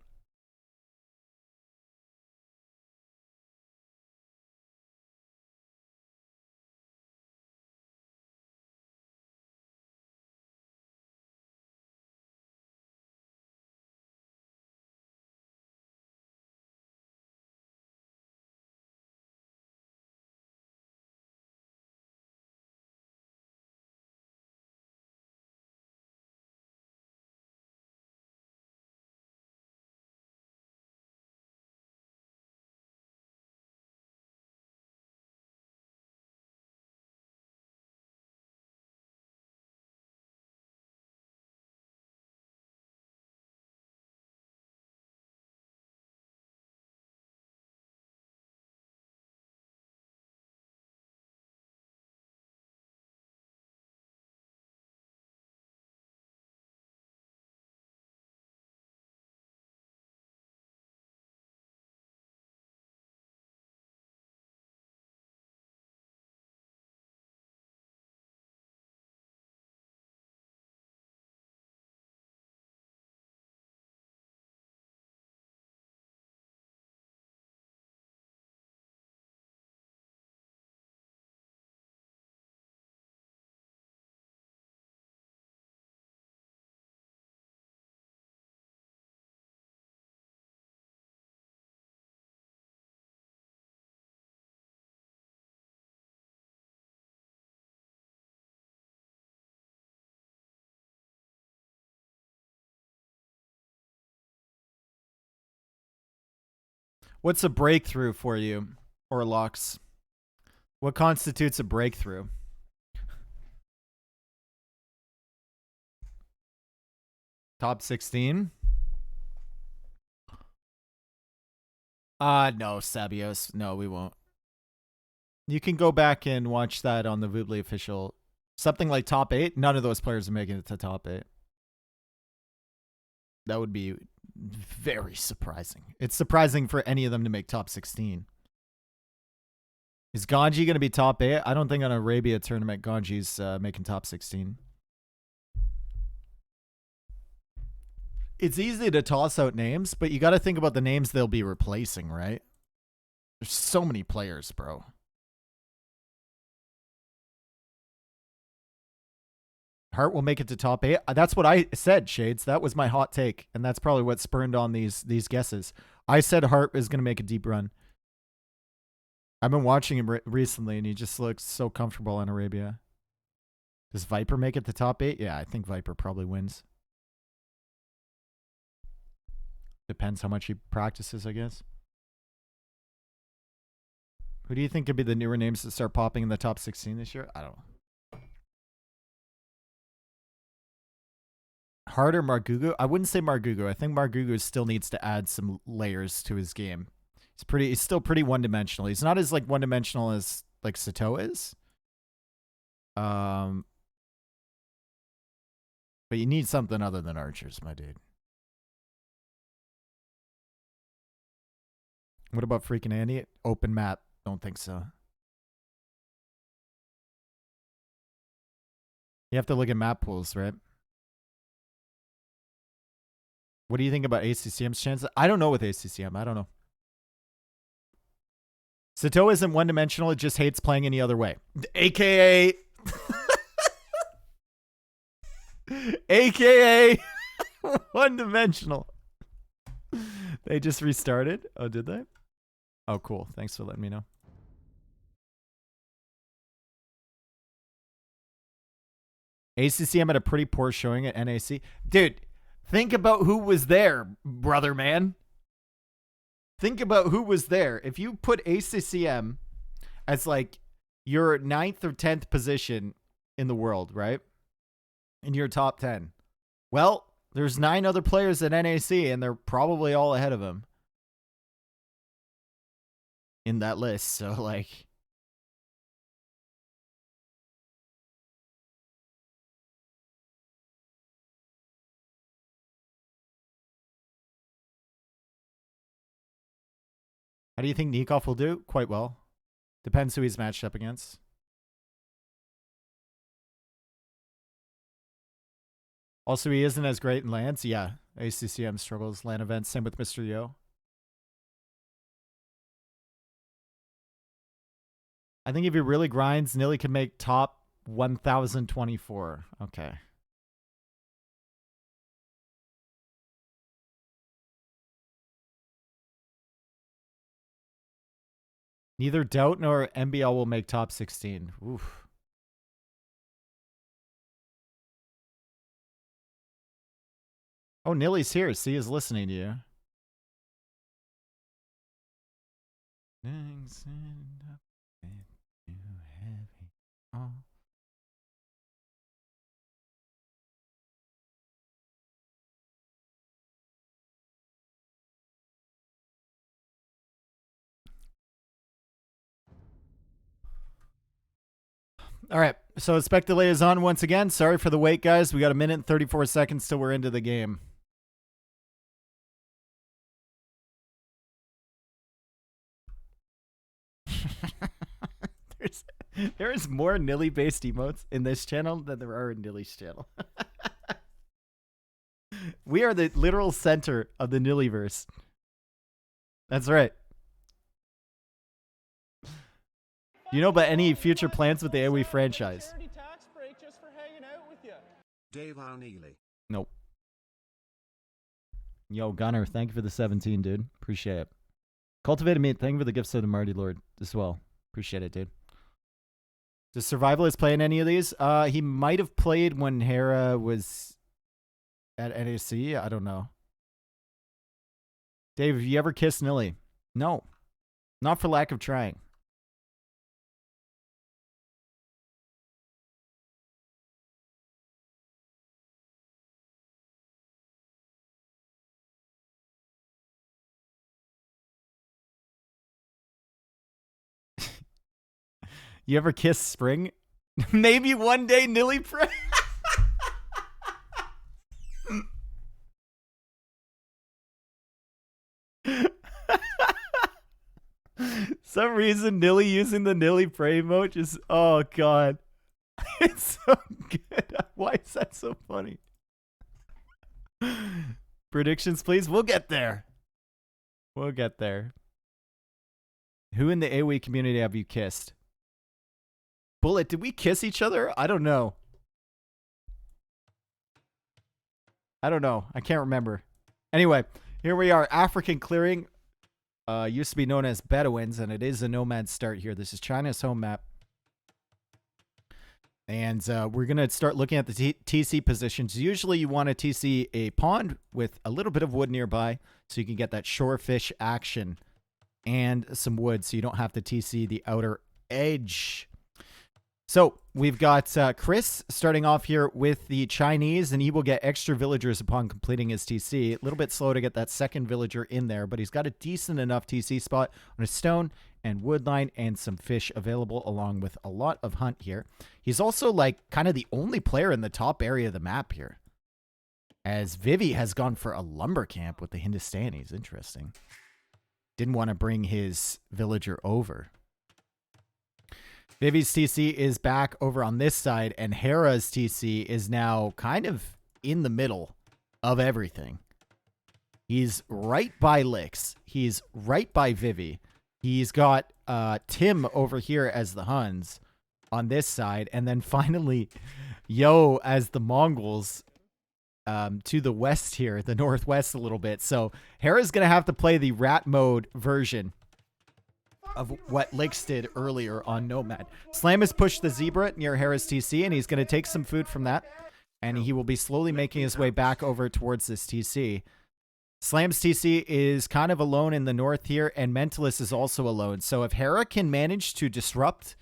What's a breakthrough for you, Orlox? What constitutes a breakthrough? Top 16? No, Sabios. No, we won't. You can go back and watch that on the Voobly official. Something like top 8? None of those players are making it to top 8. That would be very surprising. It's surprising for any of them to make top 16. Is Ganji going to be top 8? I don't think on Arabia tournament Ganji's making top 16. It's easy to toss out names, but you got to think about the names they'll be replacing, right? There's so many players, bro. Hart will make it to top 8. That's what I said, Shades. That was my hot take, and that's probably what spurned on these guesses. I said Hart is going to make a deep run. I've been watching him recently, and he just looks so comfortable in Arabia. Does Viper make it to top 8? Yeah, I think Viper probably wins. Depends how much he practices, I guess. Who do you think could be the newer names that start popping in the top 16 this year? I don't know. Hart or Margugu? I wouldn't say Margugu. I think Margugu still needs to add some layers to his game. He's still pretty one-dimensional. He's not as like one-dimensional as like Sato is. But you need something other than archers, my dude. What about freaking Andy? Open map. Don't think so. You have to look at map pools, right? What do you think about ACCM's chances? I don't know with ACCM. I don't know. Sato isn't one-dimensional. It just hates playing any other way. AKA... AKA... one-dimensional. They just restarted? Oh, did they? Oh, cool. Thanks for letting me know. ACCM had a pretty poor showing at NAC. Dude... Think about who was there, brother man. Think about who was there. If you put ACCM as like your 9th or 10th position in the world, right? In your top 10. Well, there's 9 other players at NAC and they're probably all ahead of him in that list. So like... How do you think Nikov will do? Quite well. Depends who he's matched up against. Also, he isn't as great in lands. Yeah, ACCM struggles. LAN events. Same with Mr. Yo. I think if he really grinds, Nilly can make top 1024. Okay. Neither Doubt nor MBL will make top 16. Oof. Oh, Nilly's here. See, he's listening to you. All right, so Spectolay is on once again. Sorry for the wait, guys. We got 1 minute and 34 seconds till we're into the game. There is more Nilly-based emotes in this channel than there are in Nilly's channel. We are the literal center of the Nillyverse. That's right. Do you know about any future plans with the AoE franchise? Dave O'Neely. Nope. Yo, Gunner, thank you for the 17, dude. Appreciate it. Cultivated Meat, thank you for the gifts of the Marty Lord as well. Appreciate it, dude. Does Survivalist play in any of these? He might have played when Hera was at NAC. I don't know. Dave, have you ever kissed Nilly? No. Not for lack of trying. You ever kiss Spring? Maybe one day, Nilly pray. Some reason Nilly using the Nilly pray emote just, oh god. It's so good. Why is that so funny? Predictions, please. We'll get there. We'll get there. Who in the AoE community have you kissed? Bullet, did we kiss each other? I don't know. I can't remember. Anyway, here we are. African clearing. Used to be known as Bedouins, and it is a nomad start here. This is China's home map. And we're going to start looking at the TC positions. Usually you want to TC a pond with a little bit of wood nearby so you can get that shorefish action and some wood so you don't have to TC the outer edge. So we've got Chris starting off here with the Chinese, and he will get extra villagers upon completing his TC. A little bit slow to get that second villager in there, but he's got a decent enough TC spot on a stone and wood line and some fish available along with a lot of hunt here. He's also like kind of the only player in the top area of the map here, as Vivi has gone for a lumber camp with the Hindustanis. Interesting. Didn't want to bring his villager over. Vivi's TC is back over on this side, and Hera's TC is now kind of in the middle of everything. He's right by Lix. He's right by Vivi. He's got Tim over here as the Huns on this side, and then finally Yo as the Mongols to the west here, the northwest a little bit. So Hera's going to have to play the rat mode version of what Lix did earlier on Nomad. Slam has pushed the zebra near Hera's TC, and he's going to take some food from that, and he will be slowly making his way back over towards this TC. Slam's TC is kind of alone in the north here, and Mentalist is also alone. So if Hera can manage to disrupt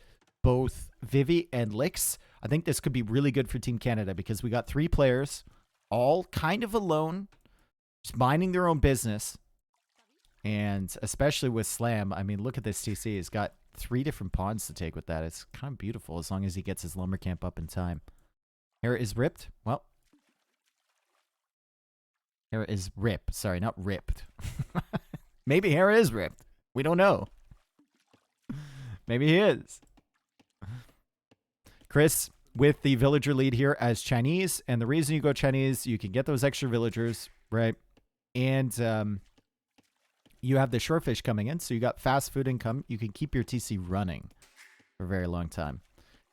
both Vivi and Lix, I think this could be really good for Team Canada, because we got 3 players all kind of alone, just minding their own business. And especially with Slam, I mean, look at this TC. He's got 3 different pawns to take with that. It's kind of beautiful as long as he gets his lumber camp up in time. Hera is ripped. Well, Hera is ripped. Sorry, not ripped. Maybe Hera is ripped. We don't know. Maybe he is. Chris with the villager lead here as Chinese. And the reason you go Chinese, you can get those extra villagers, right? And you have the shorefish coming in, so you got fast food income. You can keep your TC running for a very long time.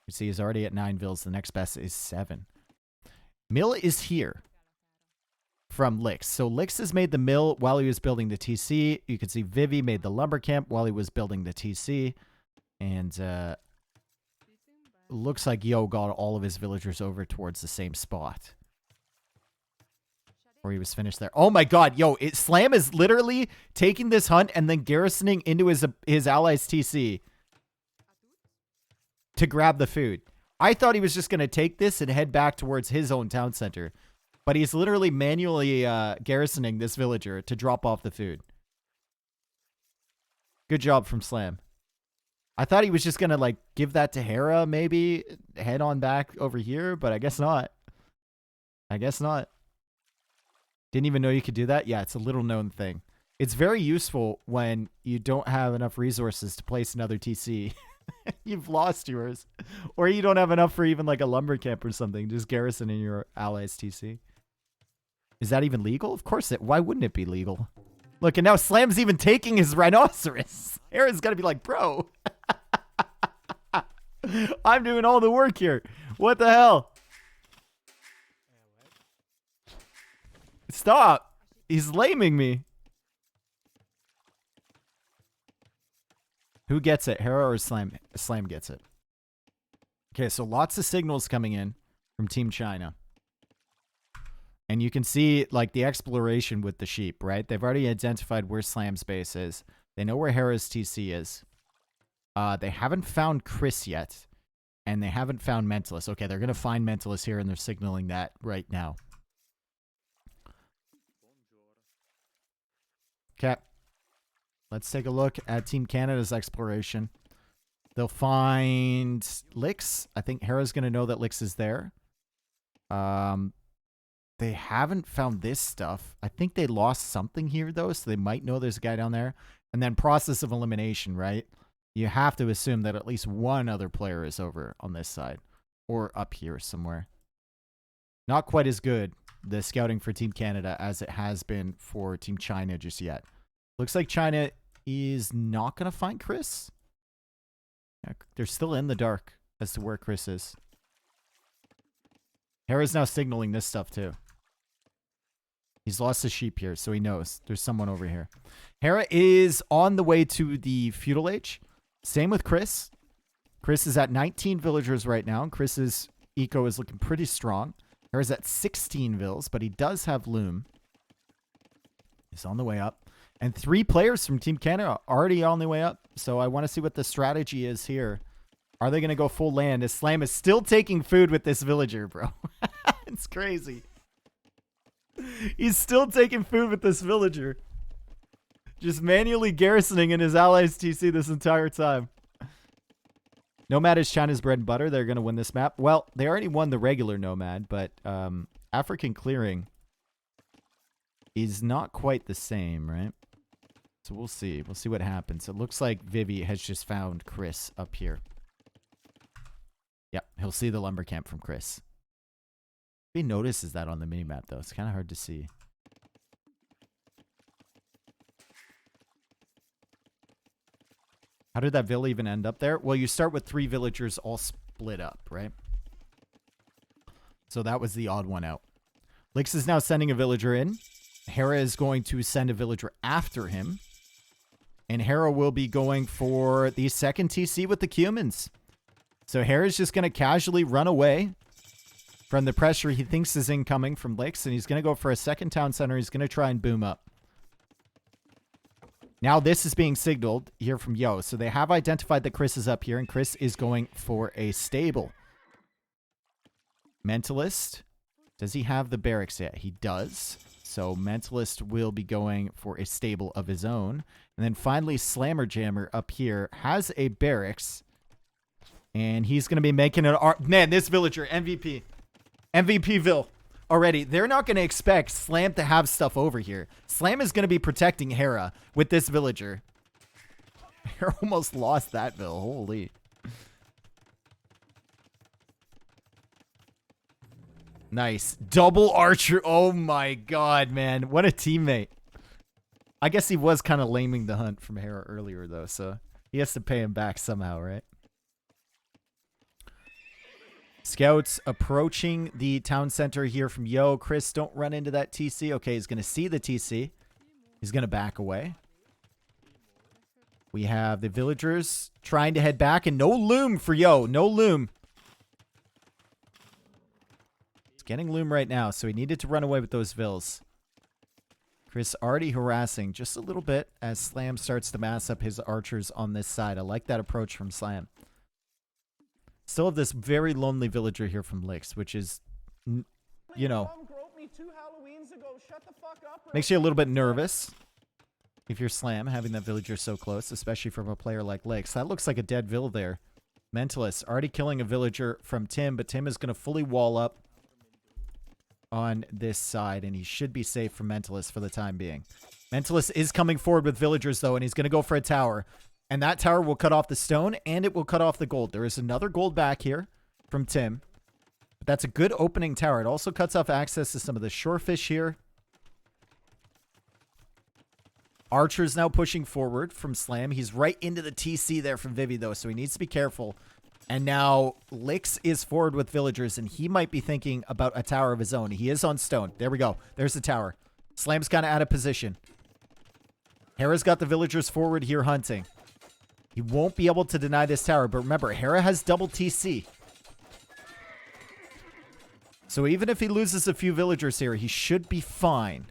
You see he's already at 9 vills. The next best is 7. Mill is here from Lix. So Lix has made the mill while he was building the TC. You can see Vivi made the lumber camp while he was building the TC. And looks like Yo got all of his villagers over towards the same spot, where he was finished there. Oh my god, Yo, Slam is literally taking this hunt and then garrisoning into his allies' TC to grab the food. I thought he was just going to take this and head back towards his own town center, but he's literally manually garrisoning this villager to drop off the food. Good job from Slam. I thought he was just going to like give that to Hera, maybe head on back over here, but I guess not. I guess not. Didn't even know you could do that? Yeah, it's a little known thing. It's very useful when you don't have enough resources to place another TC. You've lost yours. Or you don't have enough for even like a lumber camp or something. Just garrison in your allies' TC. Is that even legal? Of course it. Why wouldn't it be legal? Look, and now Slam's even taking his rhinoceros. Aaron's got to be like, bro. I'm doing all the work here. What the hell? Stop. He's laming me. Who gets it? Hera or Slam? Slam gets it. Okay, so lots of signals coming in from Team China. And you can see like the exploration with the sheep, right? They've already identified where Slam's base is. They know where Hera's TC is. They haven't found Chris yet. And they haven't found Mentalist. Okay, they're going to find Mentalist here, and they're signaling that right now. Okay. Let's take a look at Team Canada's exploration. They'll find Lix. I think Hera's going to know that Lix is there. They haven't found this stuff. I think they lost something here, though, so they might know there's a guy down there. And then process of elimination, right? You have to assume that at least one other player is over on this side. Or up here somewhere. Not quite as good, the scouting for Team Canada, as it has been for Team China just yet. Looks like China is not going to find Chris. Yeah, they're still in the dark as to where Chris is. Hera's now signaling this stuff too. He's lost his sheep here, so he knows there's someone over here. Hera is on the way to the feudal age. Same with Chris. Chris is at 19 villagers right now. Chris's eco is looking pretty strong. Hera's at 16 vills, but he does have loom. He's on the way up. And 3 players from Team Canada are already on the way up. So I want to see what the strategy is here. Are they going to go full land? As Slam is still taking food with this villager, bro. It's crazy. He's still taking food with this villager. Just manually garrisoning in his allies TC this entire time. Nomad is China's bread and butter. They're going to win this map. Well, they already won the regular Nomad, but African clearing is not quite the same, right? So we'll see. We'll see what happens. It looks like Vivi has just found Chris up here. Yep, he'll see the lumber camp from Chris. He notices that on the minimap, though. It's kind of hard to see. How did that villa even end up there? Well, you start with 3 villagers all split up, right? So that was the odd one out. Lix is now sending a villager in. Hera is going to send a villager after him. And Hera will be going for the second TC with the Cumans. So Hera's just going to casually run away from the pressure he thinks is incoming from Lix. And he's going to go for a second town center. He's going to try and boom up. Now this is being signaled here from Yo. So they have identified that Chris is up here. And Chris is going for a stable. Mentalist. Does he have the barracks yet? He does. So Mentalist will be going for a stable of his own. And then finally Slammer Jammer up here has a barracks. And he's going to be making an... Man, this villager, MVP. MVPville already. They're not going to expect Slam to have stuff over here. Slam is going to be protecting Hera with this villager. Hera almost lost that ville. Holy. Nice. Double archer. Oh my god, man. What a teammate. I guess he was kind of laming the hunt from Hera earlier, though, so he has to pay him back somehow, right? Scouts approaching the town center here from Yo. Chris, don't run into that TC. Okay, he's going to see the TC. He's going to back away. We have the villagers trying to head back, and no loom for Yo. No loom. He's getting loom right now, so he needed to run away with those vills. Chris already harassing just a little bit as Slam starts to mass up his archers on this side. I like that approach from Slam. Still have this very lonely villager here from Lix, which is, you know, makes you a little bit nervous if you're Slam, having that villager so close, especially from a player like Lix. That looks like a dead vill there. Mentalist already killing a villager from Tim, but Tim is going to fully wall up on this side, and he should be safe from Mentalist for the time being. Mentalist is coming forward with villagers, though, and he's going to go for a tower. And that tower will cut off the stone, and it will cut off the gold. There is another gold back here from Tim. But that's a good opening tower. It also cuts off access to some of the shorefish here. Archer's now pushing forward from Slam. He's right into the TC there from Vivi, though, so he needs to be careful. And now Lix is forward with villagers, and he might be thinking about a tower of his own. He is on stone. There we go. There's the tower. Slam's kind of out of position. Hera's got the villagers forward here hunting. He won't be able to deny this tower, but remember, Hera has double TC. So even if he loses a few villagers here, he should be fine.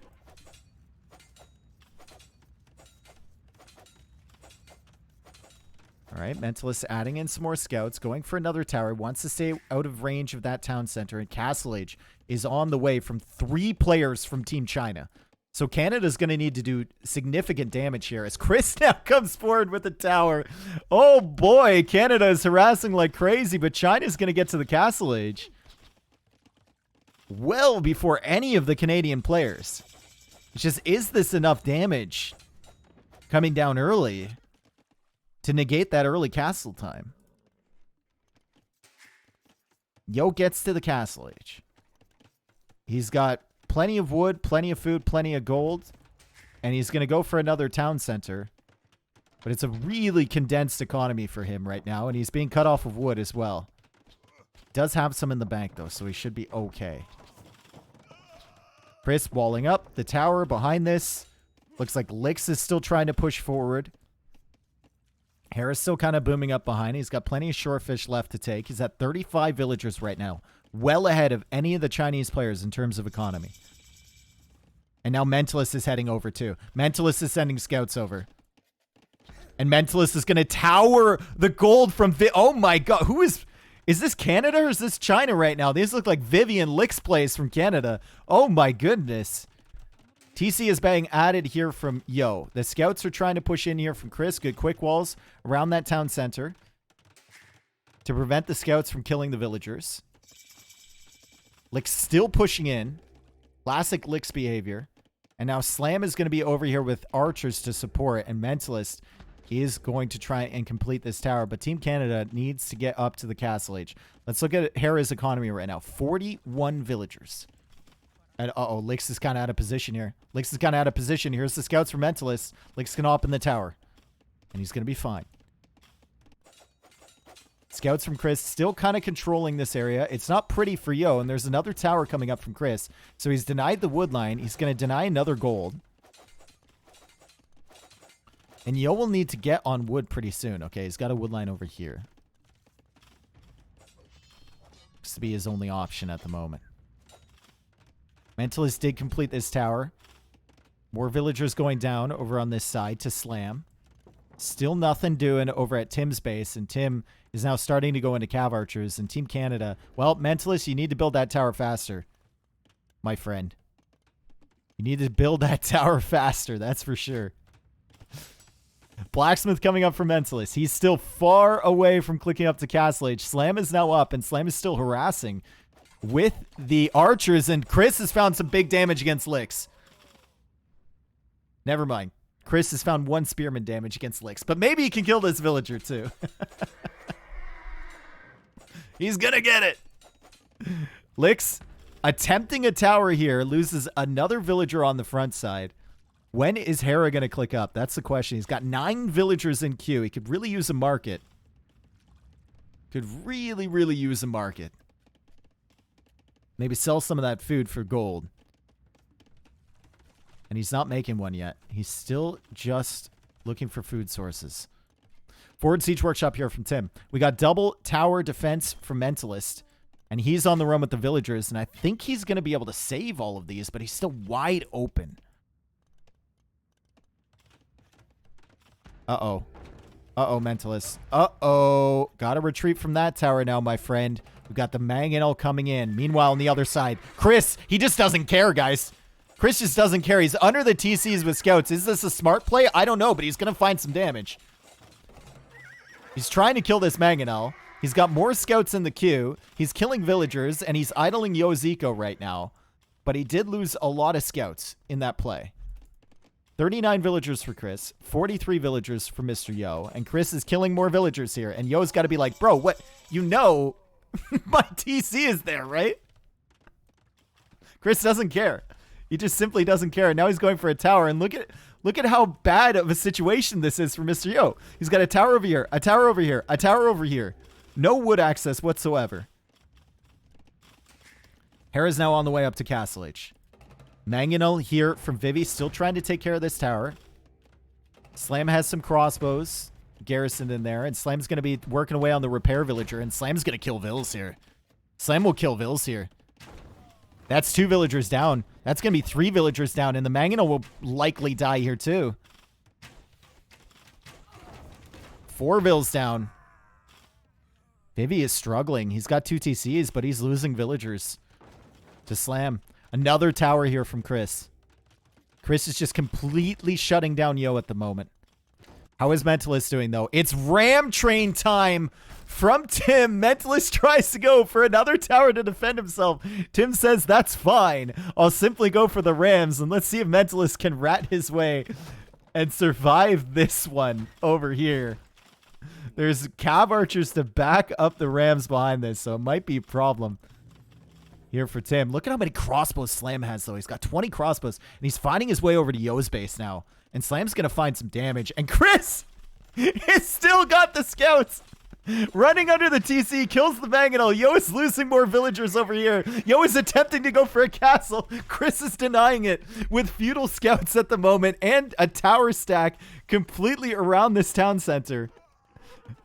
All right, Mentalist adding in some more scouts, going for another tower, wants to stay out of range of that town center, and Castle Age is on the way from 3 players from Team China. So Canada's going to need to do significant damage here as Chris now comes forward with the tower. Oh boy, Canada is harassing like crazy, but China's going to get to the Castle Age well before any of the Canadian players. It's just, is this enough damage coming down early to negate that early castle time? Yo gets to the Castle Age. He's got plenty of wood, plenty of food, plenty of gold. And he's going to go for another town center. But it's a really condensed economy for him right now, and he's being cut off of wood as well. Does have some in the bank, though, so he should be okay. Chris walling up the tower behind this. Looks like Lix is still trying to push forward. Harris still kind of booming up behind. He's got plenty of shorefish left to take. He's at 35 villagers right now. Well ahead of any of the Chinese players in terms of economy. And now Mentalist is heading over too. Mentalist is sending scouts over. And Mentalist is going to tower the gold from oh my god. Who is this Canada or is this China right now? These look like Vivian Lix plays from Canada. Oh my goodness. TC is being added here from Yo. The scouts are trying to push in here from Chris. Good quick walls around that town center to prevent the scouts from killing the villagers. Lix still pushing in. Classic Lix behavior. And now Slam is going to be over here with archers to support. And Mentalist is going to try and complete this tower. But Team Canada needs to get up to the Castle Age. Let's look at Hera's economy right now. 41 villagers. And uh-oh, Lix is kind of out of position here. Lix is kind of out of position. Here's the scouts for Mentalist. Lix can open the tower. And he's going to be fine. Scouts from Chris still kind of controlling this area. It's not pretty for Yo, and there's another tower coming up from Chris. So he's denied the wood line. He's going to deny another gold. And Yo will need to get on wood pretty soon. Okay, he's got a wood line over here. Looks to be his only option at the moment. Mentalist did complete this tower. More villagers going down over on this side to Slam. Still nothing doing over at Tim's base, and Tim is now starting to go into Cav Archers. And Team Canada, well, Mentalist, you need to build that tower faster, my friend. You need to build that tower faster, that's for sure. Blacksmith coming up for Mentalist. He's still far away from clicking up to Castle Age. Slam is now up, and Slam is still harassing with the archers, and Chris has found some big damage against Lix. Never mind. Chris has found 1 spearman damage against Lix, but maybe he can kill this villager too. He's gonna get it. Lix attempting a tower here, loses another villager on the front side. When is Hera gonna click up? That's the question. He's got 9 villagers in queue. He could really use a market. Could really, really use a market. Maybe sell some of that food for gold. And he's not making one yet. He's still just looking for food sources. Forward Siege Workshop here from Tim. We got double tower defense from Mentalist. And he's on the run with the villagers. And I think he's going to be able to save all of these. But he's still wide open. Uh-oh. Uh-oh, Mentalist. Uh-oh. Gotta retreat from that tower now, my friend. We've got the Mangonel coming in. Meanwhile, on the other side, Chris, he just doesn't care, guys. Chris just doesn't care. He's under the TCs with scouts. Is this a smart play? I don't know, but he's going to find some damage. He's trying to kill this Mangonel. He's got more scouts in the queue. He's killing villagers, and he's idling Yoziko right now. But he did lose a lot of scouts in that play. 39 villagers for Chris, 43 villagers for Mr. Yo, and Chris is killing more villagers here. And Yo's got to be like, bro, what? You know my TC is there, right? Chris doesn't care. He just simply doesn't care. And now he's going for a tower. And look at how bad of a situation this is for Mr. Yo. He's got a tower over here, a tower over here, a tower over here. No wood access whatsoever. Hera's now on the way up to Castle Age. Mangonel here from Vivi, still trying to take care of this tower. Slam has some crossbows garrisoned in there, and Slam's going to be working away on the repair villager, and Slam's going to kill Vils here. Slam will kill Vils here. That's 2 villagers down. That's going to be 3 villagers down, and the Mangonel will likely die here too. 4 Vils down. Vivi is struggling. He's got 2 TCs, but he's losing villagers to Slam. Another tower here from Chris. Chris is just completely shutting down Yo at the moment. How is Mentalist doing, though? It's ram train time from Tim. Mentalist tries to go for another tower to defend himself. Tim says, that's fine. I'll simply go for the rams, and let's see if Mentalist can rat his way and survive this one over here. There's Cav Archers to back up the rams behind this, so it might be a problem here for Tim. Look at how many crossbows Slam has, though. He's got 20 crossbows, and he's finding his way over to Yo's base now. And Slam's going to find some damage. And Chris He's still got the scouts. Running under the TC, kills the Mangonel. Yo is losing more villagers over here. Yo is attempting to go for a castle. Chris is denying it with feudal scouts at the moment and a tower stack completely around this town center.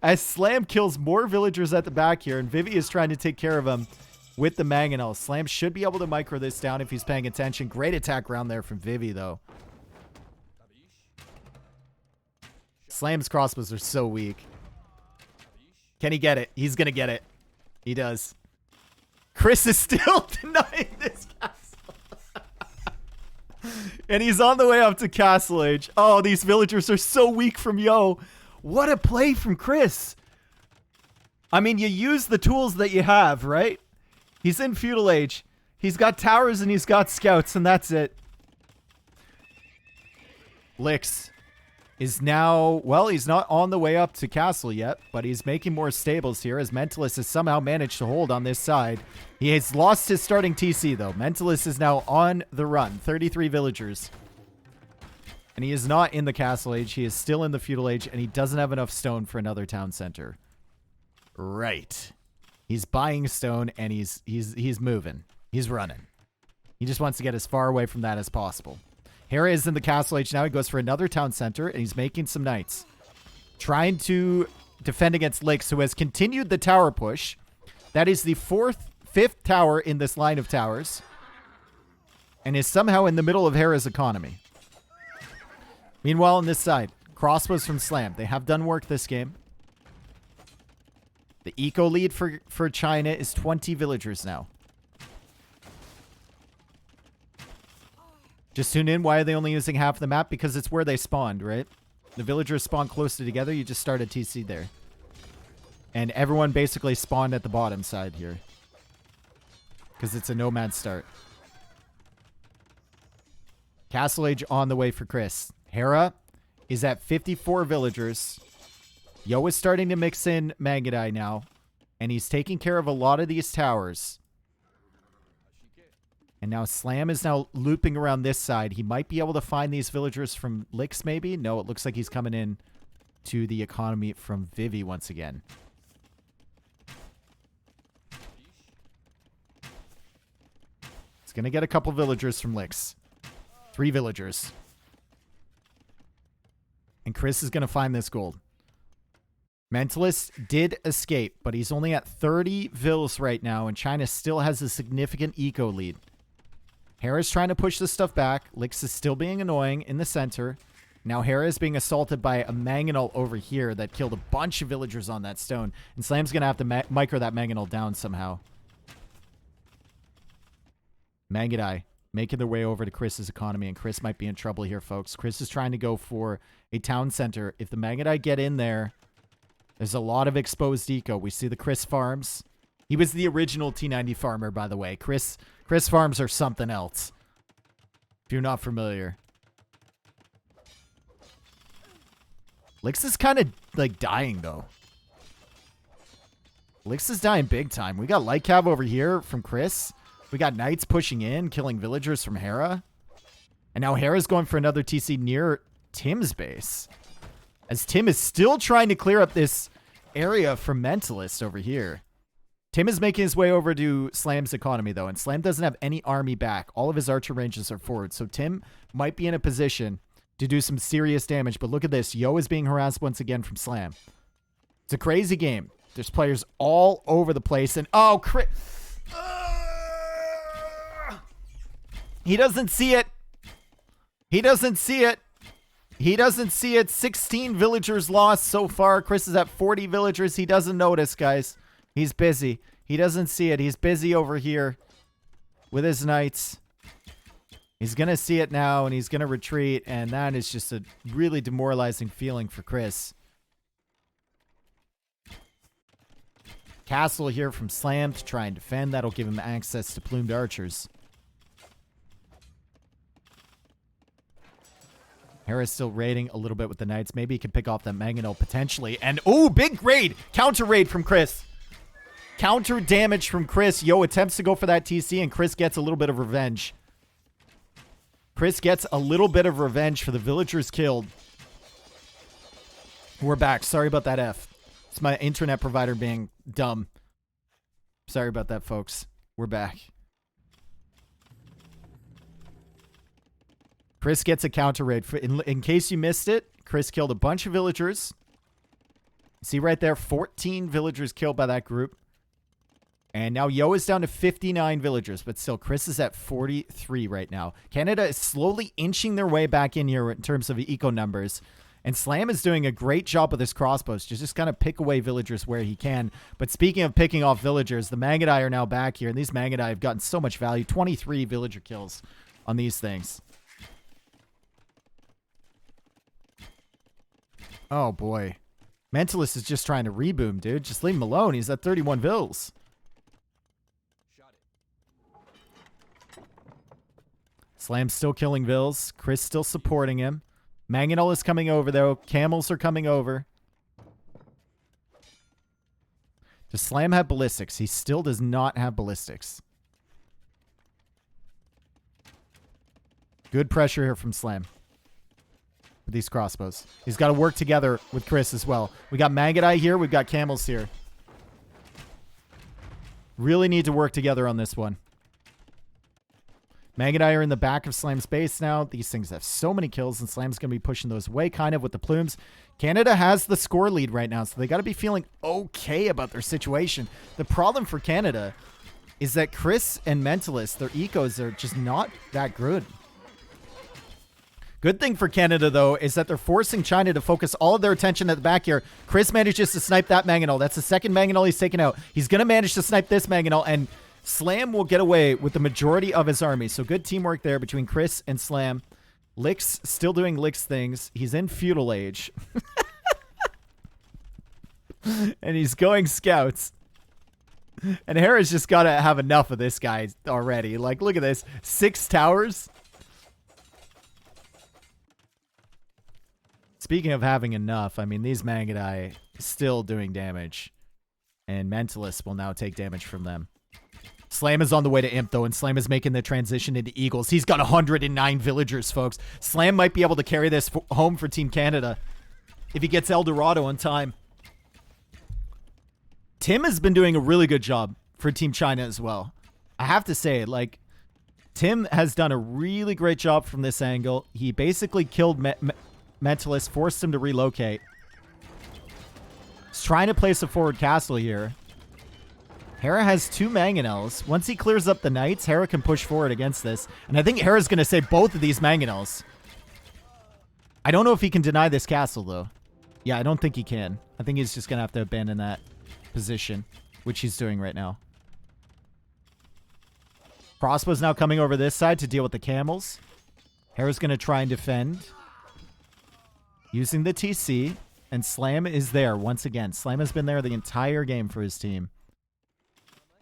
As Slam kills more villagers at the back here, and Vivi is trying to take care of him with the Mangonel. Slam should be able to micro this down if he's paying attention. Great attack round there from Vivi, though. Slam's crossbows are so weak. Can he get it? He's going to get it. He does. Chris is still denying this castle. And he's on the way up to Castle Age. Oh, these villagers are so weak from Yo. What a play from Chris. I mean, you use the tools that you have, right? He's in Feudal Age. He's got towers and he's got scouts, and that's it. Lix is now, well, he's not on the way up to Castle yet, but he's making more stables here as Mentalist has somehow managed to hold on this side. He has lost his starting TC, though. Mentalist is now on the run. 33 villagers. And he is not in the Castle Age. He is still in the Feudal Age, and he doesn't have enough stone for another town center. Right. He's buying stone, and he's moving. He's running. He just wants to get as far away from that as possible. Hera is in the Castle Age now. He goes for another town center, and he's making some knights. Trying to defend against Lix, who has continued the tower push. That is the fifth tower in this line of towers. And is somehow in the middle of Hera's economy. Meanwhile, on this side, crossbows from Slam. They have done work this game. The eco lead for China is 20 villagers now. Just tune in. Why are they only using half the map? Because it's where they spawned, right? The villagers spawn closely together. You just start a TC there. And everyone basically spawned at the bottom side here. Because it's a nomad start. Castle Age on the way for Chris. Hera is at 54 villagers. Yo is starting to mix in Magadai now. And he's taking care of a lot of these towers. And now Slam is now looping around this side. He might be able to find these villagers from Lix, maybe? No, it looks like he's coming in to the economy from Vivi once again. He's going to get a couple villagers from Lix. 3 villagers. And Chris is going to find this gold. Mentalist did escape, but he's only at 30 vills right now, and China still has a significant eco lead. Hera's trying to push this stuff back. Lix is still being annoying in the center. Now Hera is being assaulted by a Mangonel over here that killed a bunch of villagers on that stone. And Slam's going to have to micro that Mangonel down somehow. Magadai making their way over to Chris's economy, and Chris might be in trouble here, folks. Chris is trying to go for a town center. If the Magadai get in there, there's a lot of exposed eco. We see the Chris farms. He was the original T90 farmer, by the way. Chris farms are something else. If you're not familiar. Lix is kind of like dying though. Lix is dying big time. We got Light Cav over here from Chris. We got Knights pushing in, killing villagers from Hera. And now Hera's going for another TC near Tim's base. As Tim is still trying to clear up this area from Mentalist over here. Tim is making his way over to Slam's economy, though, and Slam doesn't have any army back. All of his archer ranges are forward, so Tim might be in a position to do some serious damage. But look at this. Yo is being harassed once again from Slam. It's a crazy game. There's players all over the place, and oh, he doesn't see it. He doesn't see it. He doesn't see it. 16 villagers lost so far. Chris is at 40 villagers. He doesn't notice, guys. He's busy. He doesn't see it. He's busy over here with his knights. He's going to see it now, and he's going to retreat, and that is just a really demoralizing feeling for Chris. Castle here from Slam to try and defend. That'll give him access to plumed archers. Hera's still raiding a little bit with the knights. Maybe he can pick off that Mangonel potentially. And, oh, big raid! Counter raid from Chris. Counter damage from Chris. Yo attempts to go for that TC, and Chris gets a little bit of revenge. Chris gets a little bit of revenge for the villagers killed. We're back. Sorry about that, F. It's my internet provider being dumb. Sorry about that, folks. We're back. Chris gets a counter raid. In case you missed it, Chris killed a bunch of villagers. See right there, 14 villagers killed by that group. And now Yo is down to 59 villagers, but still, Chris is at 43 right now. Canada is slowly inching their way back in here in terms of eco numbers. And Slam is doing a great job with his crossbows to just kind of pick away villagers where he can. But speaking of picking off villagers, the Mangudai are now back here. And these Mangudai have gotten so much value. 23 villager kills on these things. Oh, boy. Mentalist is just trying to reboom, dude. Just leave him alone. He's at 31 vills. Slam's still killing vills. Chris still supporting him. Mangonel is coming over, though. Camels are coming over. Does Slam have ballistics? He still does not have ballistics. Good pressure here from Slam with these crossbows. He's got to work together with Chris as well. We got Mangudai here. We've got camels here. Really need to work together on this one. Mangudai are in the back of Slam's base now. These things have so many kills, and Slam's going to be pushing those away kind of with the plumes. Canada has the score lead right now, so they got to be feeling okay about their situation. The problem for Canada is that Chris and Mentalist, their ecos are just not that good. Good thing for Canada, though, is that they're forcing China to focus all of their attention at the back here. Chris manages to snipe that Mangonel. That's the second Mangonel he's taken out. He's going to manage to snipe this Mangonel, and Slam will get away with the majority of his army. So good teamwork there between Chris and Slam. Lick's still doing Lick's things. He's in feudal age. And he's going scouts. And Hera's just got to have enough of this guy already. Like, look at this. 6 towers. Speaking of having enough, I mean, these Mangudai still doing damage. And Mentalist will now take damage from them. Slam is on the way to Imp, though, and Slam is making the transition into Eagles. He's got 109 villagers, folks. Slam might be able to carry this home for Team Canada if he gets El Dorado on time. Tim has been doing a really good job for Team China as well. I have to say, like, Tim has done a really great job from this angle. He basically killed Mentalist, forced him to relocate. He's trying to place a forward castle here. Hera has 2 Mangonels. Once he clears up the Knights, Hera can push forward against this. And I think Hera's going to save both of these Mangonels. I don't know if he can deny this castle, though. Yeah, I don't think he can. I think he's just going to have to abandon that position, which he's doing right now. Crossbow's now coming over this side to deal with the camels. Hera's going to try and defend using the TC. And Slam is there once again. Slam has been there the entire game for his team.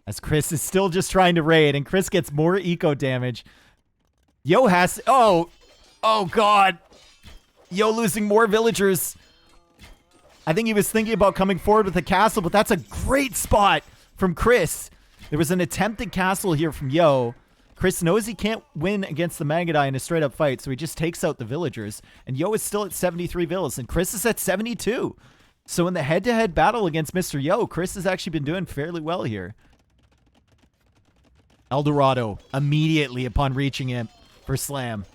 As Chris is still just trying to raid, and Chris gets more eco damage. Yo has... Oh God. Yo losing more villagers. I think he was thinking about coming forward with a castle, but that's a great spot from Chris. There was an attempted castle here from Yo. Chris knows he can't win against the Mangudai in a straight-up fight, so he just takes out the villagers. And Yo is still at 73 villas, and Chris is at 72. So in the head-to-head battle against Mr. Yo, Chris has actually been doing fairly well here. El Dorado immediately upon reaching him for Slam.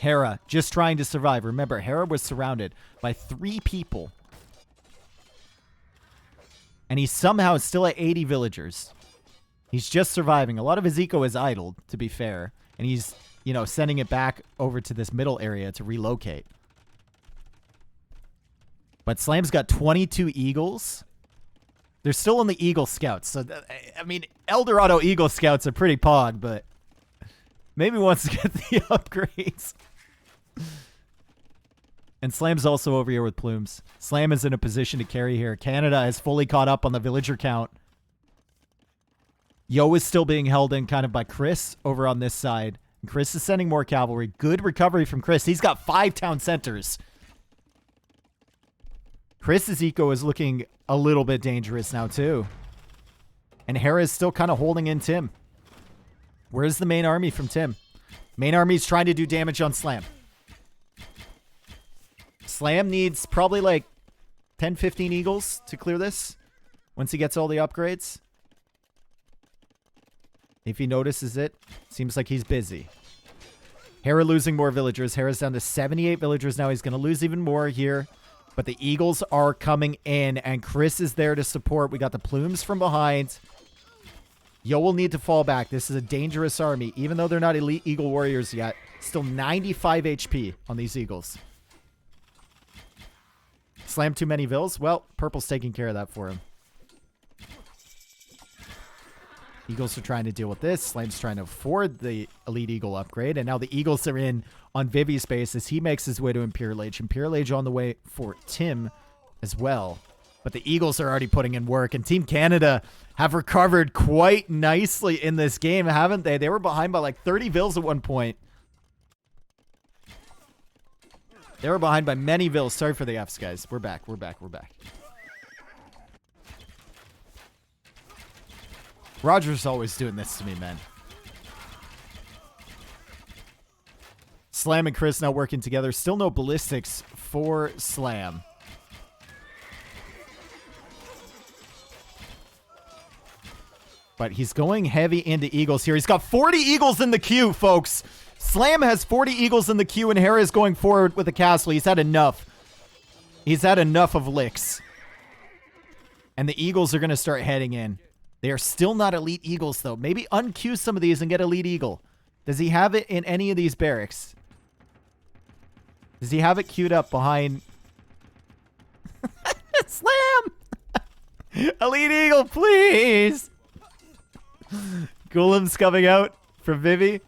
Hera just trying to survive. Remember, Hera was surrounded by 3 people. And he's somehow still at 80 villagers. He's just surviving. A lot of his eco is idled, to be fair. And he's, you know, sending it back over to this middle area to relocate. But Slam's got 22 Eagles. They're still on the Eagle Scouts. So, I mean, El Dorado Eagle Scouts are pretty pog, but maybe wants to get the upgrades. And Slam's also over here with plumes. Slam is in a position to carry here. Canada is fully caught up on the villager count. Yo is still being held in kind of by Chris over on this side. And Chris is sending more cavalry. Good recovery from Chris. He's got 5 town centers. Chris's eco is looking a little bit dangerous now, too. And Hera is still kind of holding in Tim. Where's the main army from Tim? Main army is trying to do damage on Slam. Slam needs probably like 10, 15 eagles to clear this once he gets all the upgrades. If he notices it, seems like he's busy. Hera losing more villagers. Hera's down to 78 villagers now. He's going to lose even more here. But the eagles are coming in, and Chris is there to support. We got the plumes from behind. Yo will need to fall back. This is a dangerous army. Even though they're not elite eagle warriors yet, still 95 HP on these eagles. Slam too many vills? Well, purple's taking care of that for him. Eagles are trying to deal with this. Slam's trying to afford the elite eagle upgrade. And now the eagles are in on Vivi's base as he makes his way to Imperial Age. Imperial Age on the way for Tim as well. But the eagles are already putting in work. And Team Canada have recovered quite nicely in this game, haven't they? They were behind by like 30 vills at one point. They were behind by many vills. Sorry for the Fs, guys. We're back. We're back. We're back. Roger's always doing this to me, man. Slam and Chris now working together. Still no ballistics for Slam. But he's going heavy into eagles here. He's got 40 eagles in the queue, folks. Slam has 40 eagles in the queue, and Hera is going forward with the castle. He's had enough. He's had enough of licks. And the eagles are going to start heading in. They are still not elite eagles, though. Maybe unqueue some of these and get elite eagle. Does he have it in any of these barracks? Does he have it queued up behind... Slam! Elite eagle, please! Golem's coming out from Vivi.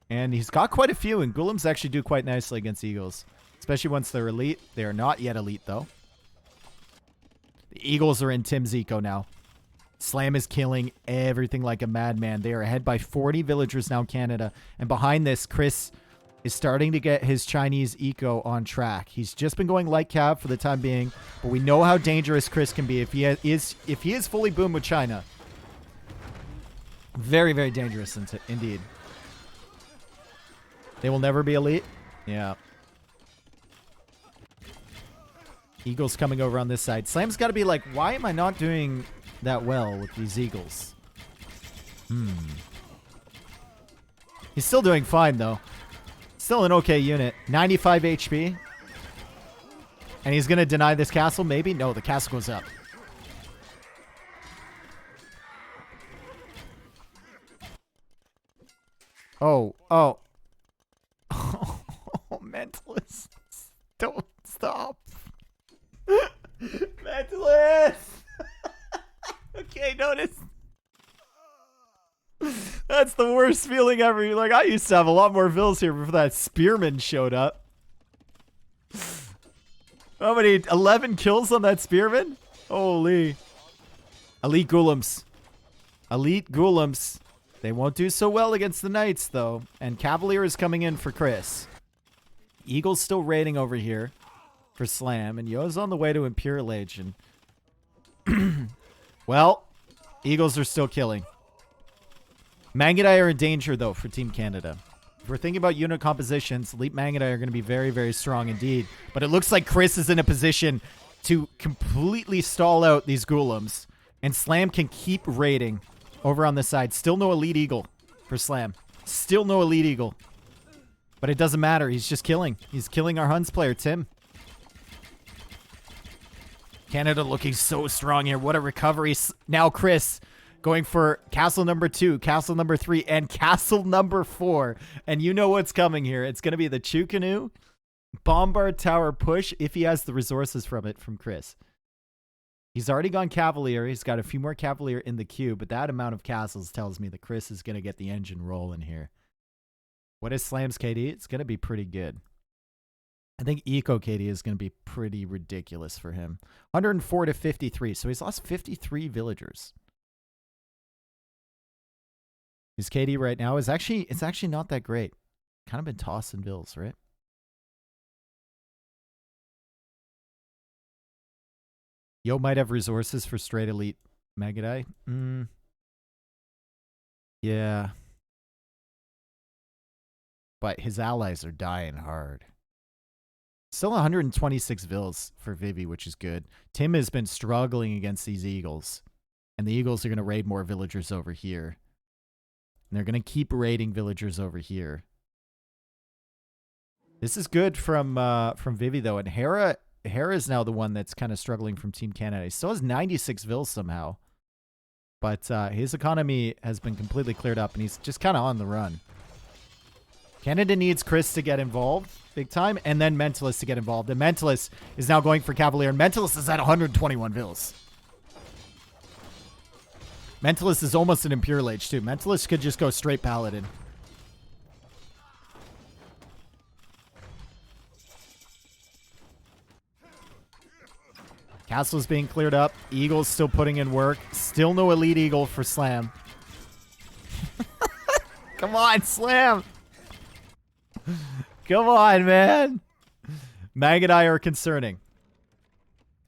And he's got quite a few, and Golems actually do quite nicely against eagles. Especially once they're elite. They are not yet elite, though. The eagles are in Tim's eco now. Slam is killing everything like a madman. They are ahead by 40 villagers now, Canada. And behind this, Chris is starting to get his Chinese eco on track. He's just been going light cav for the time being, but we know how dangerous Chris can be if he is fully boom with China. Very, very dangerous indeed. They will never be elite. Yeah. Eagles coming over on this side. Slam's got to be like, why am I not doing that well with these eagles? He's still doing fine, though. Still an okay unit. 95 HP. And he's going to deny this castle, maybe? No, the castle goes up. Oh. Oh, Mentalist. Don't stop. Mentalist! Okay, notice. That's the worst feeling ever. You're like, I used to have a lot more vills here before that spearman showed up. How many? 11 kills on that spearman? Holy. Elite Golems. Elite Golems. They won't do so well against the Knights, though. And Cavalier is coming in for Chris. Eagle's still raiding over here for Slam. And Yo's on the way to Imperial Age. And well, Eagles are still killing. Mangudai are in danger, though, for Team Canada. If we're thinking about unit compositions, Elite Mangudai are going to be very, very strong indeed. But it looks like Chris is in a position to completely stall out these Golems. And Slam can keep raiding over on this side. Still no Elite Eagle for Slam. Still no Elite Eagle. But it doesn't matter. He's just killing. He's killing our Huns player, Tim. Canada looking so strong here. What a recovery. Now Chris going for castle number 2, castle number 3, and castle number 4. And you know what's coming here. It's going to be the Chu Canoe Bombard Tower push if he has the resources from it from Chris. He's already gone Cavalier. He's got a few more Cavalier in the queue, but that amount of castles tells me that Chris is going to get the engine rolling here. What is Slam's KD? It's going to be pretty good. I think Eco KD is going to be pretty ridiculous for him. 104 to 53, so he's lost 53 villagers. His KD right now is actually not that great. Kind of been tossing bills, right? Yo might have resources for straight elite Mangudai. Yeah. but his allies are dying hard. Still 126 vills for Vivi, which is good. Tim has been struggling against these Eagles. And the Eagles are going to raid more villagers over here. And they're going to keep raiding villagers over here. This is good from Vivi, though. And Hera is now the one that's kind of struggling from Team Canada. He still has 96 vills somehow. But his economy has been completely cleared up, and he's just kind of on the run. Canada needs Chris to get involved big time, and then Mentalist to get involved. And Mentalist is now going for Cavalier, and Mentalist is at 121 vills. Mentalist is almost an Imperial Age, too. Mentalist could just go straight Paladin. Castle's being cleared up. Eagle's still putting in work. Still no Elite Eagle for Slam. Come on, Slam. Come on, man. Magadai are concerning.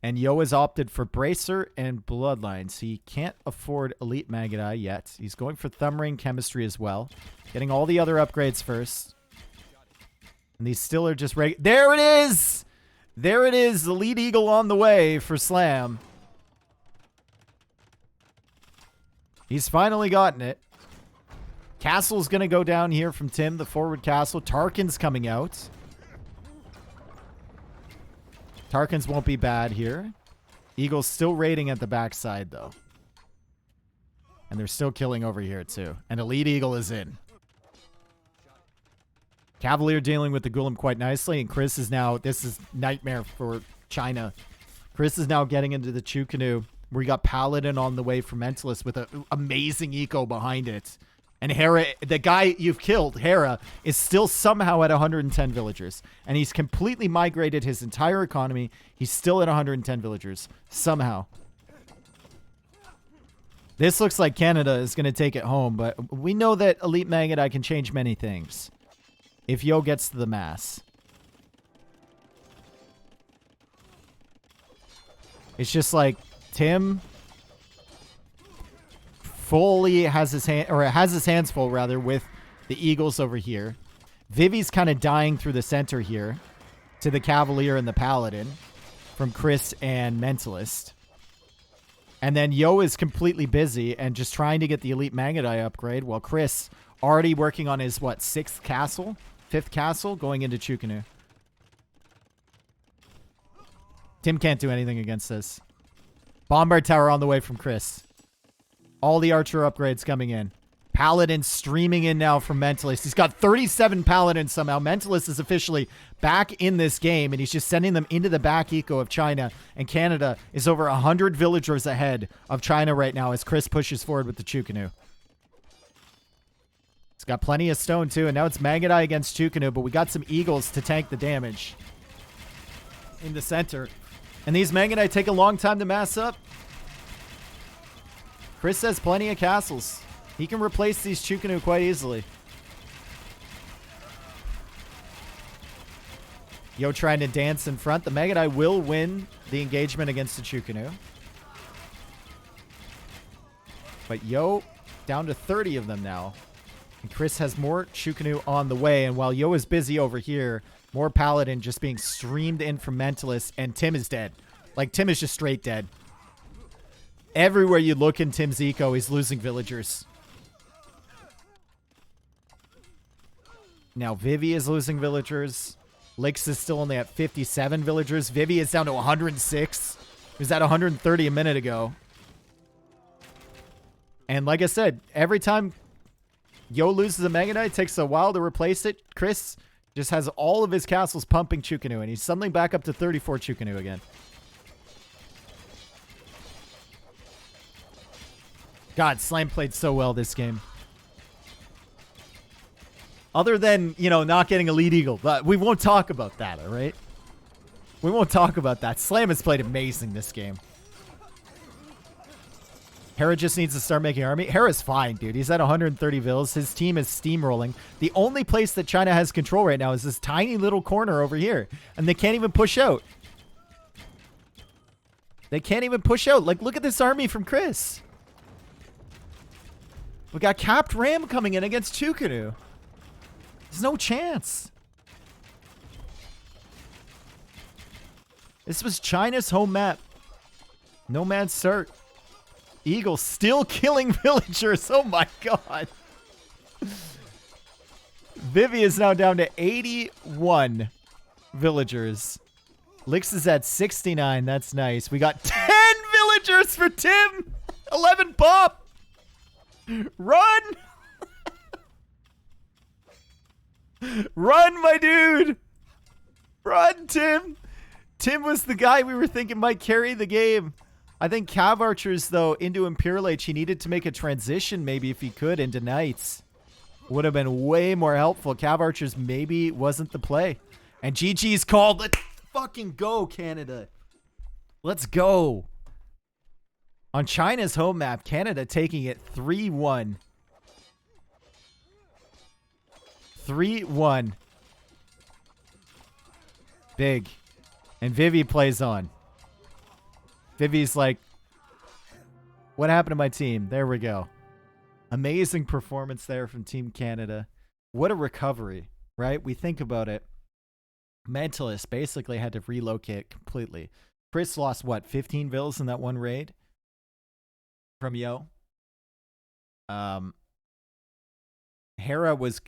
And Yo has opted for Bracer and Bloodlines. He can't afford Elite Magadai yet. He's going for Thumb Ring Chemistry as well. Getting all the other upgrades first. And these still are just regular. There it is! There it is. Elite Eagle on the way for Slam. He's finally gotten it. Castle's going to go down here from Tim, the forward castle. Tarkin's coming out. Tarkin's won't be bad here. Eagle's still raiding at the backside, though. And they're still killing over here, too. And Elite Eagle is in. Cavalier dealing with the Golem quite nicely. And Chris is now... This is nightmare for China. Chris is now getting into the Chu Canoe, where you got Paladin on the way for Mentalist with an amazing eco behind it. And Hera, the guy you've killed, Hera, is still somehow at 110 villagers. And he's completely migrated his entire economy. He's still at 110 villagers. Somehow. This looks like Canada is going to take it home. But we know that Elite Magadai can change many things. If Yo gets to the mass. It's just like Tim... fully has his hands full rather with the Eagles over here. Vivi's kind of dying through the center here to the Cavalier and the Paladin from Chris and Mentalist. And then Yo is completely busy and just trying to get the Elite Magadai upgrade while Chris already working on his, what, 5th castle going into Chu Canoe. Tim can't do anything against this. Bombard Tower on the way from Chris. All the archer upgrades coming in. Paladin streaming in now from Mentalist. He's got 37 Paladins somehow. Mentalist is officially back in this game, and he's just sending them into the back eco of China. And Canada is over 100 villagers ahead of China right now as Chris pushes forward with the Chu Canoe. It's got plenty of stone, too, and now it's Magadai against Chu Canoe, but we got some Eagles to tank the damage in the center. And these Magadai take a long time to mass up. Chris has plenty of castles. He can replace these Chu Canoe quite easily. Yo trying to dance in front. The Magadai will win the engagement against the Chu Canoe. But Yo down to 30 of them now. And Chris has more Chu Canoe on the way. And while Yo is busy over here, more Paladin just being streamed in from Mentalist. And Tim is dead. Like, Tim is just straight dead. Everywhere you look in Tim's eco, he's losing villagers. Now Vivi is losing villagers. Lix is still only at 57 villagers. Vivi is down to 106. He was at 130 a minute ago. And like I said, every time Yo loses a Magadai, it takes a while to replace it. Chris just has all of his castles pumping Chu Canoe, and he's suddenly back up to 34 Chu Canoe again. God, Slam played so well this game. Other than, you know, not getting Elite Eagle. But we won't talk about that, all right? We won't talk about that. Slam has played amazing this game. Hera just needs to start making army. Hera's fine, dude. He's at 130 vills. His team is steamrolling. The only place that China has control right now is this tiny little corner over here. And they can't even push out. They can't even push out. Like, look at this army from Chris. We got Capped Ram coming in against Chu Canoe. There's no chance. This was China's home map. Nomad start. Eagle still killing villagers. Oh my god. Vivi is now down to 81 villagers. Lix is at 69. That's nice. We got 10 villagers for Tim. 11 pop. Run. Run, my dude. Run, Tim. Tim was the guy we were thinking might carry the game. I think Cav Archers, though, into Imperial Age, he needed to make a transition maybe if he could into Knights. Would have been way more helpful. Cav Archers maybe wasn't the play. And GG's called. Let's fucking go, Canada. Let's go. On China's home map, Canada taking it 3-1. 3-1. Big. And Vivi plays on. Vivi's like, what happened to my team? There we go. Amazing performance there from Team Canada. What a recovery, right? We think about it. Mentalist basically had to relocate completely. Chris lost, what, 15 vills in that one raid? From Yo. Hera was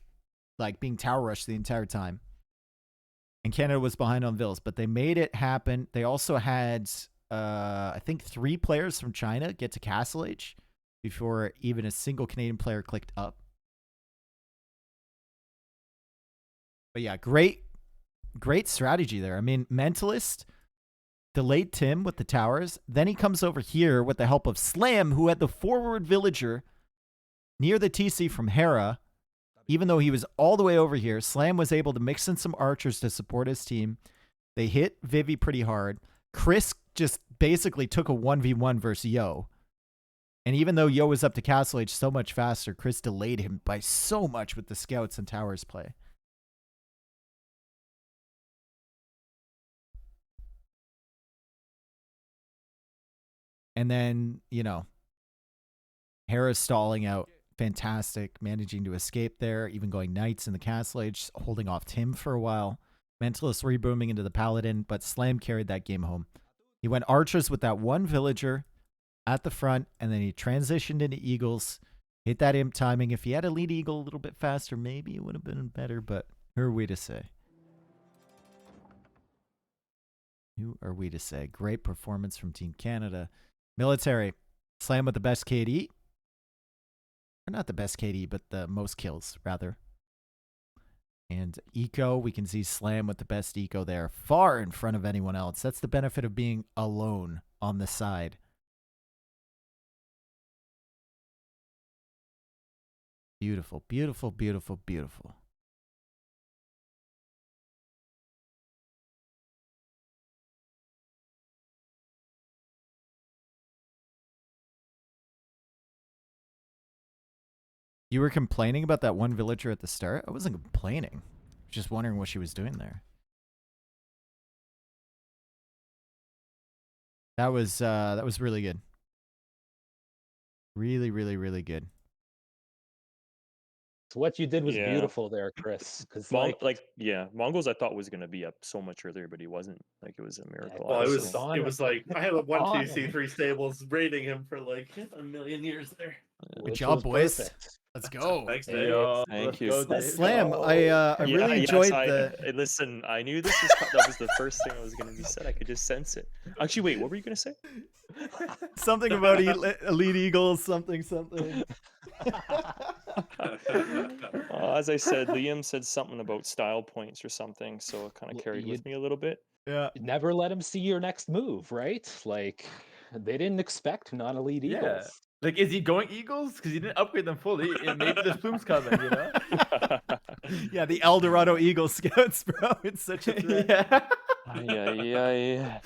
like being tower rushed the entire time. And Canada was behind on vills, but they made it happen. They also had, I think, 3 players from China get to Castle Age before even a single Canadian player clicked up. But yeah, great strategy there. I mean, Mentalist delayed Tim with the towers. Then he comes over here with the help of Slam, who had the forward villager near the TC from Hera. Even though he was all the way over here, Slam was able to mix in some archers to support his team. They hit Vivi pretty hard. Chris just basically took a 1v1 versus Yo. And even though Yo was up to Castle Age so much faster, Chris delayed him by so much with the scouts and towers play. And then, you know, Hera's stalling out. Fantastic, managing to escape there, even going Knights in the Castle Age, holding off Tim for a while. Mentalist rebooming into the Paladin, but Slam carried that game home. He went Archers with that one villager at the front, and then he transitioned into Eagles, hit that imp timing. If he had a lead Eagle a little bit faster, maybe it would have been better, but who are we to say? Who are we to say? Great performance from Team Canada. Military, Slam with the best KD. Or not the best KD, but the most kills, rather. And Eco, we can see Slam with the best Eco there, far in front of anyone else. That's the benefit of being alone on the side. Beautiful, beautiful, beautiful, beautiful. You were complaining about that one villager at the start? I wasn't complaining. Just wondering what she was doing there. That was really good. Really, really, really good. So what you did was beautiful there, Chris. Because Mongols I thought was gonna be up so much earlier, but he wasn't. Like it was a miracle. Well, it was like I have a 1-2-C3 stables raiding him for like a million years there. Good job, boys. Let's go. Thanks, Hey, Dave. thank you. Slam, I really enjoyed Listen, I knew that was the first thing I was gonna be said. I could just sense it. Actually, wait, what were you gonna say? something about Elite Eagles, something. As I said, Liam said something about style points or something, so it kind of carried with me a little bit. Yeah. Never let him see your next move, right? Like, they didn't expect non-elite Eagles. Like, is he going Eagles? Because he didn't upgrade them fully, and maybe there's plumes coming, you know? Yeah, the El Dorado Eagle Scouts, bro. It's such a threat. Yeah.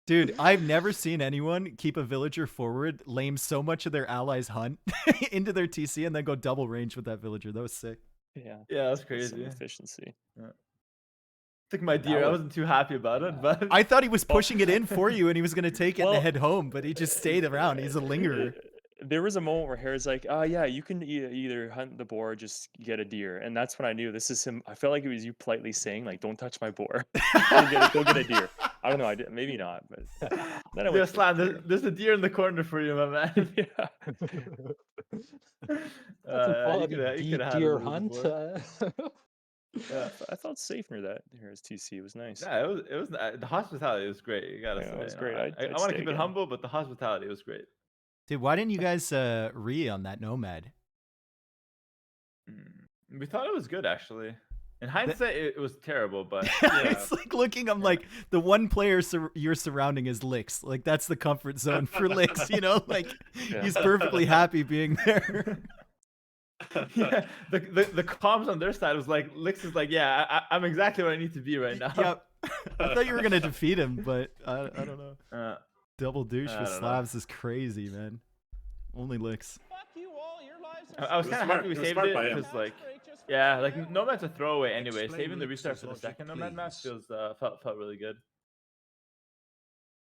Dude, I've never seen anyone keep a villager forward, lame so much of their allies' hunt into their TC, and then go double range with that villager. That was sick. Yeah, that's crazy. Some efficiency. Took my deer. I wasn't too happy about it, but I thought he was pushing it in for you, and he was going to take it and head home, but he just stayed around. He's a lingerer. there was a moment where Harry's like, "Oh yeah, you can either hunt the boar or just get a deer," and that's when I knew this is him. I felt like it was you politely saying like, "Don't touch my boar. Go get a deer." I don't know. I did maybe not, but then I Yeah, went. Slam, there's a deer in the corner for you, my man. Yeah. That's a quality you could have had deer a little hunt. before. Yeah, I felt safe near that Harris TC. It was nice. Yeah, it was the hospitality was great. You gotta Yeah, say, it was you know. great. I'd I want stay to keep it again. humble, but the hospitality was great. Dude, why didn't you guys re on that Nomad? We thought it was good actually. In hindsight, it was terrible, but It's like looking. I'm like the one player you're surrounding is Licks. Like that's the comfort zone for Licks. You know, like Yeah. he's perfectly happy being there. yeah, the comms on their side was like, Lix is like, yeah, I'm exactly where I need to be right now. Yep. I thought you were gonna defeat him, but I don't know. Double douche I with don't know. Slavs is crazy, man. Only Licks. Fuck you all. Your lives are I was It was kind of smart. happy we It was saved smart it by him. because like, just yeah, for like them. Nomad's a throwaway anyway. Explain Saving the restart Lix's for the logic, second Nomad match please. feels felt really good.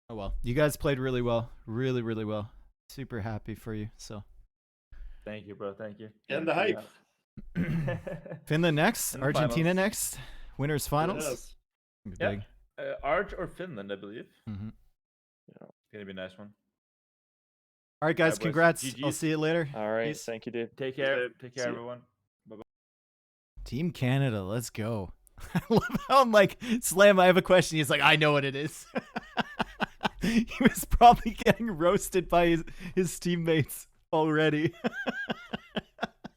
Oh well, you guys played really well, really well. Super happy for you. So Thank you, bro. Thank you. And the hype. Finland next, In the Argentina finals. next, winners finals. Yes. Yep. Big. Arch or Finland, I believe. Mhm. It's gonna be a nice one. All right, guys, boys. congrats. I'll GGs. see you later. All right. Peace. Thank you, Dave. Take care. Dave. Take care, See ya. everyone. Team Canada, let's go. I love how I'm like, Slam, I have a question. He's like, I know what it is. He was probably getting roasted by his teammates already.